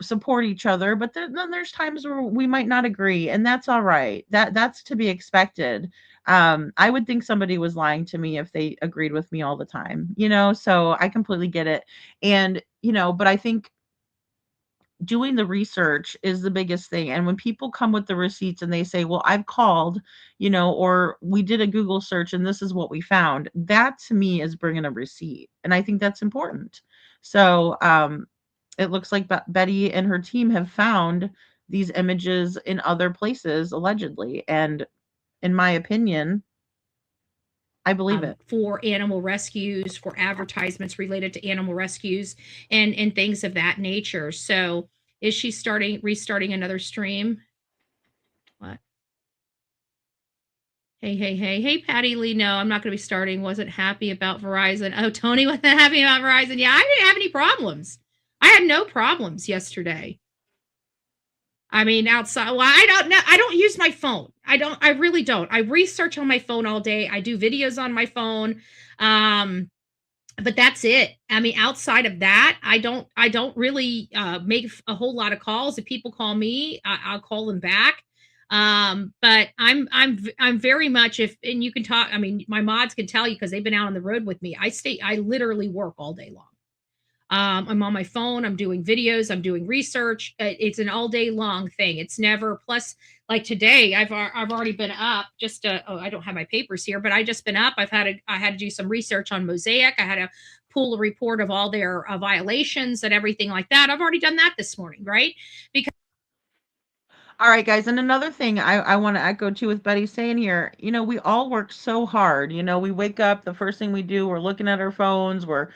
support each other, but then there's times where we might not agree, and that's all right. That's to be expected. I would think somebody was lying to me if they agreed with me all the time, so I completely get it. And but I think doing the research is the biggest thing. And when people come with the receipts and they say, well, I've called, or we did a Google search and this is what we found, that to me is bringing a receipt, and I think that's important. So it looks like Betty and her team have found these images in other places, allegedly. And in my opinion, I believe it. For animal rescues, for advertisements related to animal rescues and things of that nature. So is she restarting another stream? What? Hey, Patty Lee. No, I'm not going to be starting. Wasn't happy about Verizon. Oh, Tony wasn't happy about Verizon. Yeah, I didn't have any problems. I had no problems yesterday. I mean, outside, well, I don't know. I don't use my phone. I really don't. I research on my phone all day. I do videos on my phone. But that's it. I mean, outside of that, I don't really make a whole lot of calls. If people call me, I'll call them back. But I'm very much, and you can talk, I mean, my mods can tell you because they've been out on the road with me. I literally work all day long. I'm on my phone, I'm doing videos, I'm doing research. It's an all day long thing. It's never, plus like today, I've already been up just I don't have my papers here, but I just been up. I had to do some research on Mosaic. I had to pull a report of all their violations and everything like that. I've already done that this morning, right? Because all right, guys. And another thing I want to echo too with Betty saying here, we all work so hard. We wake up, the first thing we do, we're looking at our phones, we're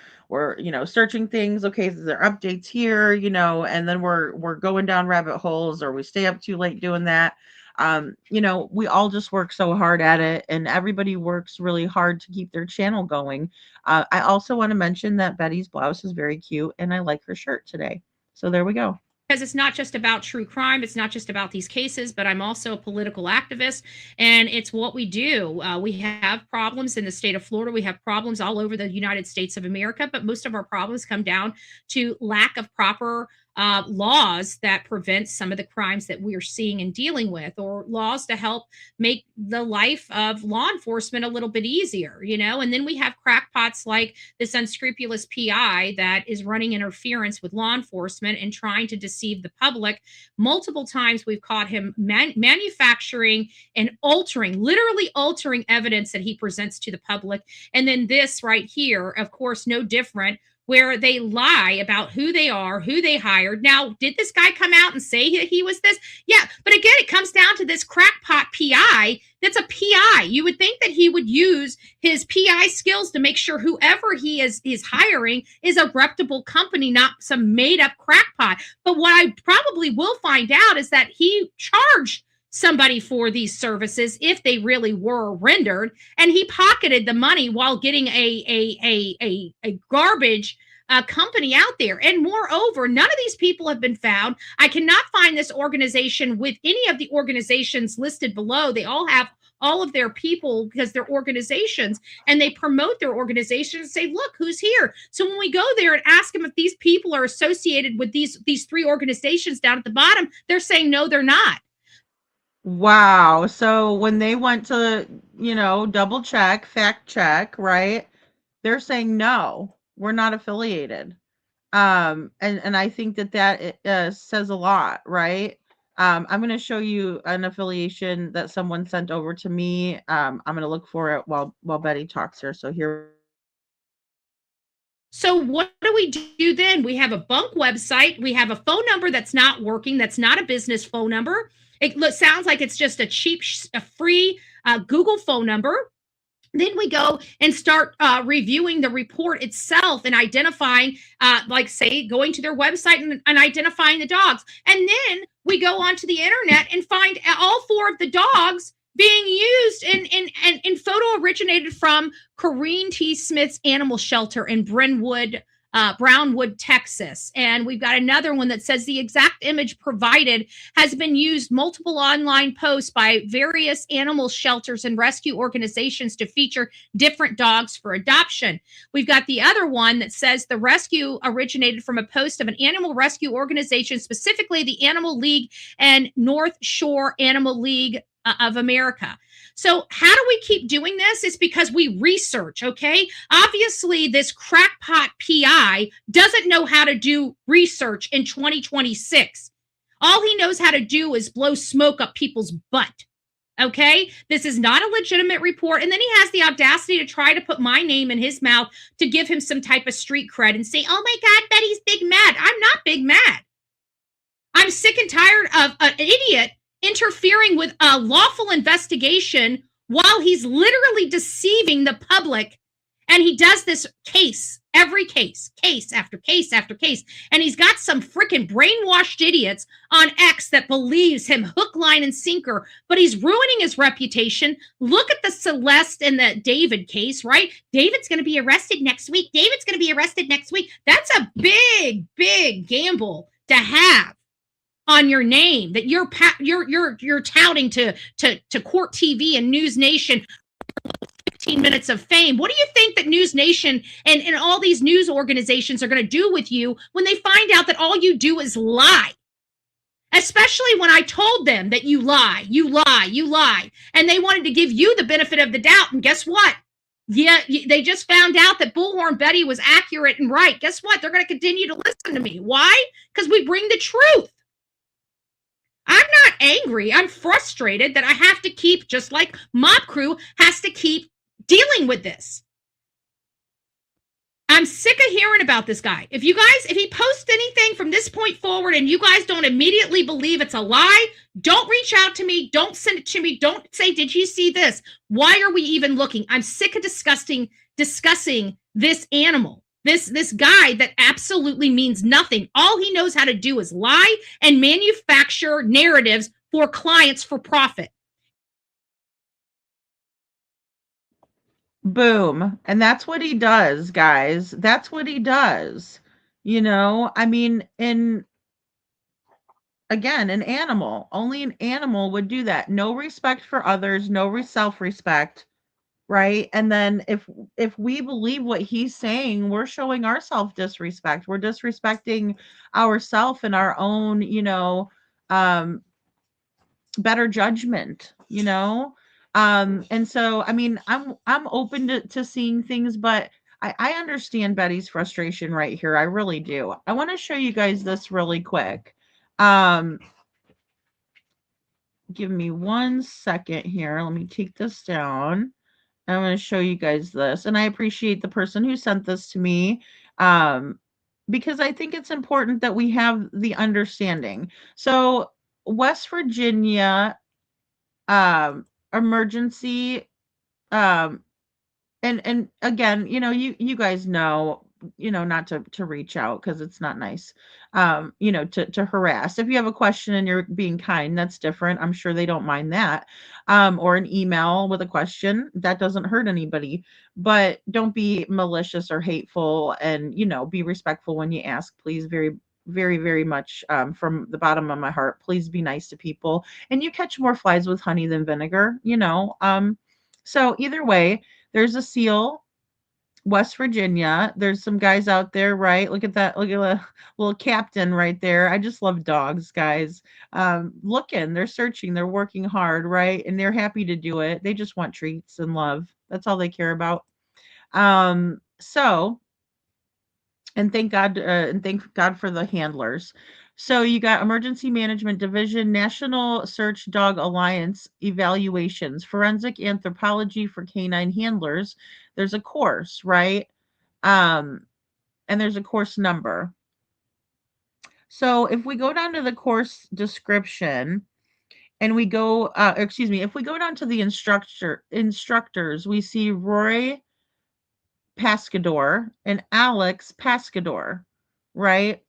searching things. Okay, is there updates here? And then we're going down rabbit holes, or we stay up too late doing that. We all just work so hard at it, and everybody works really hard to keep their channel going. I also want to mention that Betty's blouse is very cute, and I like her shirt today. So there we go. Because it's not just about true crime. It's not just about these cases, but I'm also a political activist, and it's what we do. We have problems in the state of Florida. We have problems all over the United States of America, but most of our problems come down to lack of proper laws that prevent some of the crimes that we are seeing and dealing with, or laws to help make the life of law enforcement a little bit easier, and then we have crackpots like this unscrupulous PI that is running interference with law enforcement and trying to deceive the public. Multiple times we've caught him manufacturing and literally altering evidence that he presents to the public. And then this right here, of course, no different, where they lie about who they are, who they hired. Now, did this guy come out and say that he was this? Yeah, but again, it comes down to this crackpot PI that's a PI. You would think that he would use his PI skills to make sure whoever he is hiring is a reputable company, not some made-up crackpot. But what I probably will find out is that he charged somebody for these services if they really were rendered, and he pocketed the money while getting a garbage company out there. And moreover, none of these people have been found. I cannot find this organization with any of the organizations listed below. They all have all of their people because they're organizations, and they promote their organization and say, look, who's here. So when we go there and ask them if these people are associated with these three organizations down at the bottom, they're saying no, they're not. Wow. So when they went to, double check, fact check, right? They're saying, no, we're not affiliated. And I think that says a lot, right? I'm going to show you an affiliation that someone sent over to me. I'm going to look for it while Betty talks here. So here. So what do we do then? We have a bunk website. We have a phone number that's not working. That's not a business phone number. It sounds like it's just a free Google phone number. Then we go and start reviewing the report itself and identifying, going to their website and identifying the dogs. And then we go onto the internet and find all 4 of the dogs being used in photo originated from Corrine T. Smith's animal shelter in Brownwood, Texas. And we've got another one that says the exact image provided has been used multiple online posts by various animal shelters and rescue organizations to feature different dogs for adoption. We've got the other one that says the rescue originated from a post of an animal rescue organization, specifically the Animal League and North Shore Animal League of America. So how do we keep doing this? It's because we research, okay? Obviously, this crackpot PI doesn't know how to do research in 2026. All he knows how to do is blow smoke up people's butt, okay? This is not a legitimate report. And then he has the audacity to try to put my name in his mouth to give him some type of street cred and say, oh my God, Betty's big mad. I'm not big mad. I'm sick and tired of an idiot interfering with a lawful investigation while he's literally deceiving the public. And he does this every case after case after case. And he's got some freaking brainwashed idiots on X that believes him hook, line, and sinker, but he's ruining his reputation. Look at the Celeste and the David case, right? David's going to be arrested next week. That's a big, big gamble to have on your name that you're touting to Court TV and News Nation. 15 minutes of fame. What do you think that News Nation and all these news organizations are going to do with you when they find out that all you do is lie? Especially when I told them that you lie, and they wanted to give you the benefit of the doubt. And guess what? Yeah, they just found out that Bullhorn Betty was accurate and right. Guess what? They're going to continue to listen to me. Why? Because we bring the truth. I'm not angry. I'm frustrated that I have to keep, just like Mob Crew has to keep dealing with this. I'm sick of hearing about this guy. If he posts anything from this point forward and you guys don't immediately believe it's a lie, don't reach out to me. Don't send it to me. Don't say, did you see this? Why are we even looking? I'm sick of discussing this animal. This guy that absolutely means nothing. All he knows how to do is lie and manufacture narratives for clients for profit. Boom. And that's what he does, guys. That's what he does. I mean, again, an animal. Only an animal would do that. No respect for others, no self-respect. Right. And then if we believe what he's saying, we're showing ourselves disrespect. We're disrespecting ourselves and our own, better judgment, and so, I mean, I'm open to seeing things, but I understand Betty's frustration right here. I really do. I want to show you guys this really quick. Give me 1 second here. Let me take this down. I'm going to show you guys this, and I appreciate the person who sent this to me. Because I think it's important that we have the understanding. So West Virginia emergency, um, and again, you guys know, not to reach out because it's not nice, to harass. If you have a question and you're being kind, that's different. I'm sure they don't mind that. Or an email with a question that doesn't hurt anybody, but don't be malicious or hateful, and be respectful when you ask, please. Very, very, very much, from the bottom of my heart, please be nice to people, and you catch more flies with honey than vinegar. So either way, there's a seal, West Virginia. There's some guys out there, right? Look at that. Look at the little captain right there. I just love dogs, guys. Looking, they're searching, they're working hard, right? And they're happy to do it. They just want treats and love. That's all they care about. So, and thank God for the handlers. So you got Emergency Management Division, National Search Dog Alliance evaluations, forensic anthropology for canine handlers. There's a course, right? And there's a course number. So if we go down to the course description and we go, if we go down to the instructors, we see Roy Pascador and Alex Pascador, right?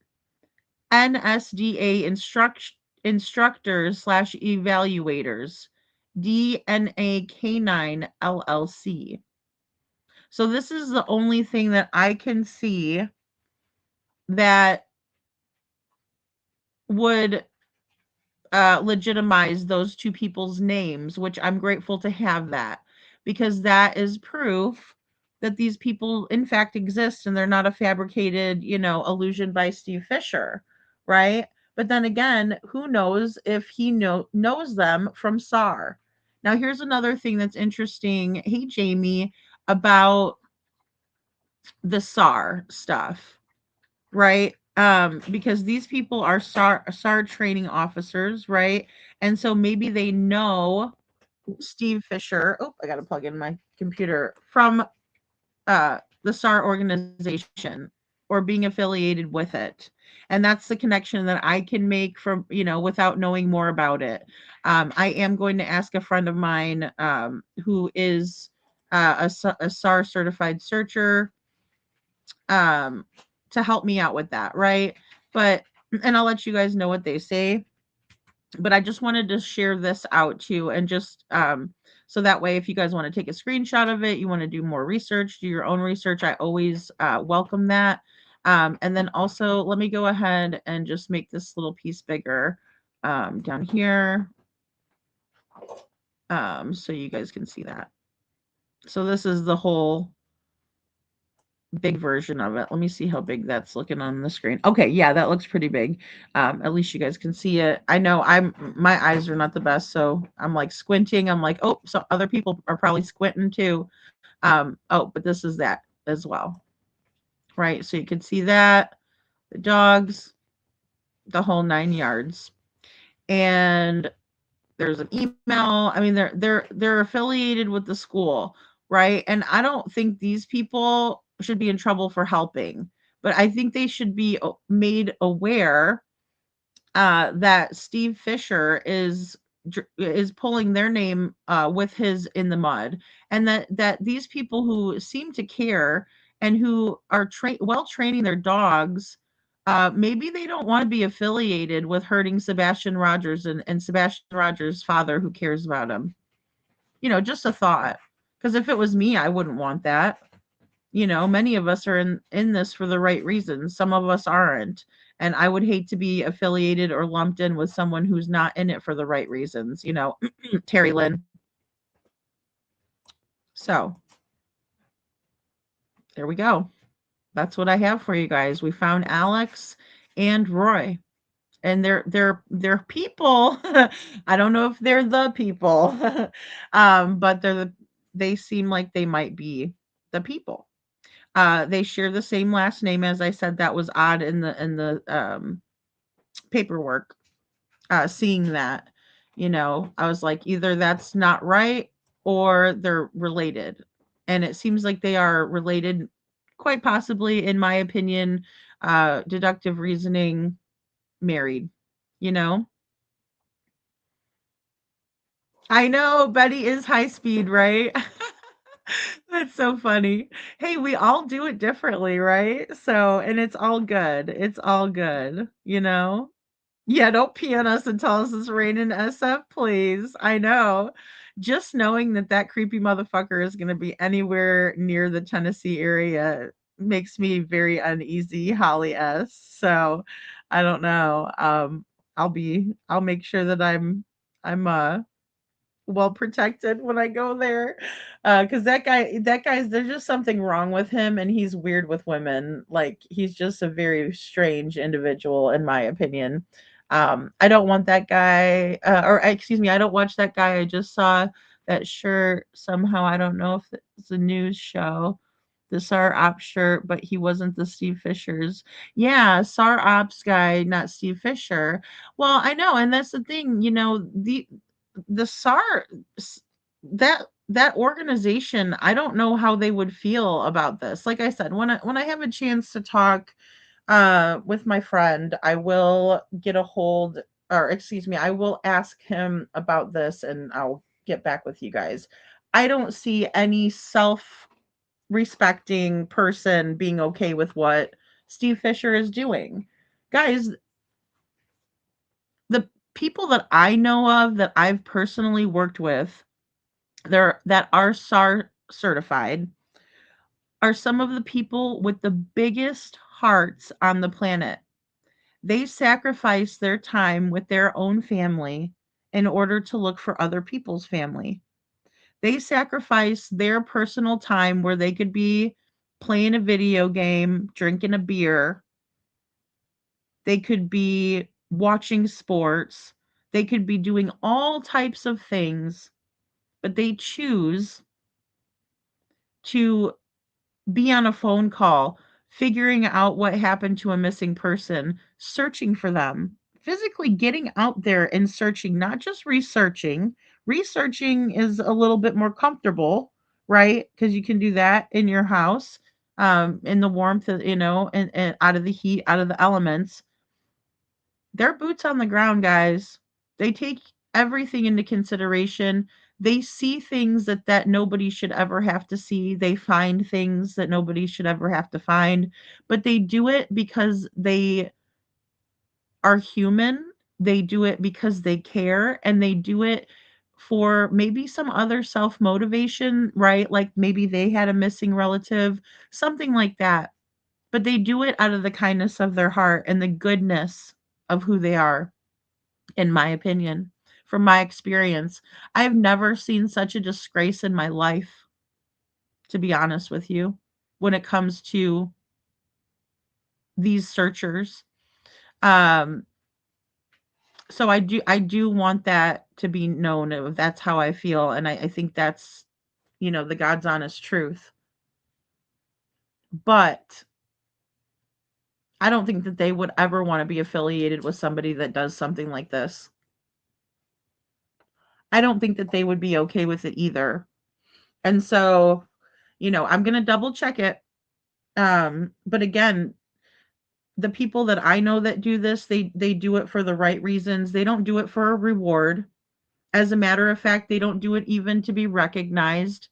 NSDA instructors / evaluators, DNA Canine LLC. So this is the only thing that I can see that would legitimize those two people's names, which I'm grateful to have that, because that is proof that these people in fact exist and they're not a fabricated, illusion by Steve Fisher, right? But then again, who knows if he knows them from SAR. Now, here's another thing that's interesting. Hey, Jamie, about the SAR stuff, right? Because these people are SAR training officers, right? And so maybe they know Steve Fisher. Oh, I got to plug in my computer, from the SAR organization or being affiliated with it. And that's the connection that I can make from, without knowing more about it. I am going to ask a friend of mine who is a SAR certified searcher to help me out with that, right? And I'll let you guys know what they say. But I just wanted to share this out too, and just so that way, if you guys want to take a screenshot of it, you want to do more research, do your own research, I always welcome that. And then also, let me go ahead and just make this little piece bigger down here, so you guys can see that. So this is the whole big version of it. Let me see how big that's looking on the screen. Okay, yeah, that looks pretty big. At least you guys can see it. I know my eyes are not the best, so I'm like squinting. I'm like, oh, so other people are probably squinting too. Oh, but this is that as well, right? So you can see that, the dogs, the whole 9 yards. And there's an email. I mean, they're affiliated with the school, right? And I don't think these people should be in trouble for helping, but I think they should be made aware that Steve Fisher is pulling their name with his in the mud, and that these people who seem to care and who are training their dogs, maybe they don't want to be affiliated with hurting Sebastian Rogers and Sebastian Rogers' father, who cares about him. Just a thought. Because if it was me, I wouldn't want that. Many of us are in this for the right reasons. Some of us aren't. And I would hate to be affiliated or lumped in with someone who's not in it for the right reasons. Terry Lynn. So there we go. That's what I have for you guys. We found Alex and Roy. And they're people. I don't know if they're the people, but they seem like they might be the people. They share the same last name. As I said, that was odd in the paperwork. Seeing that, I was like, either that's not right or they're related. And it seems like they are related quite possibly, in my opinion, deductive reasoning, married, you know? I know Betty is high speed, right? That's so funny. Hey, we all do it differently, right? So, and it's all good. It's all good, you know? Yeah, don't pee on us and tell us it's raining SF, please. I know. Just knowing that that creepy motherfucker is going to be anywhere near the Tennessee area makes me very uneasy, Holly S. So, I don't know. I'll make sure that I'm well protected when I go there. Cause that guy's there's just something wrong with him and he's weird with women. Like he's just a very strange individual in my opinion. I don't want that guy or excuse me, I don't watch that guy. I just saw that shirt somehow. I don't know if it's a news show. The SAR Ops shirt, but he wasn't the Steve Fishers. Yeah, SAR Ops guy, not Steve Fisher. Well, I know, and that's the thing, you know, the SAR that organization, I don't know how they would feel about this. Like I said, when I have a chance to talk with my friend, I will get a hold or excuse me, I will ask him about this and I'll get back with you guys. I don't see any self-respecting person being okay with what Steve Fisher is doing. Guys, the people that I know of that I've personally worked with that are SAR certified are some of the people with the biggest hearts on the planet. They sacrifice their time with their own family in order to look for other people's family. They sacrifice their personal time where they could be playing a video game, drinking a beer. They could be watching sports. They could be doing all types of things, but they choose to be on a phone call, figuring out what happened to a missing person, searching for them, physically getting out there and searching, not just researching. Researching is a little bit more comfortable, right? Because you can do that in your house, in the warmth, you know, and out of the heat, out of the elements. They're boots on the ground, guys. They take everything into consideration. They see things that nobody should ever have to see. They find things that nobody should ever have to find, but they do it because they are human. They do it because they care and they do it for maybe some other self motivation, right? Like maybe they had a missing relative, something like that. But they do it out of the kindness of their heart and the goodness of who they are, in my opinion. From my experience, I've never seen such a disgrace in my life, to be honest with you, when it comes to these searchers. Um, so I do want that to be known. That's how I feel, and I think that's, you know, the God's honest truth. But I don't think that they would ever want to be affiliated with somebody that does something like this. I don't think that they would be okay with it either. And so, you know, I'm going to double check it. But again, the people that I know that do this, they do it for the right reasons. They don't do it for a reward. As a matter of fact, they don't do it even to be recognized.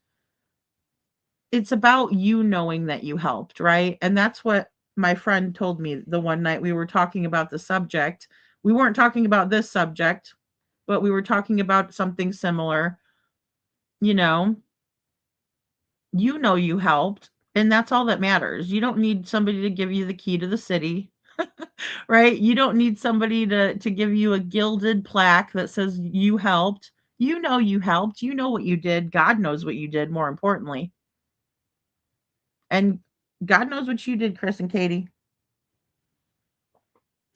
It's about you knowing that you helped, right? And that's what my friend told me the one night we were talking about the subject. We weren't talking about this subject, but we were talking about something similar. You know you helped, and that's all that matters. You don't need somebody to give you the key to the city. Right? You don't need somebody to give you a gilded plaque that says you helped. You helped. You know what you did. God knows what you did, more importantly. And God knows what you did, Chris and Katie.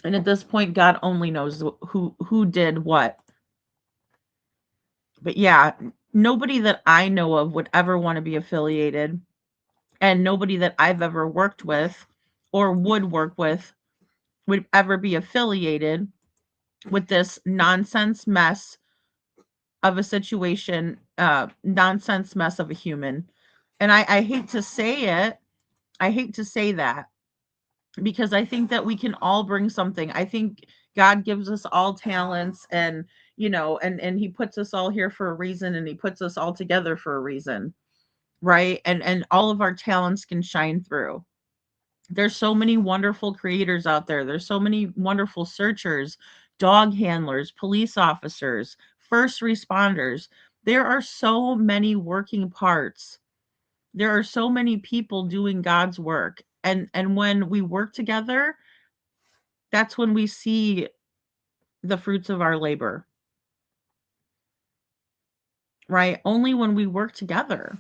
And at this point, God only knows who did what. But yeah, nobody that I know of would ever want to be affiliated, and nobody that I've ever worked with or would work with would ever be affiliated with this nonsense mess of a situation, nonsense mess of a human. And I hate to say it, I hate to say that because I think that we can all bring something. I think God gives us all talents and, and he puts us all here for a reason and he puts us all together for a reason, right? And all of our talents can shine through. There's so many wonderful creators out there. There's so many wonderful searchers, dog handlers, police officers, first responders. There are so many working parts. There are so many people doing God's work. And when we work together, that's when we see the fruits of our labor. Right? Only when we work together.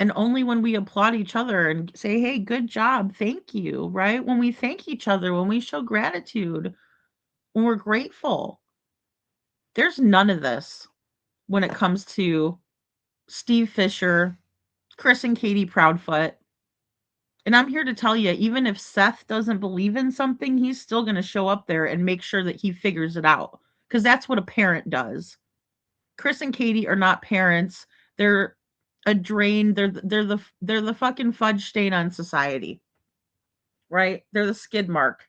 And only when we applaud each other and say, hey, good job, thank you, right? When we thank each other, when we show gratitude, when we're grateful. There's none of this when it comes to Steve Fisher, Chris and Katie Proudfoot. And I'm here to tell you, even if Seth doesn't believe in something, he's still going to show up there and make sure that he figures it out. Because that's what a parent does. Chris and Katie are not parents. They're a drain. They're the fucking fudge stain on society. Right? They're the skid mark.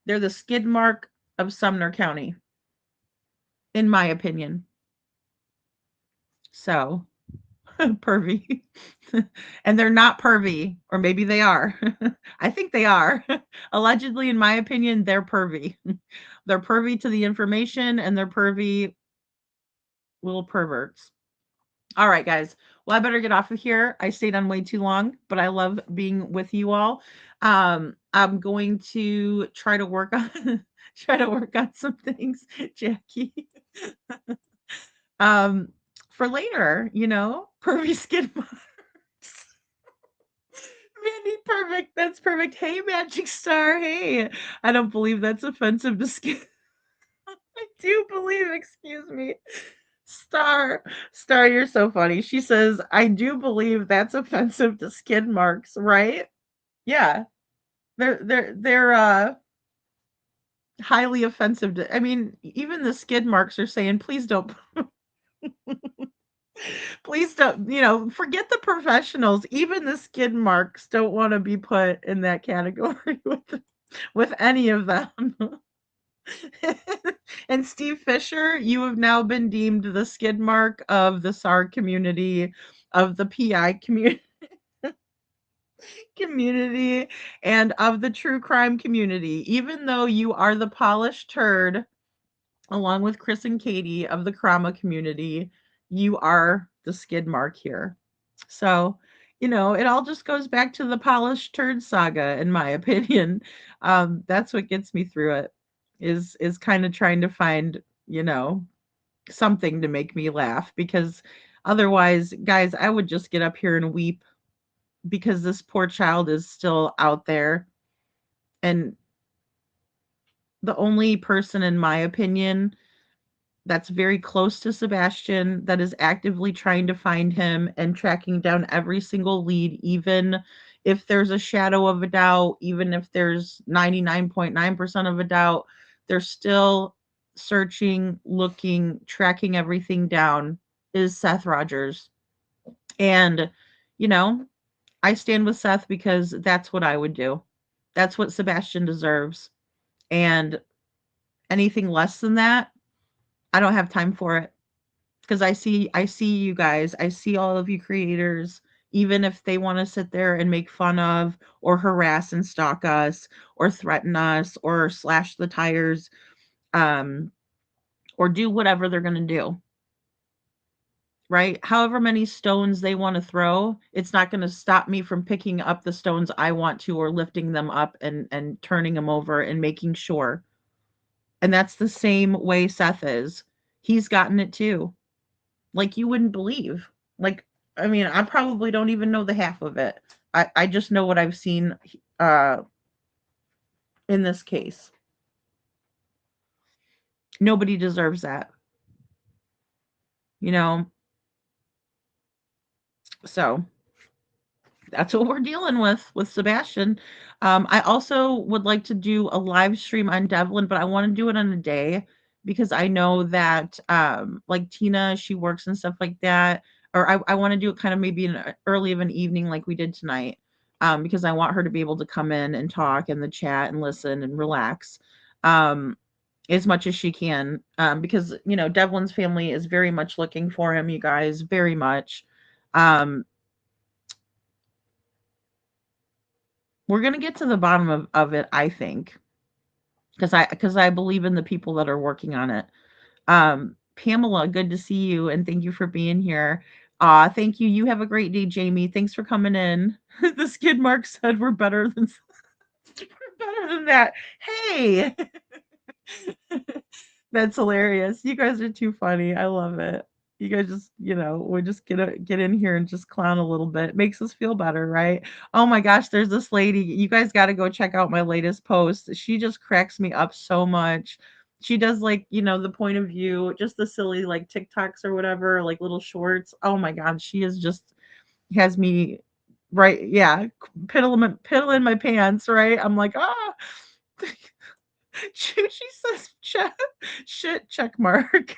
They're the skid mark of Sumner County, in my opinion. So, pervy. And they're not pervy, or maybe they are. I think they are. Allegedly, in my opinion, they're pervy. They're pervy to the information and they're pervy little perverts. All right, guys. Well, I better get off of here. I stayed on way too long, but I love being with you all. I'm going to try to work on some things, Jackie. For later, pervy skid marks. Mandy, perfect. That's perfect. Hey, Magic Star. Hey, I don't believe that's offensive to skid. I do believe, excuse me. Star, you're so funny. She says, I do believe that's offensive to skid marks, right? Yeah. They're highly offensive to, I mean, even the skid marks are saying, please don't please don't, forget the professionals. Even the skid marks don't want to be put in that category with any of them. And Steve Fisher, you have now been deemed the skid mark of the SAR community, of the PI community, and of the true crime community. Even though you are the polished turd, along with Chris and Katie of the Krama community, you are the skid mark here. So, it all just goes back to the polished turd saga, in my opinion. That's what gets me through it. Is kind of trying to find, something to make me laugh, because otherwise, guys, I would just get up here and weep because this poor child is still out there. And the only person, in my opinion, that's very close to Sebastian, that is actively trying to find him and tracking down every single lead, even if there's a shadow of a doubt, even if there's 99.9% of a doubt, they're still searching, looking, tracking everything down, is Seth Rogers. And, I stand with Seth because that's what I would do. That's what Sebastian deserves. And anything less than that, I don't have time for it. Because I see you guys. I see all of you creators, even if they want to sit there and make fun of or harass and stalk us or threaten us or slash the tires, or do whatever they're going to do. Right? However many stones they want to throw, it's not going to stop me from picking up the stones I want to, or lifting them up and turning them over and making sure. And that's the same way Seth is. He's gotten it too. Like you wouldn't believe. Like, I mean, I probably don't even know the half of it. I just know what I've seen in this case. Nobody deserves that. So that's what we're dealing with Sebastian. I also would like to do a live stream on Devlin, but I want to do it on a day because I know that like Tina, she works and stuff like that. or I want to do it kind of maybe in early of an evening like we did tonight, because I want her to be able to come in and talk in the chat and listen and relax, as much as she can, because Devlin's family is very much looking for him, you guys, very much. We're gonna get to the bottom of it, I think, because I believe in the people that are working on it. Pamela, good to see you, and thank you for being here. Thank you. You have a great day, Jamie. Thanks for coming in. The skid mark said we're better than we're better than that. Hey, that's hilarious. You guys are too funny. I love it. You guys just, we just get in here and just clown a little bit. Makes us feel better, right? Oh my gosh, there's this lady. You guys got to go check out my latest post. She just cracks me up so much. She does like, the point of view, just the silly like TikToks or whatever, like little shorts. Oh my God, she is just has me right. Yeah, piddling my pants, right? I'm like, ah. She says shit check mark.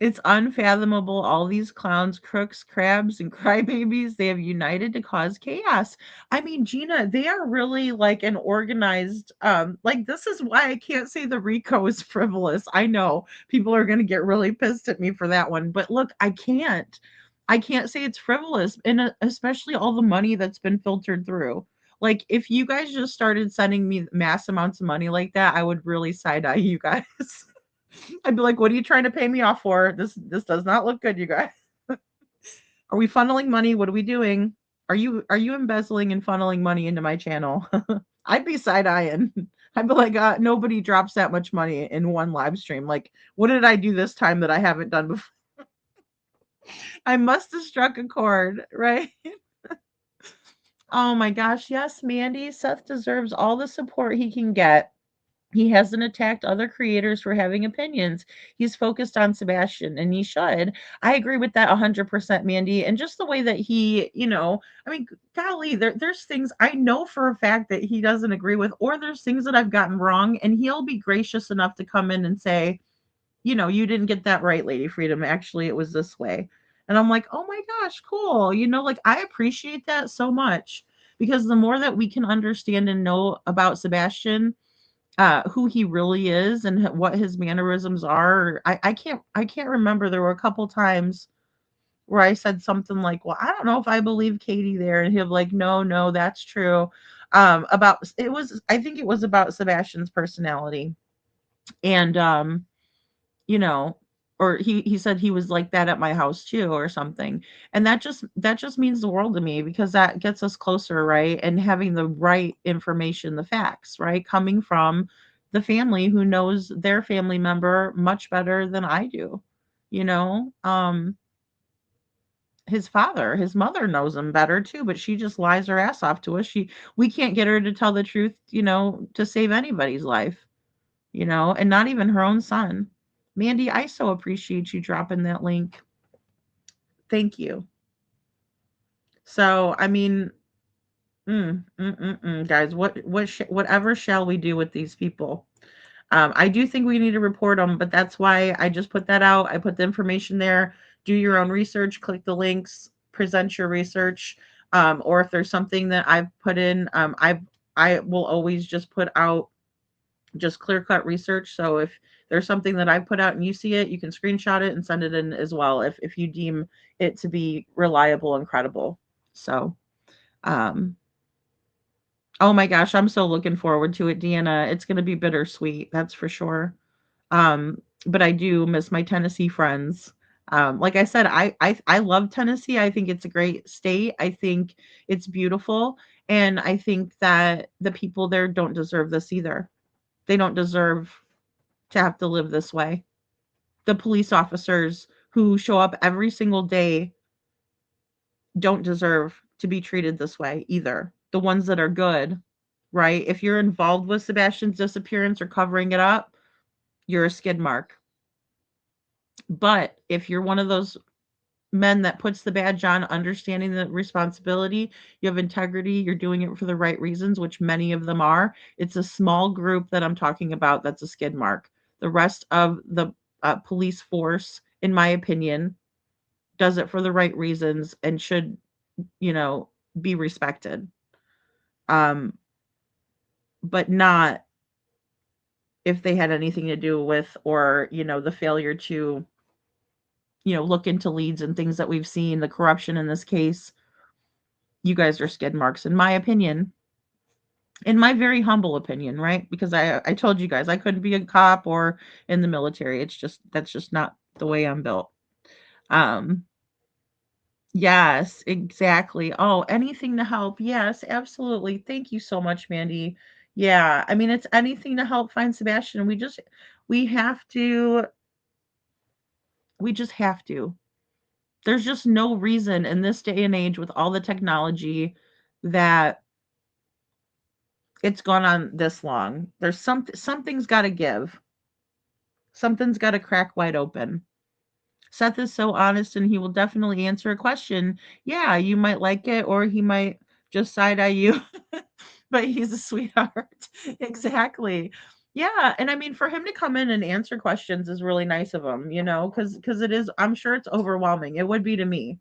It's unfathomable. All these clowns, crooks, crabs, and crybabies, they have united to cause chaos. I mean, Gina, they are really like an organized, like this is why I can't say the RICO is frivolous. I know people are gonna get really pissed at me for that one, but look, I can't. I can't say it's frivolous, and especially all the money that's been filtered through. Like, if you guys just started sending me mass amounts of money like that, I would really side eye you guys. I'd be like, "What are you trying to pay me off for? This does not look good, you guys. Are we funneling money? What are we doing? Are you embezzling and funneling money into my channel?" I'd be side eyeing. I'd be like, nobody drops that much money in one live stream. Like, what did I do this time that I haven't done before? I must have struck a chord, right? Oh my gosh, yes, Mandy. Seth deserves all the support he can get. He hasn't attacked other creators for having opinions. He's focused on Sebastian, and he should. I agree with that 100%, Mandy. And just the way that he, I mean, golly, there's things I know for a fact that he doesn't agree with, or there's things that I've gotten wrong, and he'll be gracious enough to come in and say, you didn't get that right, Lady Freedom. Actually, it was this way. And I'm like, oh my gosh, cool. Like I appreciate that so much, because the more that we can understand and know about Sebastian, who he really is and what his mannerisms are. I can't remember. There were a couple times where I said something like, well, I don't know if I believe Katie there. And he'll be like, no, that's true. I think it was about Sebastian's personality. And, or he said he was like that at my house too, or something. And that just means the world to me, because that gets us closer, right? And having the right information, the facts, right? Coming from the family who knows their family member much better than I do. His mother knows him better too, but she just lies her ass off to us. We can't get her to tell the truth, to save anybody's life, and not even her own son. Mandy, I so appreciate you dropping that link. Thank you. So, I mean, guys, whatever shall we do with these people? I do think we need to report them, but that's why I just put that out. I put the information there. Do your own research, click the links, present your research. Or if there's something that I've put in, I will always just put out just clear-cut research. So if there's something that I put out and you see it, you can screenshot it and send it in as well if you deem it to be reliable and credible. So, oh my gosh, I'm so looking forward to it, Deanna. It's going to be bittersweet, that's for sure. But I do miss my Tennessee friends. Like I said, I love Tennessee. I think it's a great state. I think it's beautiful. And I think that the people there don't deserve this either. They don't deserve to have to live this way. The police officers who show up every single day don't deserve to be treated this way either. The ones that are good, right? If you're involved with Sebastian's disappearance or covering it up, you're a skid mark. But if you're one of those men that puts the badge on, understanding the responsibility, you have integrity, you're doing it for the right reasons, which many of them are. It's a small group that I'm talking about that's a skid mark. The rest of the police force, in my opinion, does it for the right reasons and should, be respected. But not if they had anything to do with, or, the failure to, look into leads and things that we've seen, the corruption in this case. You guys are skid marks, in my opinion. In my very humble opinion, right? Because I told you guys I couldn't be a cop or in the military. That's just not the way I'm built. Yes, exactly. Oh, anything to help. Yes, absolutely. Thank you so much, Mandy. Yeah, I mean, it's anything to help find Sebastian. We have to, we just have to. There's just no reason in this day and age with all the technology that it's gone on this long. There's something's got to give. Something's got to crack wide open. Seth is so honest and he will definitely answer a question. Yeah, you might like it or he might just side eye you, but he's a sweetheart. Exactly. Yeah, and I mean for him to come in and answer questions is really nice of him, cuz it is, I'm sure it's overwhelming. It would be to me.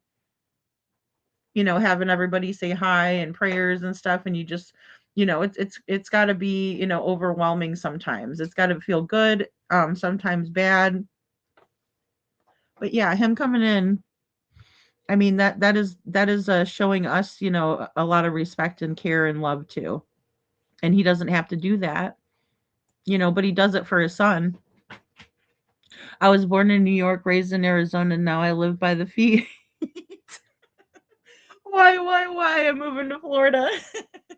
Having everybody say hi and prayers and stuff, and you just, it's got to be, overwhelming sometimes. It's got to feel good, sometimes bad. But yeah, him coming in, I mean that is showing us, a lot of respect and care and love too. And he doesn't have to do that, but he does it for his son. I was born in New York, raised in Arizona, and now I live by the feet. Why? I'm moving to Florida.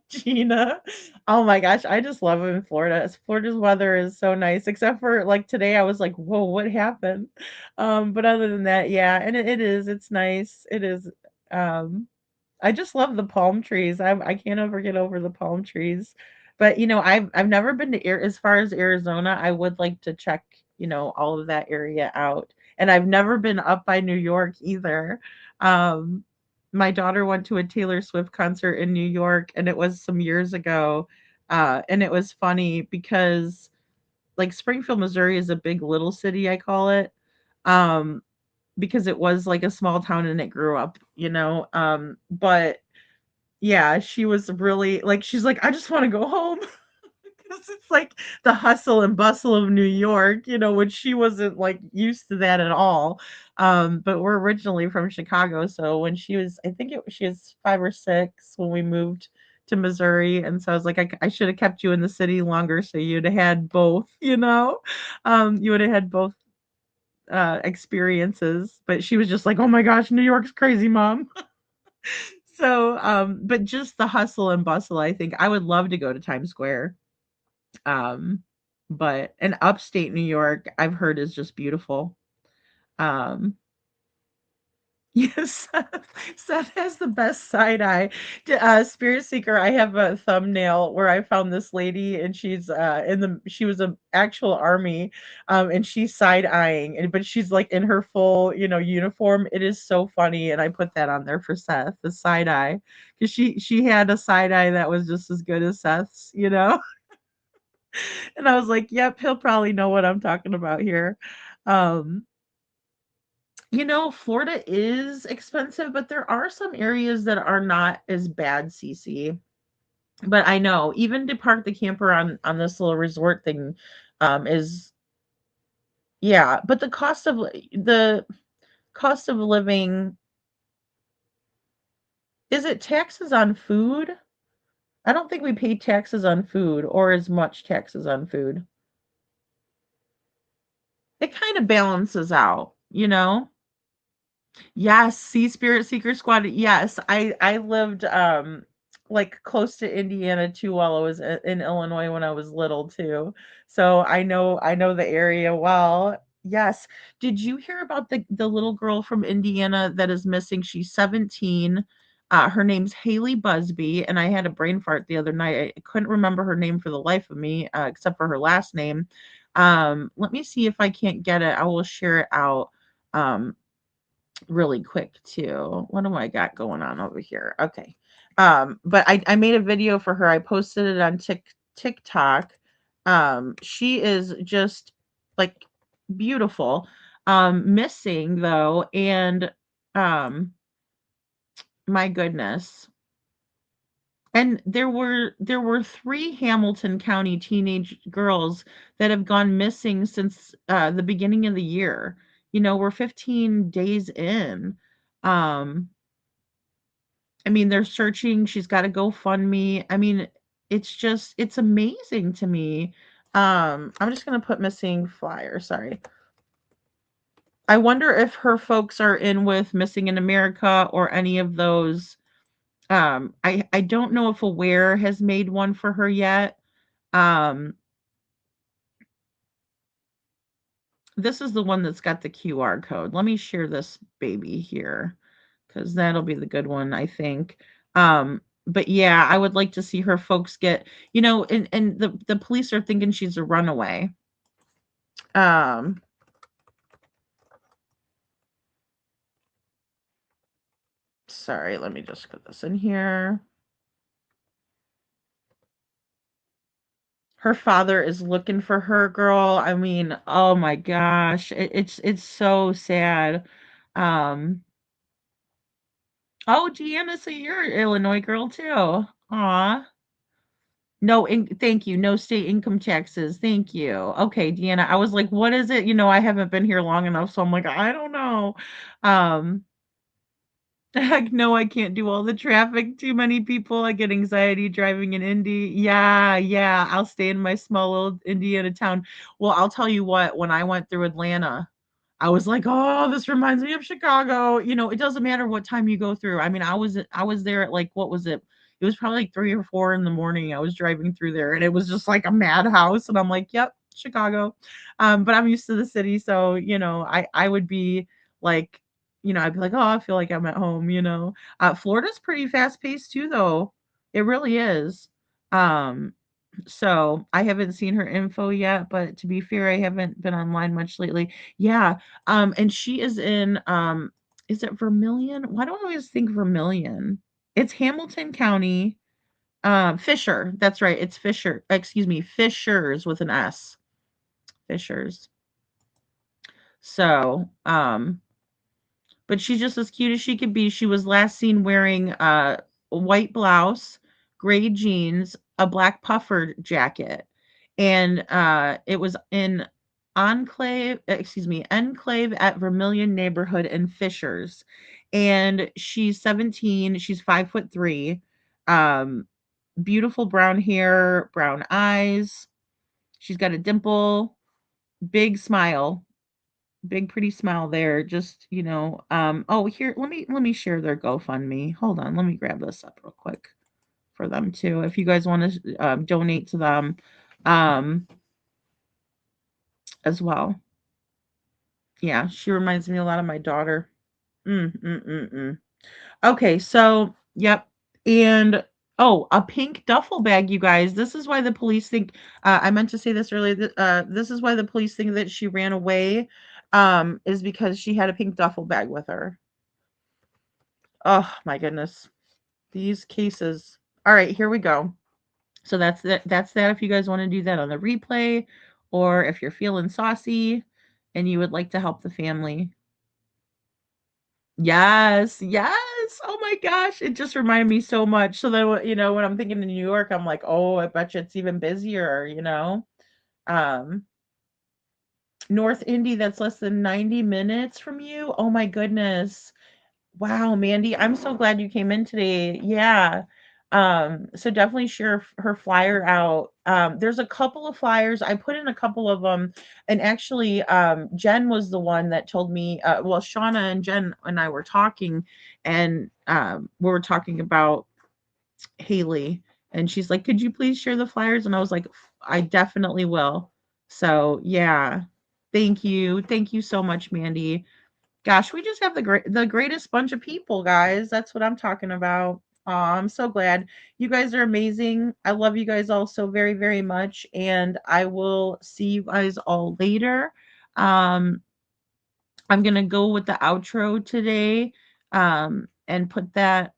Gina. Oh my gosh, I just love it in Florida. Florida's weather is so nice, except for like today I was like, whoa, what happened? But other than that, yeah, and it's nice. It is. I just love the palm trees. I can't ever get over the palm trees. But I've never been to as far as Arizona. I would like to check, all of that area out. And I've never been up by New York either. My daughter went to a Taylor Swift concert in New York, and it was some years ago. And it was funny because like Springfield, Missouri is a big little city, I call it. Because it was like a small town and it grew up, but yeah, she was really like, she's like, I just want to go home. Because it's like the hustle and bustle of New York, which she wasn't like used to that at all. But we're originally from Chicago, so when she was, she was 5 or 6 when we moved to Missouri, and so I was like, I should have kept you in the city longer, so you'd have had both, you would have had both experiences. But she was just like, oh my gosh, New York's crazy, mom. So but just the hustle and bustle, I think I would love to go to Times Square. But an upstate New York, I've heard, is just beautiful. Yes, Seth has the best side eye. Spirit Seeker, I have a thumbnail where I found this lady, and she's she was an actual army, and she's side eyeing, but she's like in her full, uniform. It is so funny, and I put that on there for Seth, the side eye, because she had a side eye that was just as good as Seth's, and I was like, yep, he'll probably know what I'm talking about here. Florida is expensive, but there are some areas that are not as bad, CC. But I know even to park the camper on this little resort thing is, yeah, but the cost of living, is it taxes on food? I don't think we pay taxes on food or as much taxes on food. It kind of balances out, Yes, Sea Spirit Seeker Squad. Yes, I lived like close to Indiana too while I was in Illinois when I was little too. So I know the area well. Yes. Did you hear about the little girl from Indiana that is missing? She's 17. Her name's Haley Busby, and I had a brain fart the other night. I couldn't remember her name for the life of me, except for her last name. Let me see if I can't get it. I will share it out. Really quick too. What do I got going on over here? Okay. But I made a video for her. I posted it on TikTok. She is just like beautiful. Missing though, and My goodness. And there were 3 Hamilton County teenage girls that have gone missing since, the beginning of the year. You know, we're 15 days in. Um, I mean, they're searching, she's got a GoFundMe. I mean, it's amazing to me. I'm just gonna put missing flyer, sorry. I wonder if her folks are in with Missing in America or any of those. I don't know if Aware has made one for her yet. This is the one that's got the QR code. Let me share this baby here because that'll be the good one, I think. But yeah, I would like to see her folks get, you know, and the police are thinking she's a runaway. Sorry, let me just put this in here. Her father is looking for her, girl. I mean, oh my gosh, it's so sad. Um, oh, Deanna, so you're an Illinois girl too. Aw. No, thank you. No state income taxes. Thank you. Okay, Deanna. I was like, what is it? You know, I haven't been here long enough, so I'm like, I don't know. Um, Heck no, I can't do all the traffic. Too many people. I get anxiety driving in Indy. Yeah, yeah. I'll stay in my small little Indiana town. Well, I'll tell you what, when I went through Atlanta, I was like, "Oh, this reminds me of Chicago." You know, it doesn't matter what time you go through. I mean, I was there at like what was it? It was probably like 3 or 4 in the morning. I was driving through there and it was just like a madhouse and I'm like, "Yep, Chicago." But I'm used to the city, so, you know, I would be like, you know, I'd be like, "Oh, I feel like I'm at home," you know. Florida's pretty fast paced too though. It really is. Um so I haven't seen her info yet, but to be fair, I haven't been online much lately. Yeah, and she is it Vermilion? Why do I always think Vermilion? It's Hamilton County, Fisher. That's right. It's Fisher. Excuse me, Fishers with an S. Fishers. So, but she's just as cute as she could be. She was last seen wearing a white blouse, gray jeans, a black puffer jacket, and it was in Enclave at Vermilion neighborhood in Fishers. And she's 17. She's 5'3". Beautiful brown hair, brown eyes. She's got a dimple, big smile, big pretty smile there. Just, you know, oh, here, let me share their GoFundMe. Hold on, let me grab this up real quick for them too. If you guys want to donate to them as well. Yeah, she reminds me a lot of my daughter. Okay, so yep. And oh, a pink duffel bag, you guys. This is why the police think I meant to say this earlier. This is why the police think that she ran away. Is because she had a pink duffel bag with her. Oh my goodness. These cases. All right, here we go. So that's that if you guys want to do that on the replay, or if you're feeling saucy and you would like to help the family. Yes, yes. Oh my gosh, it just reminded me so much. So that, you know, when I'm thinking of New York, I'm like, oh, I bet you it's even busier, you know. Um, North Indy, that's less than 90 minutes from you. Oh my goodness. Wow, Mandy, I'm so glad you came in today. Yeah. So definitely share her flyer out. There's a couple of flyers. I put in a couple of them, and actually, Jen was the one that told me, well, Shauna and Jen and I were talking, and we were talking about Haley, and she's like, "Could you please share the flyers?" And I was like, "I definitely will." So yeah, thank you. Thank you so much, Mandy. Gosh, we just have the greatest bunch of people, guys. That's what I'm talking about. Aw, I'm so glad. You guys are amazing. I love you guys all so very, very much, and I will see you guys all later. Um, I'm gonna go with the outro today, and put that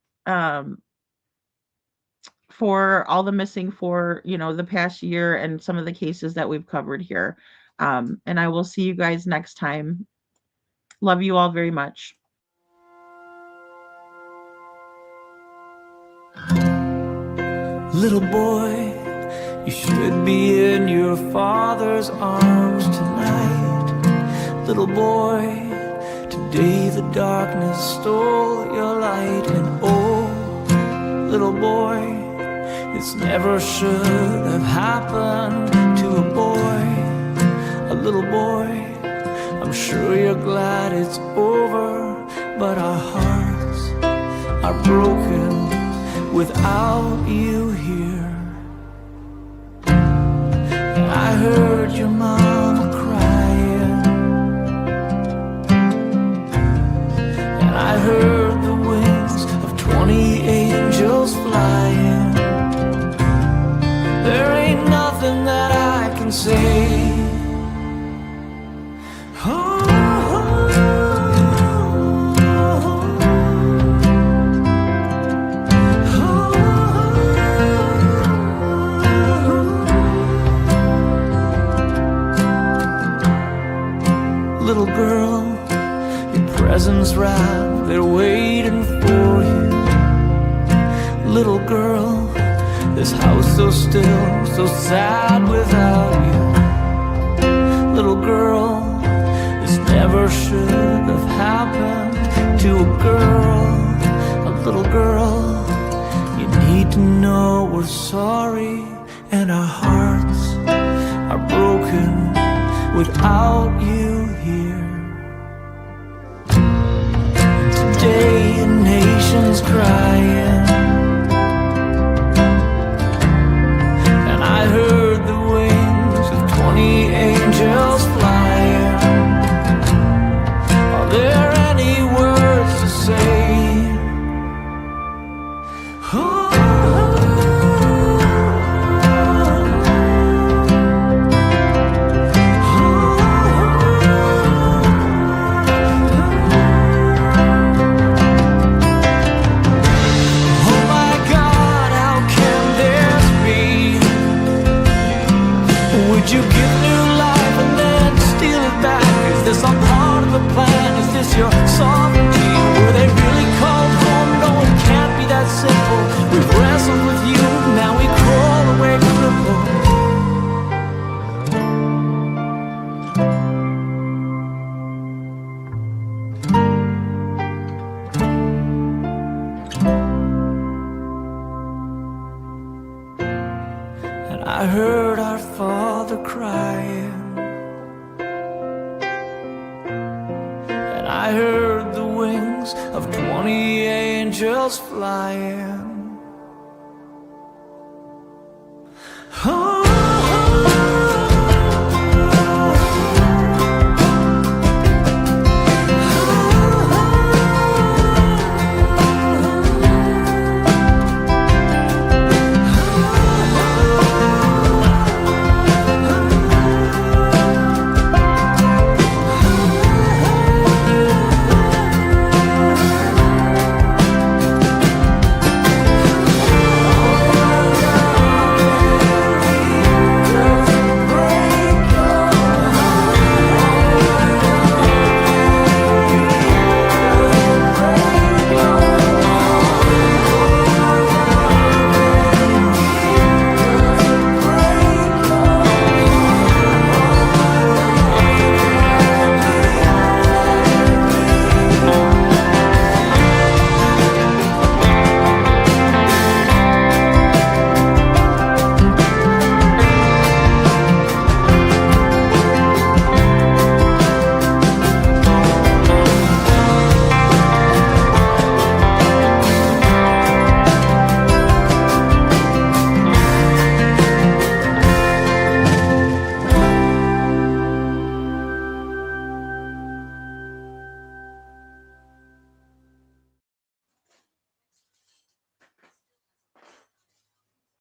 for all the missing for, you know, the past year and some of the cases that we've covered here. And I will see you guys next time. Love you all very much. Little boy, you should be in your father's arms tonight. Little boy, today the darkness stole your light. And oh, little boy, this never should have happened to a boy. A little boy, I'm sure you're glad it's over, but our hearts are broken without you here. And I heard your mama crying, and I heard the wings of 20 angels flying. There ain't nothing that I can say. Little girl, your presents wrapped, they're waiting for you. Little girl, this house so still, so sad without you. Little girl, this never should have happened to a girl. A little girl, you need to know we're sorry, and our hearts are broken without you here. Today a nation's crying, and I heard the wings of 20 angels flying. Are there any words to say? Would you give new life and then steal it back? Is this all part of the plan? Is this your sovereignty? Were they really called home? No, it can't be that simple. We've wrestled with you, now we crawl away crippled. And I heard our Father crying, and I heard the wings of 20 angels flying.